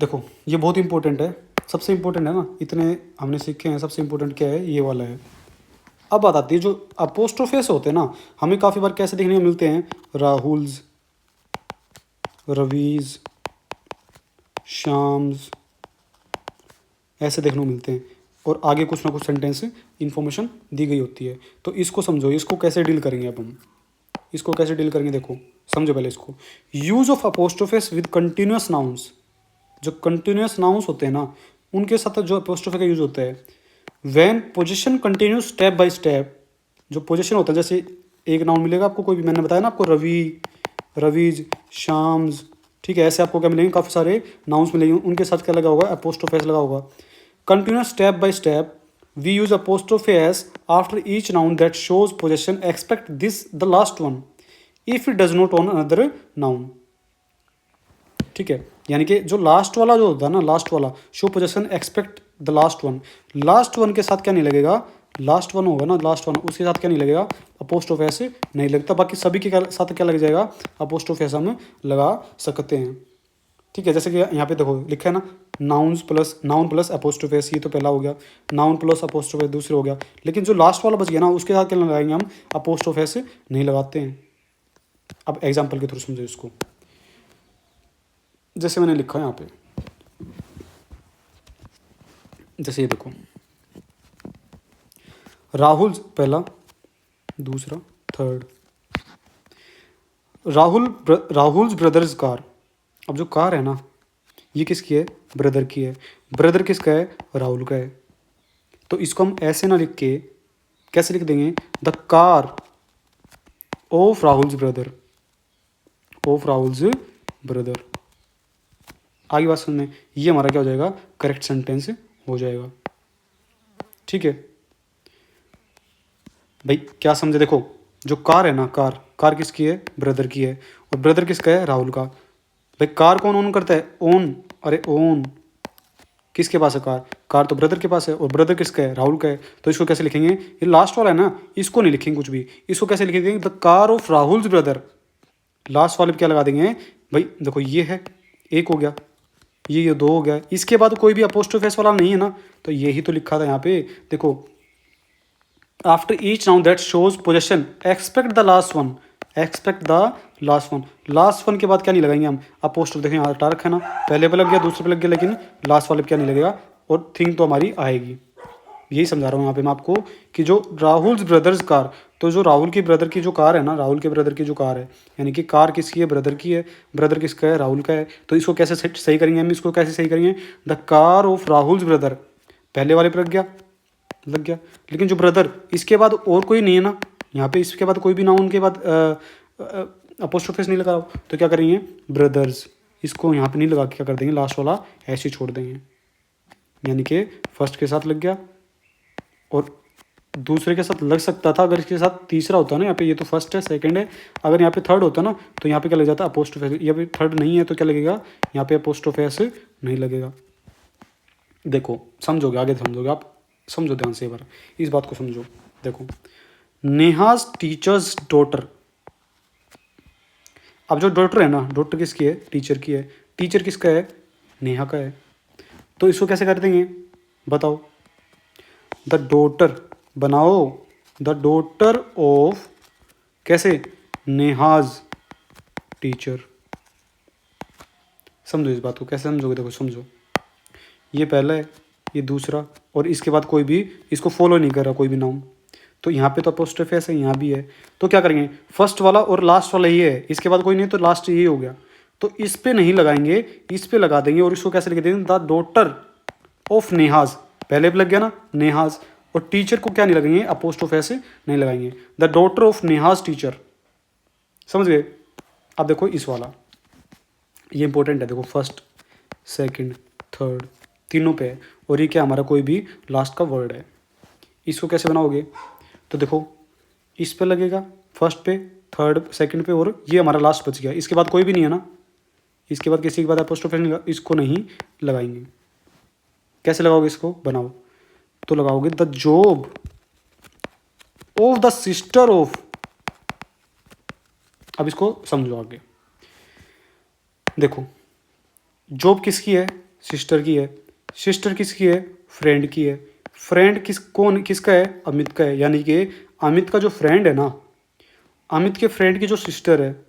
A: देखो ये बहुत इंपॉर्टेंट है, सबसे इंपॉर्टेंट है ना, इतने हमने सीखे हैं, सबसे इंपॉर्टेंट क्या है, ये वाला है। अब बात आती है जो अपोस्ट्रोफेस होते हैं ना, हमें काफ़ी बार कैसे देखने को मिलते हैं, राहुल्स, रवीज, शाम्स, ऐसे देखने को मिलते हैं, और आगे कुछ ना कुछ सेंटेंस इन्फॉर्मेशन दी गई होती है। तो इसको समझो, इसको कैसे डील करेंगे अब हम, इसको कैसे डील करेंगे, देखो समझो पहले इसको। Use of apostrophes with continuous nouns, जो कंटिन्यूस नाउन्स होते हैं ना, उनके साथ जो अपोस्ट्रोफे का यूज होता है। When position continuous step by step, जो पोजीशन होता है, जैसे एक नाउन मिलेगा आपको कोई भी, मैंने बताया ना आपको, रवि, रवीज, शाम्स, ठीक है, ऐसे आपको क्या मिलेंगे, काफ़ी सारे नाउन्स मिलेंगे, उनके साथ क्या लगा होगा, अपोस्ट्रोफेस लगा होगा। Continuous step by step we use apostrophe s after each noun that shows possession expect this the last one if it does not own another noun. ठीक है, यानी कि जो लास्ट वाला जो होता है ना, लास्ट वाला show possession expect the last one के साथ क्या नहीं लगेगा, लास्ट वन होगा ना, लास्ट वन उसके साथ क्या नहीं लगेगा, अपोस्ट्रोफी एस नहीं लगता। बाकी सभी के साथ क्या लग जाएगा, अपोस्ट्रोफी एस हम लगा सकते हैं। ठीक है, जैसे कि यहाँ पे देखो लिखा है ना, नाउन प्लस अपोस्ट्रोफी एस, ये तो पहला हो गया, नाउन प्लस अपोस्ट्रोफी एस दूसरा हो गया। लेकिन जो लास्ट वाला बच गया ना, उसके साथ क्या लगाएंगे हम, अपोस्ट्रोफी एस नहीं लगाते हैं। अब एग्जाम्पल के थ्रू समझो इसको, जैसे मैंने लिखा है यहाँ पे, जैसे ये देखो, राहुल पहला, दूसरा, थर्ड, राहुल ब्रदर्स कार। अब जो कार है ना, ये किसकी है, ब्रदर की है। ब्रदर किसका है, राहुल का है। तो इसको हम ऐसे ना लिख के कैसे लिख देंगे, the car of Rahul's brother, of Rahul's brother. आगे बात सुनने, ये हमारा क्या हो जाएगा, करेक्ट सेंटेंस हो जाएगा। ठीक है भाई, क्या समझे, देखो जो कार है ना, कार किसकी है, ब्रदर की है, और ब्रदर किसका है, राहुल का। भाई कार कौन ओन करता है, ओन, अरे ओन किसके पास है, कार तो ब्रदर के पास है, और ब्रदर किसका है, राहुल का है। तो इसको कैसे लिखेंगे, ये लास्ट वाला है ना, इसको नहीं लिखेंगे कुछ भी, इसको कैसे लिखेंगे, the car of Rahul's brother. Last वाले पे क्या लगा देंगे भाई, देखो ये है, एक हो गया, ये दो हो गया, इसके बाद कोई भी अपोस्ट्रोफी एस वाला नहीं है ना, तो यही तो लिखा था यहाँ पे, देखो after each noun that shows possession expect the last one, expect the last one के बाद क्या नहीं लगाएंगे हम, अपोस्ट्रोफी। देखो यहाँ हटा रखा है ना, पहले पे लग गया, दूसरे पे लग गया, लेकिन लास्ट वाले पे क्या नहीं लगेगा, और थिंग तो हमारी आएगी। यही समझा रहा हूँ यहाँ पे मैं आपको कि जो राहुल ब्रदर्स कार, तो जो राहुल की ब्रदर की जो कार है ना, राहुल के ब्रदर की जो कार है, यानी कि कार किसकी है, ब्रदर की है, ब्रदर किसका है, राहुल का है। तो इसको कैसे सही करेंगे हम, इसको कैसे सही करेंगे, the car of Rahul brother, पहले वाले पर लग गया, लेकिन जो ब्रदर, इसके बाद और कोई नहीं है ना यहाँ पे, इसके बाद कोई भी नाउन के बाद अपोस्ट्रोफी नहीं लगा, तो क्या करेंगे, ब्रदर्स, इसको यहाँ पे नहीं लगा के क्या कर देंगे, लास्ट वाला ऐसे ही छोड़ देंगे, यानी कि फर्स्ट के साथ लग गया और दूसरे के साथ लग सकता था अगर इसके साथ तीसरा होता ना, यहाँ पे ये तो फर्स्ट है, सेकंड है, अगर यहाँ पे थर्ड होता ना, तो यहाँ पे क्या लग जाता, अपोस्ट्रोफी। यहाँ पे थर्ड नहीं है तो क्या लगेगा, यहाँ पे अपोस्ट्रोफी नहीं लगेगा। देखो समझोगे, आगे समझोगे आप, समझो ध्यान से एक बार इस बात को समझो। देखो, नेहाज टीचर्स डॉटर, अब जो डॉटर है ना, डॉटर किसकी है, टीचर की है, टीचर किसका है, नेहा का है। तो इसको कैसे कर देंगे बताओ, द डॉटर बनाओ, द डॉटर ऑफ, कैसे, नेहाज टीचर। समझो इस बात को, कैसे समझोगे, देखो समझो, ये पहला है, ये दूसरा, और इसके बाद कोई भी इसको फॉलो नहीं कर रहा कोई भी नाउन, तो यहाँ पे तो अपोस्ट्रोफी है, यहाँ भी है, तो क्या करेंगे, फर्स्ट वाला और लास्ट वाला ये है, इसके बाद कोई नहीं तो लास्ट ये हो गया, तो इस पे नहीं लगाएंगे, इस पे लगा देंगे, और इसको कैसे लिख देंगे, द डॉटर ऑफ नेहाज, पहले भी लग गया ना नेहाज, और टीचर को क्या नहीं लगाएंगे, अपोस्ट्रोफी से नहीं लगाएंगे, the daughter of Neha's teacher. समझ गए। अब देखो इस वाला, ये इंपॉर्टेंट है, देखो फर्स्ट, सेकंड, थर्ड, तीनों पे है, और ये क्या हमारा कोई भी लास्ट का वर्ड है। इसको कैसे बनाओगे, तो देखो इस पे लगेगा, फर्स्ट पे, थर्ड, सेकंड पे, और ये हमारा लास्ट बच गया, इसके बाद कोई भी नहीं है ना, इसके बाद किसी के बाद अपोस्ट्रोफी नहीं, इसको नहीं लगाएंगे। कैसे लगाओगे इसको, बनाओ, तो लगाओगे the job of the sister of. अब इसको समझो आगे, देखो जॉब किसकी है, सिस्टर की है, सिस्टर किसकी है, फ्रेंड की है, फ्रेंड किसका है, अमित का है, यानी कि अमित का जो फ्रेंड है ना, अमित के फ्रेंड की जो सिस्टर है,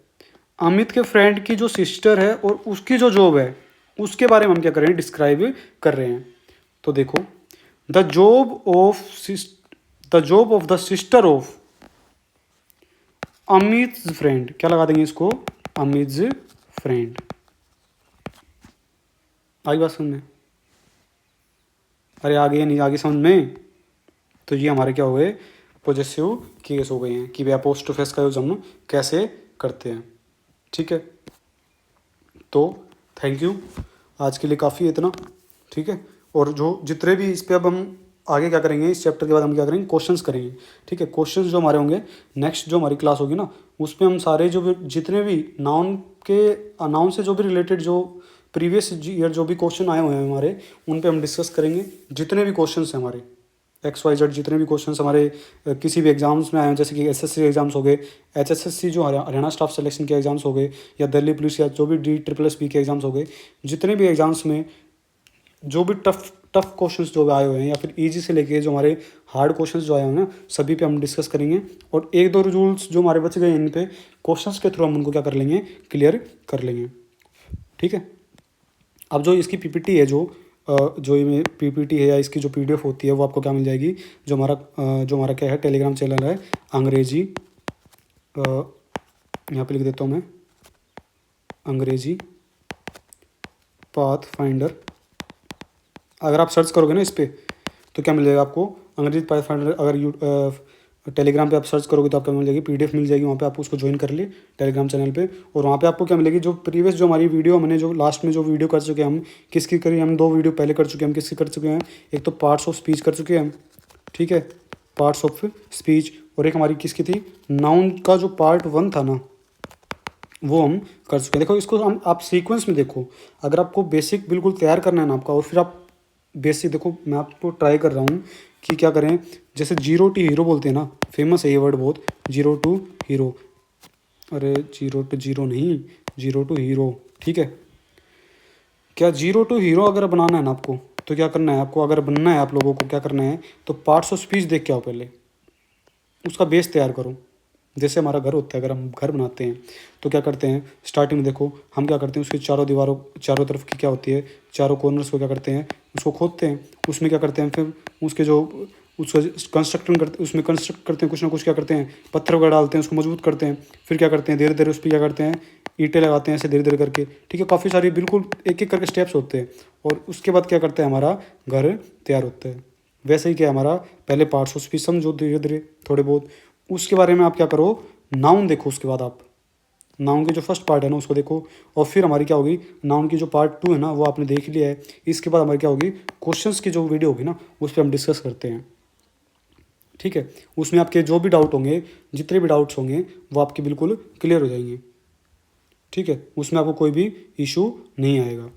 A: अमित के फ्रेंड की जो सिस्टर है और उसकी जो जॉब है, उसके बारे में हम क्या कर रहे हैं, डिस्क्राइब कर रहे हैं। तो देखो, the job of the sister of Amit friend, क्या लगा देंगे इसको, अमित फ्रेंड। आई बात समझ में, अरे आगे या नहीं आगे समझ में। तो ये हमारे क्या हो गए, पॉजेसिव केस हो गए हैं कि भाई अपोस्ट्रोफी का यूज हम कैसे करते हैं। ठीक है, तो थैंक यू, आज के लिए काफ़ी है इतना। ठीक है, और जो जितने भी इस पर अब हम आगे क्या करेंगे, इस चैप्टर के बाद हम क्या करेंगे, क्वेश्चंस करेंगे। ठीक है, क्वेश्चंस जो हमारे होंगे नेक्स्ट जो हमारी क्लास होगी ना, उसमें हम सारे जो भी जितने भी नाउन से जो भी रिलेटेड जो प्रीवियस ईयर जो भी क्वेश्चन आए हुए हैं हमारे, उन पे हम डिस्कस करेंगे। जितने भी क्वेश्चंस हैं हमारे XYZ, जितने भी क्वेश्चंस हमारे किसी भी एग्जाम्स में आए हैं, जैसे कि SSC एग्जाम्स हो गए, HSSC जो हरियाणा स्टाफ सिलेक्शन के एग्जाम्स हो गए, या दिल्ली पुलिस, या जो भी DSSS के एग्जाम्स हो गए, जितने भी एग्जाम्स में जो भी टफ क्वेश्चंस जो आए हुए हैं, या फिर इजी से लेके जो हमारे हार्ड क्वेश्चंस जो आए हुए हैं ना, सभी पे हम डिस्कस करेंगे। और एक दो रूल्स जो हमारे बच गए इन पे क्वेश्चंस के थ्रू हम उनको क्या कर लेंगे, क्लियर कर लेंगे। ठीक है, अब जो इसकी PPT है, जो ये PPT है या इसकी जो PDF होती है, वो आपको क्या मिल जाएगी, जो हमारा क्या है, टेलीग्राम चैनल है अंग्रेजी, यहाँ पे लिख देता हूँ मैं, अंग्रेजी पाथ फाइंडर। अगर आप सर्च करोगे ना इस पर, तो क्या मिल जाएगा आपको, अंग्रेजी पाथ फाइंडर। अगर टेलीग्राम पे आप सर्च करोगे तो आपको मिल जाएगी, PDF मिल जाएगी, वहाँ पे आप उसको ज्वाइन कर लिए टेलीग्राम चैनल पे। और वहाँ पे आपको क्या मिलेगी, जो प्रीवियस जो हमारी वीडियो, हमने जो लास्ट में जो वीडियो कर चुके हैं, हम किसकी करी, हम 2 वीडियो पहले कर चुके हैं, हम किसकी कर चुके हैं, एक तो पार्ट्स ऑफ स्पीच कर चुके हैं हम। ठीक है, पार्ट्स ऑफ स्पीच, और एक हमारी किसकी थी, नाउन का जो पार्ट 1 था ना, वो हम कर चुके हैं। देखो इसको हम आप सीक्वेंस में देखो, अगर आपको बेसिक बिल्कुल तैयार करना है ना आपका, और फिर आप बेसिक देखो, मैं आपको ट्राई कर रहा हूँ कि क्या करें, जैसे 0 टू हीरो बोलते हैं ना, फेमस है ये वर्ड बहुत, 0 टू हीरो, अरे 0 टू 0 नहीं, 0 टू हीरो। ठीक है, क्या 0 टू हीरो अगर बनाना है ना आपको, तो क्या करना है आपको, अगर बनना है आप लोगों को, क्या करना है, तो पार्ट्स ऑफ स्पीच देख के आओ, पहले उसका बेस तैयार करो। जैसे हमारा घर होता है, अगर हम घर बनाते हैं तो क्या करते हैं, स्टार्टिंग में देखो हम क्या करते हैं, उसकी चारों तरफ की क्या होती है, चारों कॉर्नर्स को क्या करते हैं, उसको खोदते हैं। उसमें क्या करते हैं, फिर उसका कंस्ट्रक्शन करते, उसमें कंस्ट्रक्ट करते हैं, कुछ ना कुछ क्या करते हैं, पत्थर वगैरह डालते हैं, उसको मजबूत करते हैं। फिर क्या करते हैं, धीरे धीरे उस पर क्या करते हैं, ईंटें लगाते हैं, ऐसे धीरे धीरे करके। ठीक है, काफ़ी सारी बिल्कुल एक एक करके स्टेप्स होते हैं, और उसके बाद क्या करते हैं, हमारा घर तैयार होता है। वैसे ही क्या हमारा पहले पार्ट्स ऑफ स्पीच समझो धीरे धीरे थोड़े बहुत, उसके बारे में आप क्या करो, नाउन देखो, उसके बाद आप नाउन की जो फर्स्ट पार्ट है ना उसको देखो, और फिर हमारी क्या होगी, नाउन की जो पार्ट 2 है ना, वो आपने देख लिया है। इसके बाद हमारी क्या होगी, क्वेश्चंस की जो वीडियो होगी ना, उस पर हम डिस्कस करते हैं। ठीक है, उसमें आपके जो भी डाउट होंगे, जितने भी डाउट्स होंगे, वो आपके बिल्कुल क्लियर हो जाएंगे। ठीक है, उसमें आपको कोई भी इशू नहीं आएगा।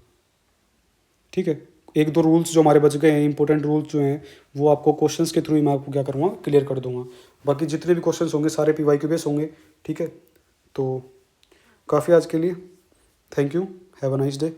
A: ठीक है, एक दो रूल्स जो हमारे बच गए हैं, इंपॉर्टेंट रूल्स जो हैं, वो आपको क्वेश्चंस के थ्रू ही मैं आपको क्या करूँगा, क्लियर कर दूंगा। बाकी जितने भी क्वेश्चंस होंगे सारे PYQ बेस होंगे। ठीक है, तो काफ़ी आज के लिए, thank you, have a nice day.